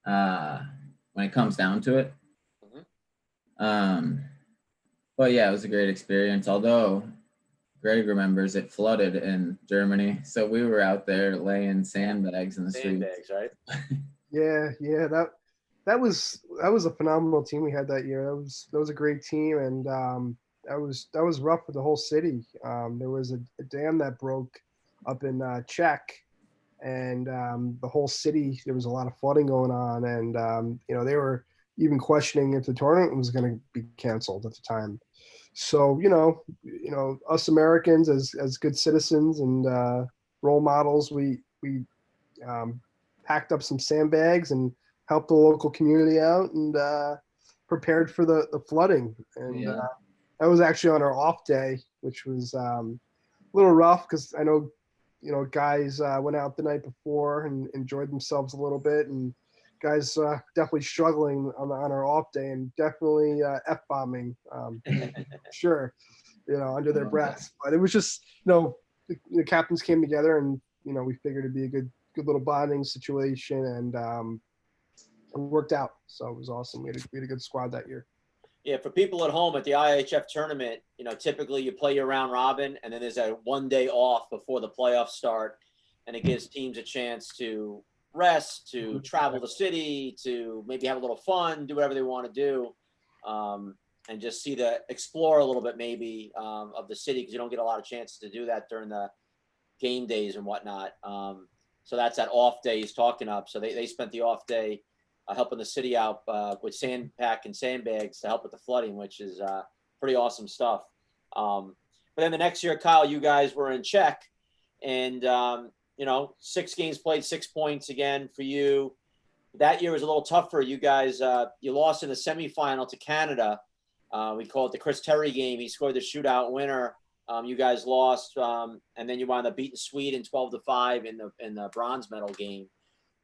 when it comes down to it. Mm-hmm. But yeah, it was a great experience. Although Greg remembers it flooded in Germany, so we were out there laying sandbags in the streets. Sandbags, right? Yeah. That was a phenomenal team we had that year. That was a great team, and that was rough for the whole city. There was a dam that broke up in Czech, and the whole city, there was a lot of flooding going on, and they were even questioning if the tournament was going to be canceled at the time. So, us Americans as good citizens and role models, we packed up some sandbags and helped the local community out and prepared for the flooding. And that was actually on our off day, which was a little rough because I know, guys went out the night before and enjoyed themselves a little bit, and guys definitely struggling on our off day and definitely F-bombing, sure, under their breaths. But it was just, the captains came together and, we figured it'd be a good little bonding situation, and it worked out. So it was awesome. We had a good squad that year. Yeah, for people at home at the IHF tournament, typically you play your round robin, and then there's a 1 day off before the playoffs start, and it gives teams a chance to rest, to travel the city, to maybe have a little fun, do whatever they want to do, and just explore a little bit maybe of the city, because you don't get a lot of chances to do that during the game days and whatnot. So that's that off day he's talking of. So they spent the off day helping the city out with sandpack and sandbags to help with the flooding, which is pretty awesome stuff. But then the next year, Kyle, you guys were in Czech, and 6 games played, 6 points again for you. That year was a little tougher. You guys, you lost in the semifinal to Canada. We call it the Chris Terry game. He scored the shootout winner. You guys lost, and then you wound up beating Sweden 12-5 in the bronze medal game.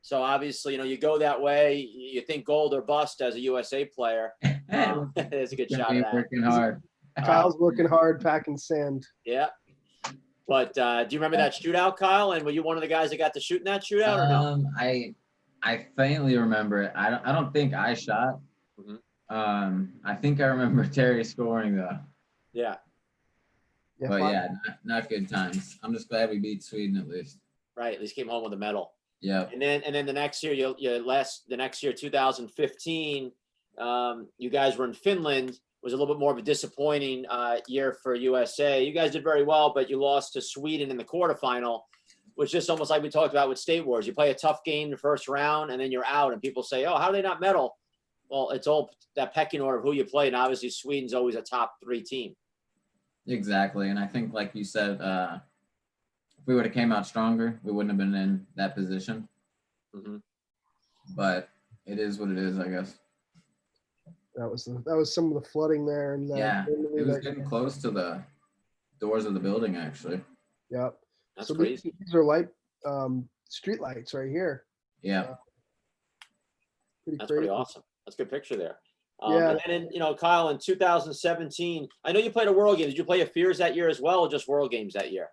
So obviously, you go that way. You think gold or bust as a USA player. There's a good shot at that. Working hard. Kyle's working hard, packing sand. Yeah. But do you remember that shootout, Kyle? And were you one of the guys that got to shoot in that shootout or no? I faintly remember it. I don't think I shot. Mm-hmm. I think I remember Terry scoring though. Yeah. But yeah, not good times. I'm just glad we beat Sweden at least. Right. At least came home with a medal. Yeah. And then the next year, the next year, 2015, you guys were in Finland. It was a little bit more of a disappointing year for USA. You guys did very well, but you lost to Sweden in the quarterfinal, which is almost like we talked about with State Wars. You play a tough game the first round, and then you're out, and people say, "Oh, how do they not medal?" Well, it's all that pecking order of who you play, and obviously Sweden's always a top 3 team. Exactly, and I think, like you said, if we would have came out stronger, we wouldn't have been in that position. Mm-hmm. But it is what it is, I guess. That was some of the flooding there, and it was getting close to the doors of the building, actually. Yep. That's crazy. These are light street lights right here. Yeah. That's pretty awesome. That's a good picture there. Yeah. And then, Kyle, in 2017, I know you played a World Games. Did you play a Fears that year as well, or just World Games that year?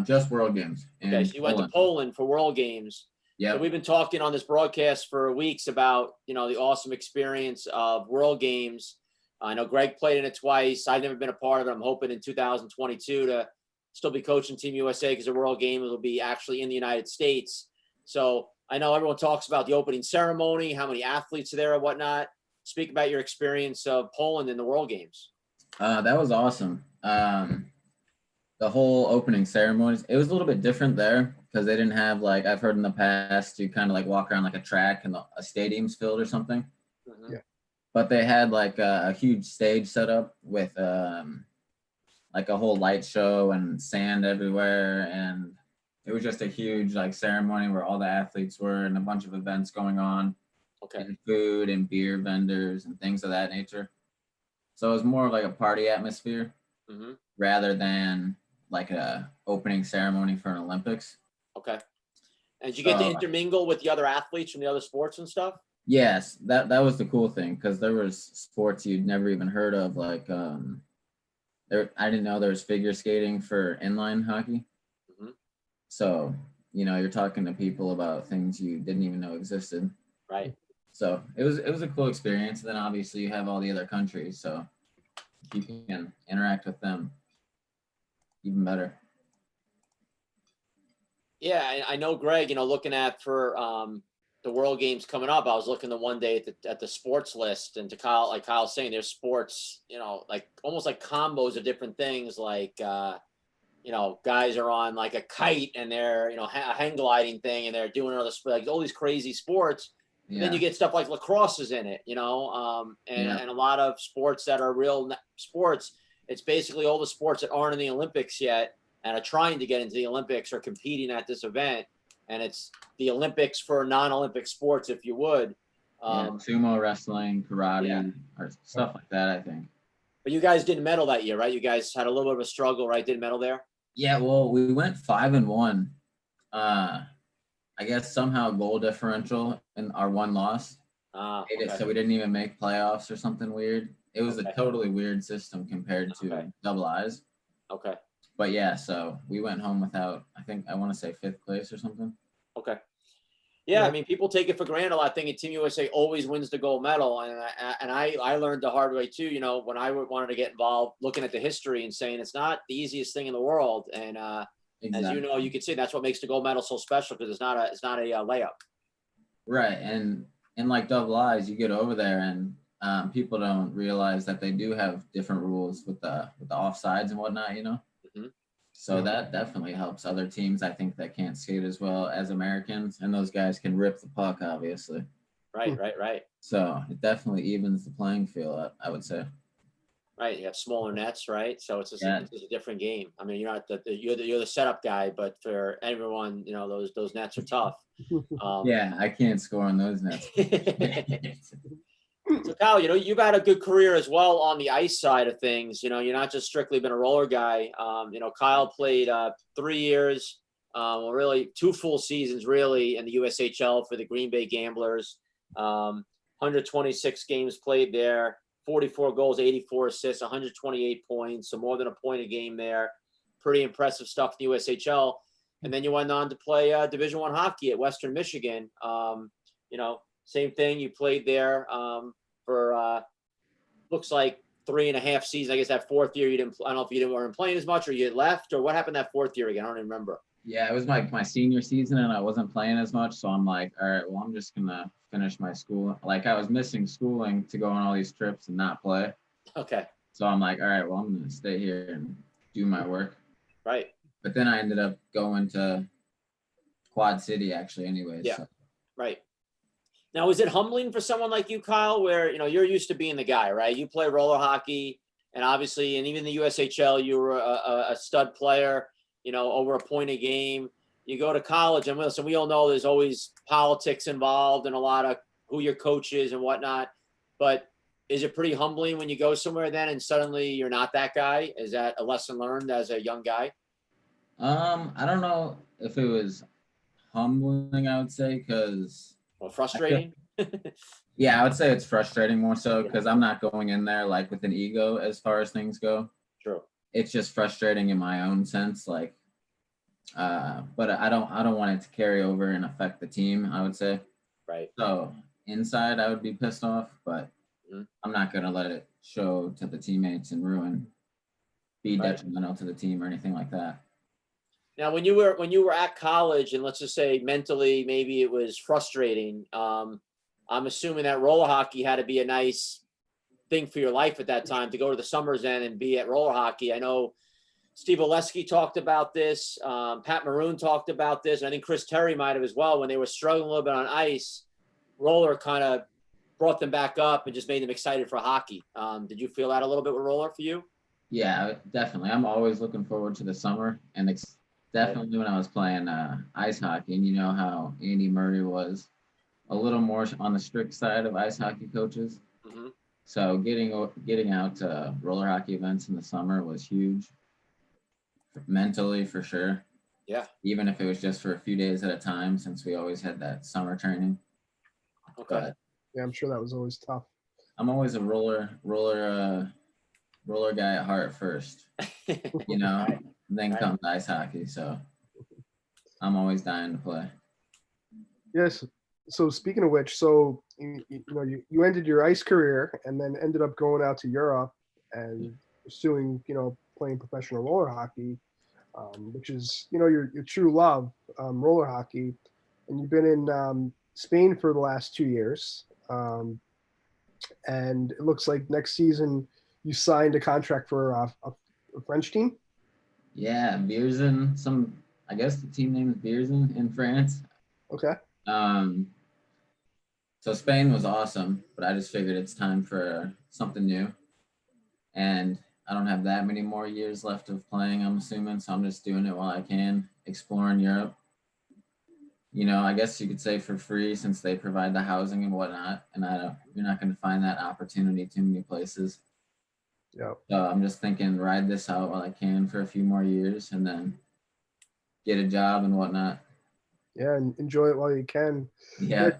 Just World Games. Okay, so you went to Poland for World Games. Yeah. So we've been talking on this broadcast for weeks about, the awesome experience of World Games. I know Greg played in it twice. I've never been a part of it. I'm hoping in 2022 to still be coaching Team USA because the World Games will be actually in the United States. So I know everyone talks about the opening ceremony, how many athletes are there and whatnot. Speak about your experience of Poland in the World Games. That was awesome. The whole opening ceremonies, it was a little bit different there because they didn't have, like, I've heard in the past, you kind of like walk around like a track and a stadium's filled or something. Mm-hmm. Yeah. But they had like a huge stage set up with like a whole light show and sand everywhere. And it was just a huge like ceremony where all the athletes were and a bunch of events going on. Okay. And food and beer vendors and things of that nature. So it was more of like a party atmosphere Mm-hmm. rather than like a opening ceremony for an Olympics. Okay. And did you get to So- intermingle with the other athletes from the other sports and stuff? Yes, that was the cool thing because there was sports you'd never even heard of, like I didn't know there was figure skating for inline hockey. Mm-hmm. So, you're talking to people about things you didn't even know existed. Right. So it was a cool experience. And then obviously you have all the other countries, so you can interact with them even better. Yeah, I know, Greg, looking at for the World Games coming up, I was looking the one day at the sports list, and to Kyle, like Kyle's saying, there's sports, like almost like combos of different things, like guys are on like a kite and they're, a hang gliding thing and they're doing another like all these crazy sports. Yeah. Then you get stuff like lacrosse is in it, and a lot of sports that are real sports. It's basically all the sports that aren't in the Olympics yet and are trying to get into the Olympics or competing at this event. And it's the Olympics for non-Olympic sports, if you would. Sumo wrestling, karate, or stuff like that, I think. But you guys didn't medal that year, right? You guys had a little bit of a struggle, right? Didn't medal there? Yeah, well, we went 5-1. I guess somehow goal differential in our one loss. Okay. So we didn't even make playoffs or something weird. It was Okay. a totally weird system compared to Okay. double I's. Okay. But yeah, so we went home without, I want to say 5th place or something. Okay. Yeah, I mean, people take it for granted a lot. I think Team USA always wins the gold medal, and I learned the hard way too. When I wanted to get involved, looking at the history and saying it's not the easiest thing in the world. And as you know, you can see that's what makes the gold medal so special because it's not a layup. Right, and like double I's, you get over there and people don't realize that they do have different rules with the offsides and whatnot. Mm-hmm. So that definitely helps other teams, I think, that can't skate as well as Americans, and those guys can rip the puck, obviously. Right. So it definitely evens the playing field, I would say. Right, you have smaller nets, right? So it's just a different game. I mean, you're not you're the setup guy, but for everyone, those nets are tough. Yeah, I can't score on those nets. So Kyle, you've had a good career as well on the ice side of things. You're not just strictly been a roller guy. Kyle played 3 years, really 2 full seasons, really, in the USHL for the Green Bay Gamblers. 126 games played there, 44 goals, 84 assists, 128 points, so more than a point a game there. Pretty impressive stuff in the USHL. And then you went on to play Division I hockey at Western Michigan. Same thing. You played there for looks like 3.5 seasons. I guess that 4th year you didn't. I don't know if you weren't playing as much or you left or what happened that 4th year again. I don't even remember. Yeah, it was my senior season and I wasn't playing as much. So I'm like, all right, well, I'm just gonna finish my school. Like I was missing schooling to go on all these trips and not play. Okay. So I'm like, all right, well, I'm gonna stay here and do my work. Right. But then I ended up going to Quad City actually anyways. Yeah. So. Right. Now, is it humbling for someone like you, Kyle, where, you're used to being the guy, right? You play roller hockey and obviously, and even the USHL, you were a stud player, over a point a game. You go to college and listen, we all know there's always politics involved and a lot of who your coach is and whatnot. But is it pretty humbling when you go somewhere then and suddenly you're not that guy? Is that a lesson learned as a young guy? I don't know if it was humbling, I would say, because frustrating. Yeah, I would say it's frustrating more so because I'm not going in there like with an ego as far as things go. True. It's just frustrating in my own sense. Like But I don't want it to carry over and affect the team, I would say. Right. So inside, I would be pissed off, but Mhm. I'm not going to let it show to the teammates and be Right. detrimental to the team or anything like that. Now, when you were at college, and let's just say mentally, maybe it was frustrating. I'm assuming that roller hockey had to be a nice thing for your life at that time to go to the Summers End and be at roller hockey. I know Steve Oleski talked about this. Pat Maroon talked about this. And I think Chris Terry might have as well. When they were struggling a little bit on ice, roller kind of brought them back up and just made them excited for hockey. Did you feel that a little bit with roller for you? Yeah, definitely. I'm always looking forward to the summer, and it's definitely when I was playing ice hockey, and you know how Andy Murray was a little more on the strict side of ice hockey coaches. Mm-hmm. So getting out to roller hockey events in the summer was huge, mentally for sure. Yeah. Even if it was just for a few days at a time, since we always had that summer training. Okay. But Yeah, I'm sure that was always tough. I'm always a roller guy at heart first, you know. Right. Then Right. comes ice hockey, so I'm always dying to play. Yes. So speaking of which, so you ended your ice career and then ended up going out to Europe and pursuing, playing professional roller hockey, which is, your true love, roller hockey. And you've been in Spain for the last 2 years. And it looks like next season you signed a contract for a French team. Yeah, Beersen. I guess the team name is Beersen in France. Okay. So Spain was awesome, but I just figured it's time for something new. And I don't have that many more years left of playing, I'm assuming, so I'm just doing it while I can, exploring Europe. I guess you could say for free since they provide the housing and whatnot, and you're not going to find that opportunity too many places. Yeah. So I'm just thinking ride this out while I can for a few more years and then get a job and whatnot. Yeah, and enjoy it while you can. Yeah.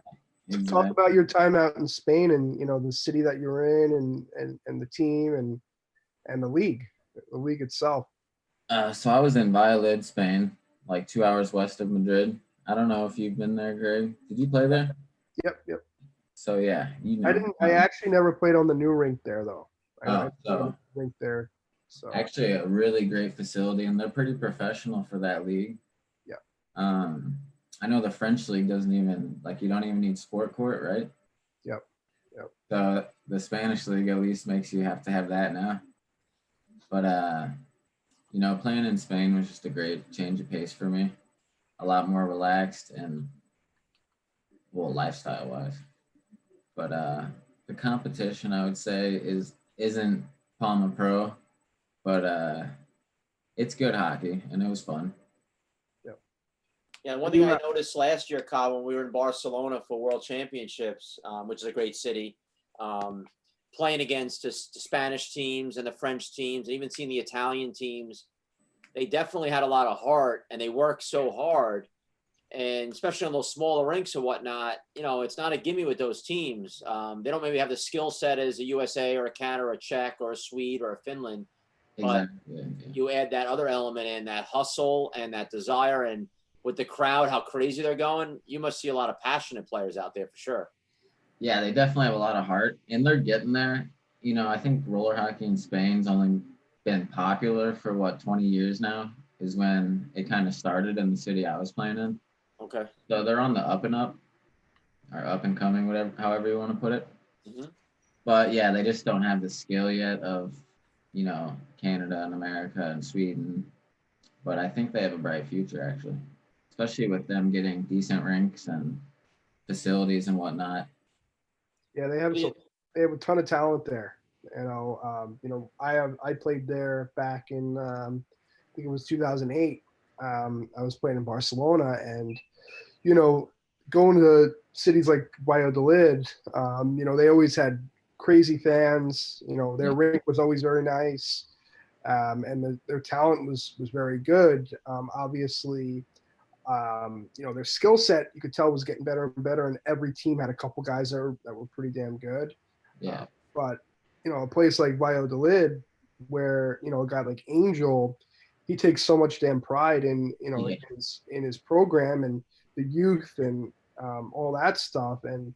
Exactly. Talk about your time out in Spain and the city that you were in and the team and the league itself. So I was in Valladolid, Spain, like 2 hours west of Madrid. I don't know if you've been there, Greg. Did you play there? Yep. So yeah, I didn't. I actually never played on the new rink there though. I so rink there. So actually a really great facility, and they're pretty professional for that league. Yeah. I know the French league doesn't even you don't even need sport court, right? Yep. So the Spanish league at least makes you have to have that now. But playing in Spain was just a great change of pace for me. A lot more relaxed and lifestyle wise. But the competition I would say isn't Palma Pro, but it's good hockey and it was fun. Yeah, one thing I noticed last year, Kyle, when we were in Barcelona for World Championships, which is a great city, playing against the Spanish teams and the French teams, and even seeing the Italian teams, they definitely had a lot of heart and they worked so hard. And especially on those smaller rinks and whatnot, it's not a gimme with those teams. They don't maybe have the skill set as a USA or a Canada or a Czech or a Swede or a Finland. But Exactly. you add that other element in, that hustle and that desire, and with the crowd, how crazy they're going, you must see a lot of passionate players out there for sure. Yeah, they definitely have a lot of heart, and they're getting there. I think roller hockey in Spain's only been popular for 20 years now, is when it kind of started in the city I was playing in. Okay. So they're on the up and up, or up and coming, however you want to put it. Mm-hmm. But yeah, they just don't have the skill yet of, Canada and America and Sweden. But I think they have a bright future, actually, especially with them getting decent rinks and facilities and whatnot. Yeah, they have a ton of talent there. I played there back in I think it was 2008. I was playing in Barcelona, and going to cities like Valladolid, they always had crazy fans. Their rink was always very nice, and their talent was very good. Obviously, their skill set, you could tell, was getting better and better, and every team had a couple guys that were pretty damn good. Yeah. But a place like Valladolid, where a guy like Angel, he takes so much damn pride in, Yeah. in his program and the youth and all that stuff. And,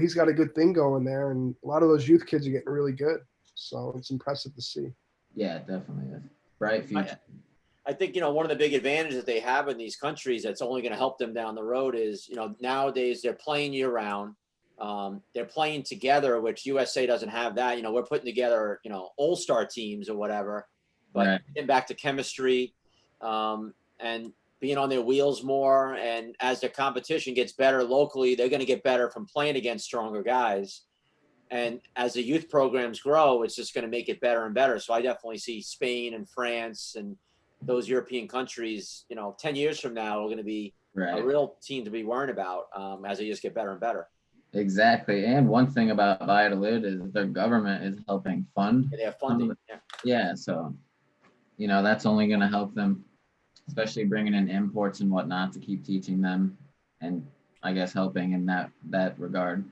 he's got a good thing going there. And a lot of those youth kids are getting really good. So it's impressive to see. Yeah, it definitely is. Bright future. I think, one of the big advantages that they have in these countries that's only going to help them down the road is, nowadays they're playing year round. They're playing together, which USA doesn't have that. We're putting together, all-star teams or whatever, but Right. getting back to chemistry and being on their wheels more. And as the competition gets better locally, they're going to get better from playing against stronger guys. And as the youth programs grow, it's just going to make it better and better. So I definitely see Spain and France and those European countries, 10 years from now, are going to be a real team to be worrying about as they just get better and better. Exactly. And one thing about Valladolid is their government is helping fund. They have funding. Yeah. So, that's only going to help them, especially bringing in imports and whatnot to keep teaching them and I guess helping in that regard.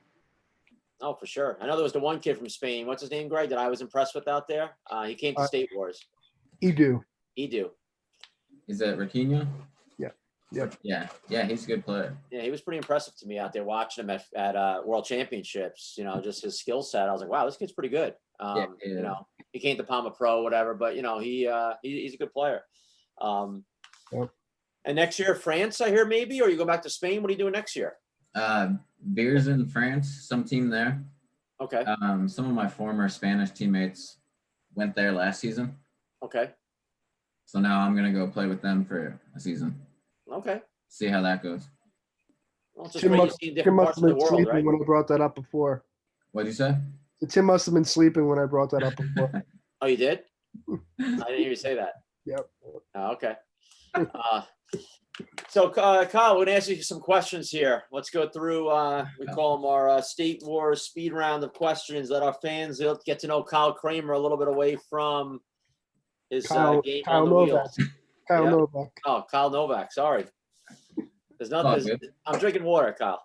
Oh, for sure. I know there was the one kid from Spain. What's his name, Greg, that I was impressed with out there? He came to State Wars. Edu. Is that Raquinho? Yeah. Yep. Yeah. Yeah, he's a good player. Yeah, he was pretty impressive to me out there watching him at World Championships. Just his skill set. I was like, wow, this kid's pretty good. He came to Palma Pro, whatever, but he's a good player. Yep. And next year, France, I hear maybe, or you go back to Spain. What are you doing next year? Beers in France, some team there. Okay. Some of my former Spanish teammates went there last season. Okay. So now I'm gonna go play with them for a season. Okay. See how that goes. Well, it's just great to see different parts of the world, right? When I brought that up before. What'd you say? Tim must have been sleeping when I brought that up before. Oh, you did? I didn't hear you say that. Yep. Oh, okay. So, Kyle, we're going to ask you some questions here. Let's go through, we call them our State Wars speed round of questions that our fans will get to know Kyle Kraemer a little bit away from his game on the wheels. Kyle Novak. Oh, Kyle Novak. Sorry. There's nothing. I'm drinking water, Kyle.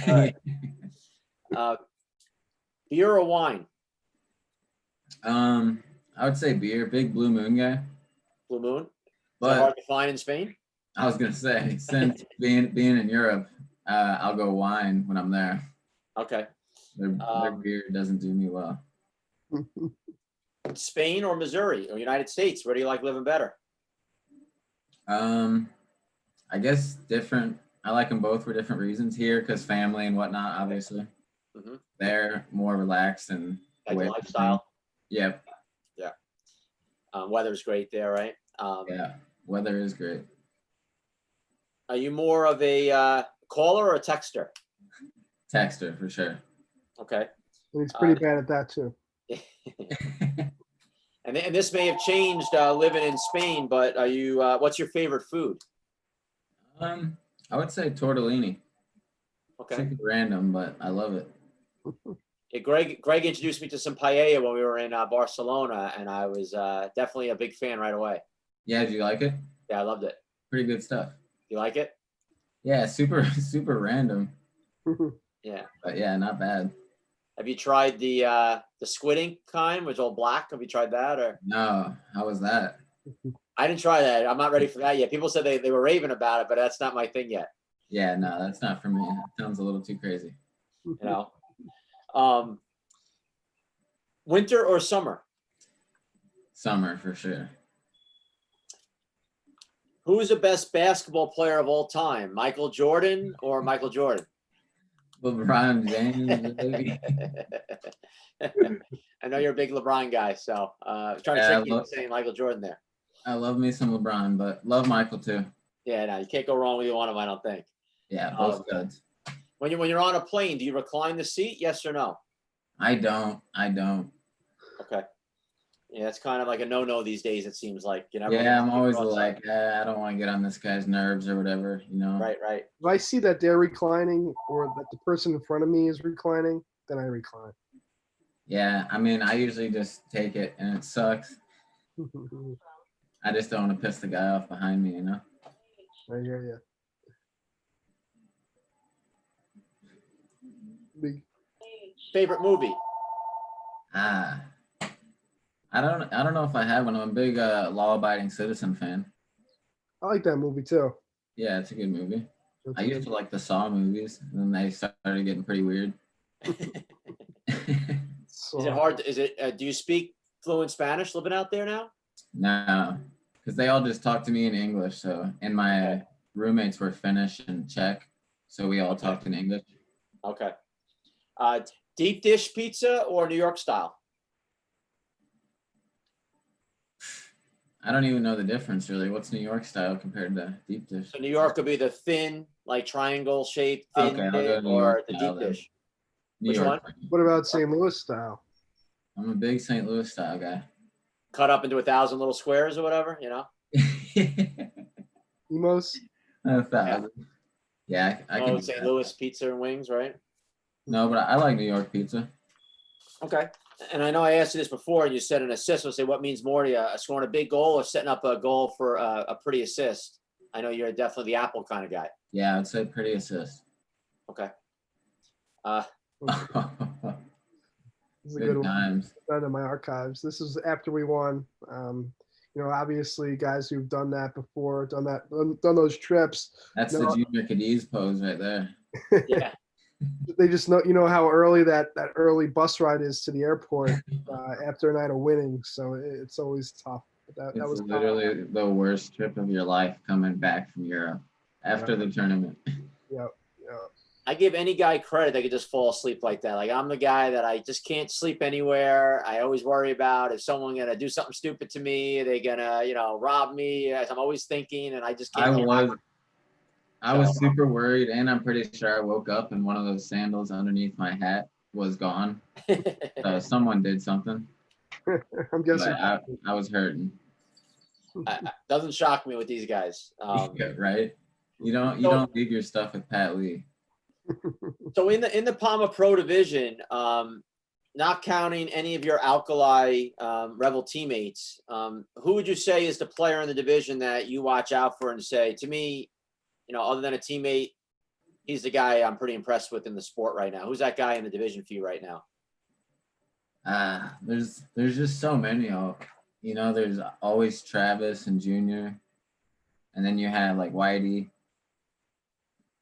All right. Beer or wine? I would say beer. Big Blue Moon guy. Blue Moon? Is But that hard to find in Spain? I was gonna say, since being in Europe, I'll go wine when I'm there. Okay. Their beer doesn't do me well. Spain or Missouri or United States? Where do you like living better? I guess different. I like them both for different reasons. Here, because family and whatnot, obviously. Mm-hmm. They're more relaxed and Like the lifestyle? Yep. Yeah. Weather's great there, right? Yeah, weather is great. Are you more of a caller or a texter? Texter, for sure. Okay. And he's pretty bad at that, too. And this may have changed living in Spain, but are you? What's your favorite food? I would say tortellini. Okay. Super random, but I love it. Yeah, Greg introduced me to some paella when we were in Barcelona, and I was definitely a big fan right away. Yeah, did you like it? Yeah, I loved it. Pretty good stuff. You like it? Yeah, super random. Yeah. But yeah, not bad. Have you tried the squid ink kind, which is all black? Have you tried that or? No, how was that? I didn't try that. I'm not ready for that yet. People said they were raving about it, but that's not my thing yet. Yeah, no, that's not for me. It sounds a little too crazy. Winter or summer? Summer for sure. Who is the best basketball player of all time? Michael Jordan or Michael Jordan? LeBron James, baby. I know you're a big LeBron guy, so trying to trick you into saying Michael Jordan there. I love me some LeBron, but love Michael too. Yeah, no, you can't go wrong with either one of them, I don't think. Yeah, both good. When you're on a plane, do you recline the seat? Yes or no? I don't. Okay. Yeah, it's kind of like a no-no these days, it seems like. Yeah, I'm always like, I don't want to get on this guy's nerves or whatever, Right. If I see that they're reclining or that the person in front of me is reclining, then I recline. Yeah, I mean, I usually just take it and it sucks. I just don't want to piss the guy off behind me, I hear you. Favorite movie? I don't know if I have one. I'm a big Law-Abiding Citizen fan. I like that movie too. Yeah, it's a good movie. It's I a used good- to like the Saw movies, and then they started getting pretty weird. Is it hard? Do you speak fluent Spanish living out there now? No, because they all just talk to me in English. So, and my roommates were Finnish and Czech, so we all talked in English. Okay. Deep dish pizza or New York style? I don't even know the difference really. What's New York style compared to deep dish? So New York would be the thin, like triangle shaped thin Okay, I'll go dip, New York or the style deep then. dish. New Which York. What about St. Louis style? I'm a big St. Louis style guy. Cut up into 1,000 little squares or whatever, you know? Emos? 1,000. Yeah, I can do St. that. Louis pizza and wings, right? No, but I like New York pizza. Okay. And I know I asked you this before, and you said an assist. I'll say, what means more to you? Scoring a big goal or setting up a goal for a pretty assist? I know you're definitely the apple kind of guy. Yeah, I'd say pretty assist. Okay. This is a Good good one. times. Done in my archives. This is after we won. Obviously, guys who've done that before, done those trips. That's No. the Junior Cadiz pose right there. Yeah. They just know how early that early bus ride is to the airport after a night of winning. So it's always tough. That It's was tough. literally the worst trip of your life coming back from Europe after the tournament. Yeah. I give any guy credit that could just fall asleep like that. Like, I'm the guy that I just can't sleep anywhere. I always worry about if someone gonna do something stupid to me, they gonna, rob me. As I'm always thinking, and I just can't. I was super worried, and I'm pretty sure I woke up and one of those sandals underneath my hat was gone. Someone did something. I'm guessing. But I was hurting. Doesn't shock me with these guys. Yeah, right? You don't leave your stuff with Pat Lee. So in the Palma Pro division, not counting any of your Alkali Rebel teammates, who would you say is the player in the division that you watch out for and say, to me, other than a teammate, he's the guy I'm pretty impressed with in the sport right now? Who's that guy in the division for you right now? There's just so many. There's always Travis and Junior, and then you have like Whitey.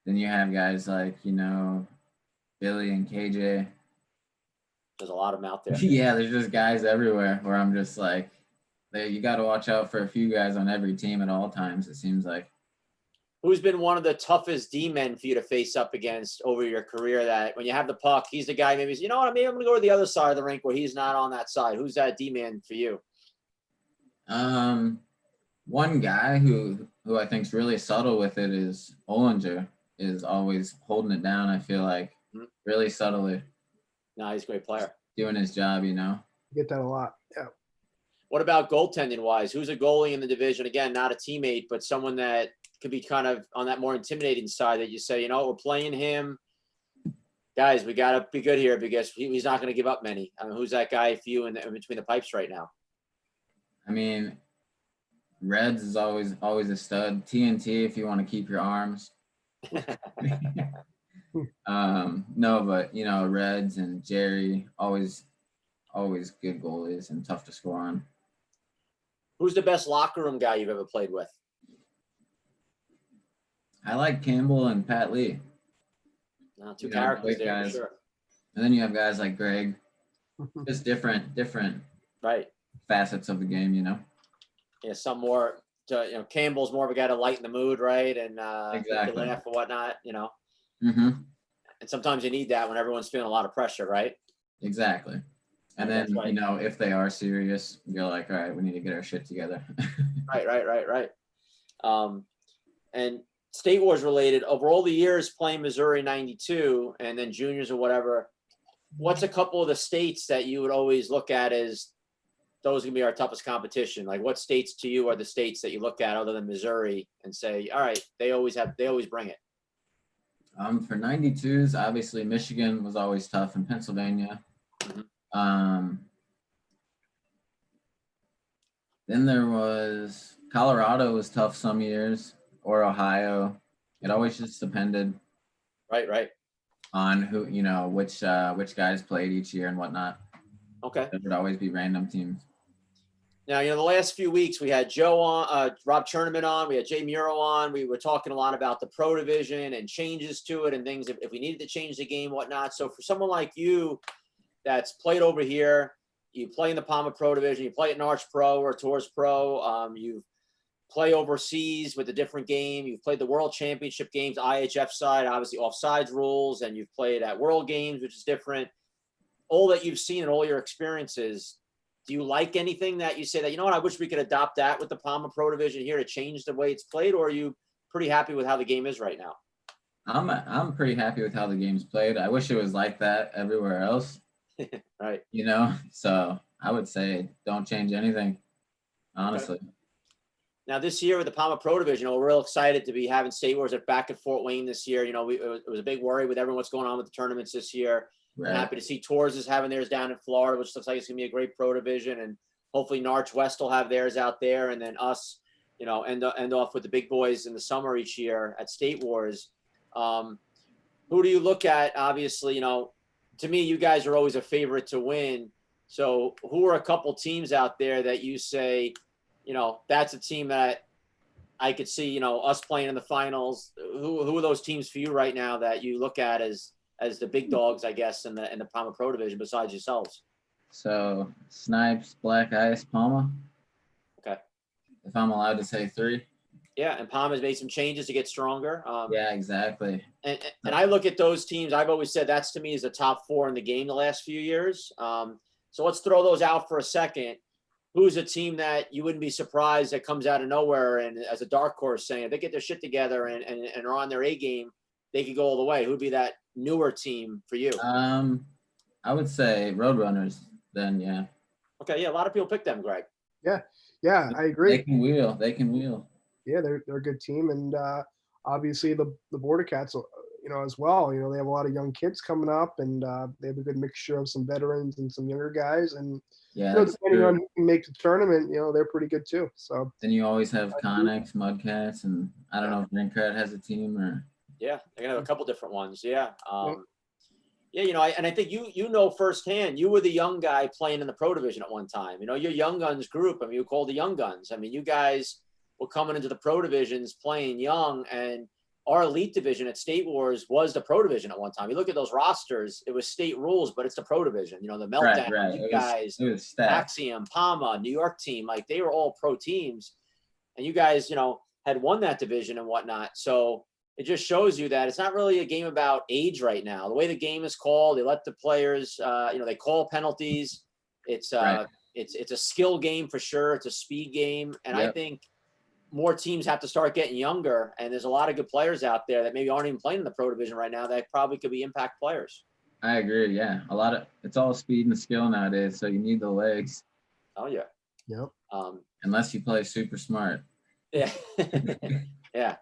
Then you have guys like, Billy and KJ. There's a lot of them out there. Yeah, there's just guys everywhere where I'm just like, you got to watch out for a few guys on every team at all times, it seems like. Who's been one of the toughest D-men for you to face up against over your career, that when you have the puck, he's the guy, maybe, maybe I'm going to go to the other side of the rink where he's not on that side. Who's that D-man for you? One guy who I think is really subtle with it is Ollinger. Is always holding it down, I feel like, really subtly. No, he's a great player. Doing his job, Get that a lot. Yeah. What about goaltending wise? Who's a goalie in the division? Again, not a teammate, but someone that could be kind of on that more intimidating side that you say, we're playing him. Guys, we got to be good here because he's not going to give up many. I mean, who's that guy for you in between the pipes right now? I mean, Reds is always a stud. TNT if you want to keep your arms. No, but Reds and Jerry always good goalies and tough to score on. Who's the best locker room guy you've ever played with? I like Campbell and Pat Lee. Two characters there guys. for sure. And then you have guys like Greg. Just different right facets of the game, Yeah, some more. Campbell's more of a guy to lighten the mood, right? And exactly. laugh or whatnot, Mm-hmm. And sometimes you need that when everyone's feeling a lot of pressure, right? Exactly. And then, right. If they are serious, you're like, all right, we need to get our shit together. Right. And State Wars related, over all the years playing Missouri 92 and then juniors or whatever, what's a couple of the states that you would always look at as those are going to be our toughest competition? Like, what states to you are the states that you look at other than Missouri and say, all right, they always bring it? For 92s, obviously Michigan was always tough, and Pennsylvania. Mm-hmm. Then there was Colorado was tough some years, or Ohio. It always just depended. Right. On who, which guys played each year and whatnot. Okay. There would always be random teams. Now, the last few weeks we had Joe on, Rob Cherneman on, we had Jay Muro on. We were talking a lot about the pro division and changes to it and things if we needed to change the game, whatnot. So for someone like you that's played over here, you play in the Palma Pro division, you play at Narch Pro or Tours Pro, you play overseas with a different game, you've played the World Championship games, IHF side, obviously offsides rules, and you've played at World Games, which is different. All that you've seen and all your experiences, do you like anything that you say that, I wish we could adopt that with the Palma Pro division here to change the way it's played, or are you pretty happy with how the game is right now? I'm pretty happy with how the game's played. I wish it was like that everywhere else. Right. So I would say don't change anything, honestly. Okay. Now this year with the Palma Pro division, we're real excited to be having State Wars back at Fort Wayne this year. It was a big worry with everyone what's going on with the tournaments this year. Right. I'm happy to see Tours is having theirs down in Florida, which looks like it's gonna be a great pro division, and hopefully Narch West will have theirs out there, and then us, end off with the big boys in the summer each year at State Wars. Who do you look at? Obviously, to me, you guys are always a favorite to win. So who are a couple teams out there that you say, that's a team that I could see, us playing in the finals? Who are those teams for you right now that you look at as the big dogs, I guess, in the Palma Pro division besides yourselves? So Snipes, Black Ice, Palma. Okay. If I'm allowed to say 3. Yeah, and Palma's made some changes to get stronger. Yeah, exactly. And I look at those teams. I've always said that's to me is the top 4 in the game the last few years. So let's throw those out for a second. Who's a team that you wouldn't be surprised that comes out of nowhere and as a dark horse saying if they get their shit together and are on their A game, they could go all the way? Who'd be that newer team for you? I would say Roadrunners then, yeah. Okay, yeah, a lot of people pick them, Greg. Yeah, I agree. They can wheel. Yeah, they're a good team, and obviously the Border Cats, as well. They have a lot of young kids coming up, and they have a good mixture of some veterans and some younger guys, and depending on who can make the tournament, they're pretty good too. So then you always have Connex, Mudcats, and I don't know if Rincrat has a team or. Yeah, they're gonna have a couple different ones. Yeah. I think you know firsthand. You were the young guy playing in the pro division at one time. Your Young Guns group. You were called the Young Guns. You guys were coming into the pro divisions playing young, and our elite division at State Wars was the pro division at one time. You look at those rosters; it was state rules, but it's the pro division. The Meltdown, right. You guys, Axiom, Palma, New York team, they were all pro teams, and you guys, had won that division and whatnot. So it just shows you that it's not really a game about age right now. The way the game is called, they let the players, they call penalties. It's a skill game for sure. It's a speed game, and I think more teams have to start getting younger, and there's a lot of good players out there that maybe aren't even playing in the pro division right now that probably could be impact players. I agree. Yeah. It's all speed and skill nowadays. So you need the legs. Oh yeah. Yep. Unless you play super smart. Yeah. Yeah.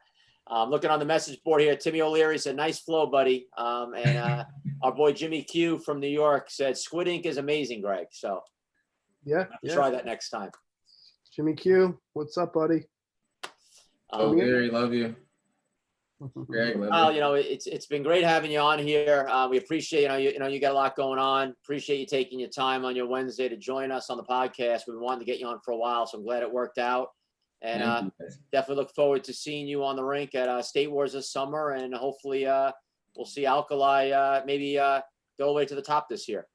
Looking on the message board here, Timmy O'Leary said, "Nice flow, buddy." And our boy Jimmy Q from New York said, "Squid Ink is amazing, Greg." So try that next time. Jimmy Q, what's up, buddy? O'Leary, love you. Greg, love you. It's been great having you on here. We appreciate you got a lot going on. Appreciate you taking your time on your Wednesday to join us on the podcast. We've been wanting to get you on for a while, so I'm glad it worked out. And definitely look forward to seeing you on the rink at State Wars this summer, and hopefully we'll see Alkali maybe go all the way to the top this year.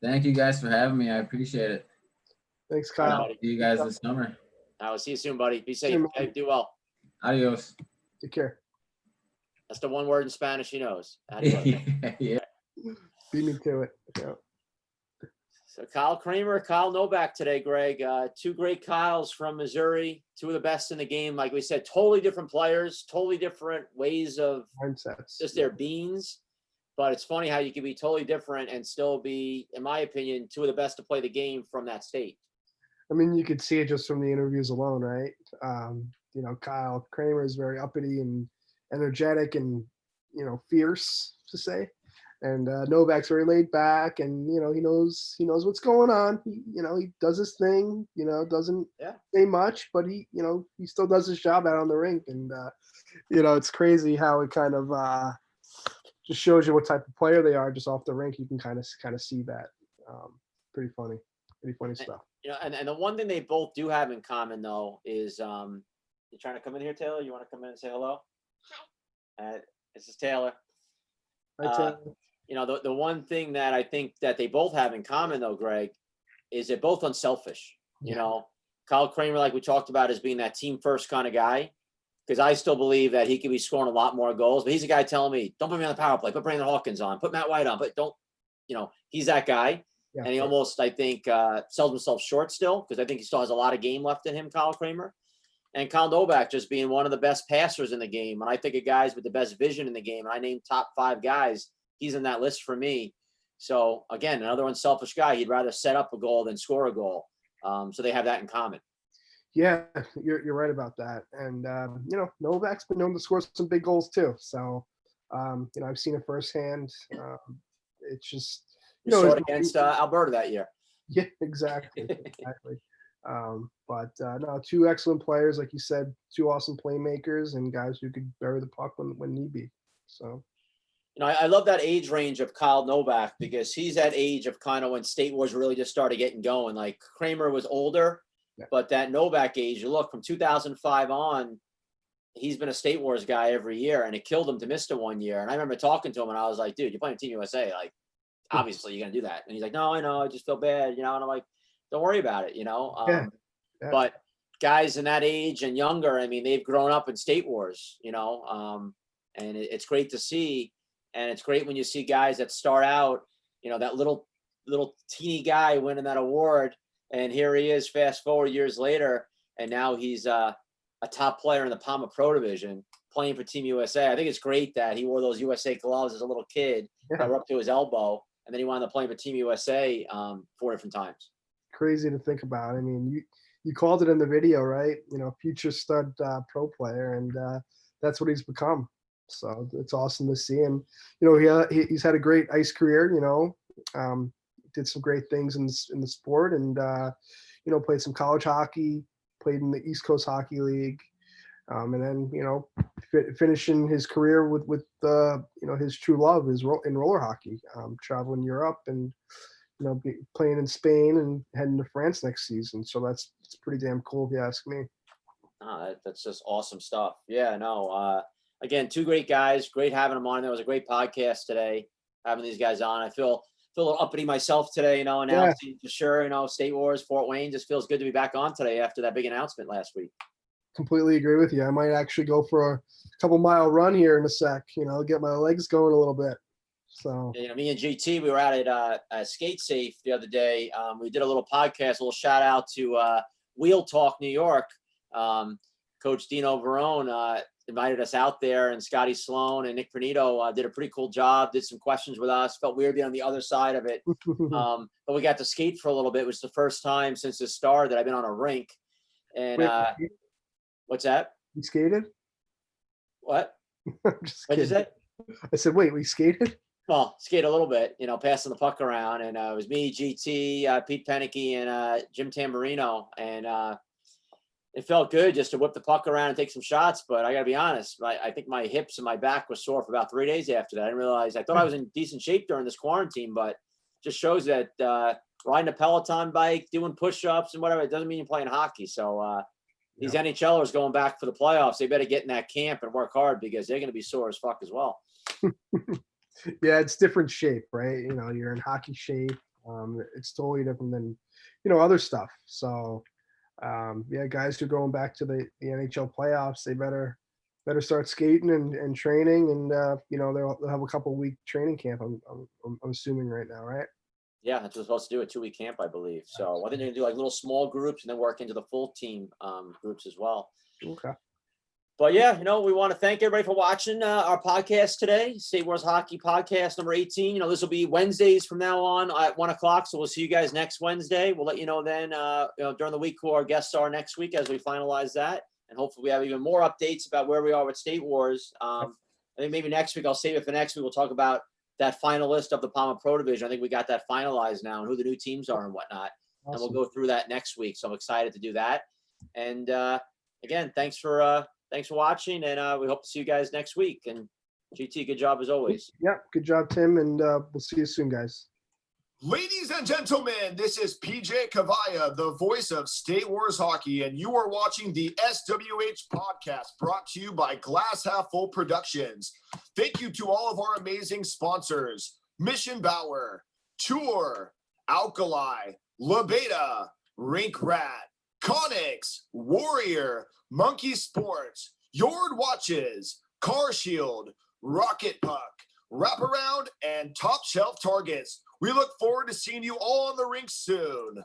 Thank you guys for having me. I appreciate it. Thanks, Kyle. See you guys this summer. I will see you soon, buddy. Be safe. Okay, do well. Adios. Take care. That's the one word in Spanish he knows. Adios. Yeah. Beat me to it. Yeah. So Kyle Kraemer, Kyle Novak today, Greg. 2 great Kyles from Missouri, 2 of the best in the game. Like we said, totally different players, totally different ways of mindsets. Just their beans. But it's funny how you can be totally different and still be, in my opinion, 2 of the best to play the game from that state. You could see it just from the interviews alone, right? Kyle Kraemer is very uppity and energetic and, fierce to say. And Novak's very laid back, and he knows what's going on. He does his thing. Doesn't say much, but he still does his job out on the rink. And it's crazy how it kind of just shows you what type of player they are just off the rink. You can kind of see that. Pretty funny. Pretty funny stuff. You know, and the one thing they both do have in common though is you trying to come in here, Taylor? You want to come in and say hello? Hi. This is Taylor. Hi, Taylor. You know, the one thing that I think that they both have in common though, Greg, is they're both unselfish. You know, Kyle Kraemer, like we talked about, as being that team first kind of guy. Because I still believe that he could be scoring a lot more goals, but he's a guy telling me, don't put me on the power play, put Brandon Hawkins on, put Matt White on, but don't, you know, he's that guy. Yeah, and he almost, I think, sells himself short still, because I think he still has a lot of game left in him, Kyle Kraemer. And Kyle Novak just being one of the best passers in the game. And I think of guys with the best vision in the game, and I named top 5 guys, he's in that list for me. So again, another unselfish guy. He'd rather set up a goal than score a goal. So they have that in common. Yeah, you're right about that. And, you know, Novak's been known to score some big goals too. So, you know, I've seen it firsthand. It's just, you saw it against Alberta that year. Yeah, exactly. Exactly. But no, 2 excellent players, like you said, 2 awesome playmakers and guys who could bury the puck when need be. So, you know, I love that age range of Kyle Novak, because he's that age of kind of when State Wars really just started getting going. Like Kraemer was older, but that Novak age, you look from 2005 on, he's been a State Wars guy every year, and it killed him to miss the 1 year. And I remember talking to him, and I was like, dude, you're playing Team USA. Like, obviously you're going to do that. And he's like, no, I know. I just feel bad, you know? And I'm like, don't worry about it, you know? But guys in that age and younger, I mean, they've grown up in State Wars, you know? And it's great to see. And it's great when you see guys that start out, you know, that little teeny guy winning that award. And here he is, fast forward years later, and now he's a top player in the Palma Pro Division, playing for Team USA. I think it's great that he wore those USA gloves as a little kid that were up to his elbow, and then he wound up playing for Team USA 4 different times. Crazy to think about. I mean, you called it in the video, right? You know, future stud pro player, and that's what he's become. So it's awesome to see. And you know, he's had a great ice career. You know, did some great things in the sport, and you know, played some college hockey, played in the East Coast Hockey League, and then you know, finishing his career with you know, his true love is in roller hockey, traveling Europe and you know, playing in Spain and heading to France next season. So it's pretty damn cool if you ask me. That's just awesome stuff. Yeah, no. Again, 2 great guys. Great having them on. There was a great podcast today, having these guys on. I feel a little uppity myself today, you know, announcing for sure, you know, State Wars, Fort Wayne. Just feels good to be back on today after that big announcement last week. Completely agree with you. I might actually go for a couple mile run here in a sec, you know, get my legs going a little bit. So, you know, me and GT, we were out at Skate Safe the other day. We did a little podcast, a little shout out to Wheel Talk New York. Coach Dino Verone invited us out there, and Scotty Sloan and Nick Pernito did a pretty cool job, did some questions with us. Felt weird being on the other side of it. But we got to skate for a little bit. It was the first time since the start that I've been on a rink. And wait, what's that? You skated? What? I'm just What'd you say? I said, wait, we skated? Well, skate a little bit, you know, passing the puck around. And it was me, GT, Pete Penicky, and Jim Tamburino. And it felt good just to whip the puck around and take some shots. But I got to be honest, I think my hips and my back was sore for about 3 days after that. I didn't realize, I thought I was in decent shape during this quarantine, but just shows that riding a Peloton bike, doing push-ups and whatever, it doesn't mean you're playing hockey. So these NHLers going back for the playoffs, they better get in that camp and work hard, because they're going to be sore as fuck as well. Yeah, it's different shape, right? You know, you're in hockey shape. It's totally different than, you know, other stuff. So, yeah, guys who are going back to the NHL playoffs, they better start skating and training, and you know, they'll have a couple week training camp. I'm assuming right now, right? Yeah, that's what we're supposed to do, a 2-week camp, I believe. So I think they're gonna do like little small groups and then work into the full team groups as well. Okay. But yeah, you know, we want to thank everybody for watching our podcast today, State Wars Hockey Podcast number 18. You know, this will be Wednesdays from now on at 1 o'clock. So we'll see you guys next Wednesday. We'll let you know then, you know, during the week who our guests are next week as we finalize that. And hopefully we have even more updates about where we are with State Wars. I think maybe next week, I'll save it for next week. We'll talk about that final list of the Palma Pro Division. I think we got that finalized now, and who the new teams are and whatnot. Awesome. And we'll go through that next week. So I'm excited to do that. And again, thanks for watching, and we hope to see you guys next week. And GT, good job as always. Yeah, good job, Tim, and we'll see you soon, guys. Ladies and gentlemen, this is PJ Cavalla, the voice of State Wars Hockey, and you are watching the SWH podcast brought to you by Glass Half Full Productions. Thank you to all of our amazing sponsors, Mission Bauer, Tour, Alkali, La Beta, Rink Rat, Conix, Warrior, Monkey Sports, Yord Watches, Car Shield, Rocket Puck, Wraparound, and Top Shelf Targets. We look forward to seeing you all on the rink soon.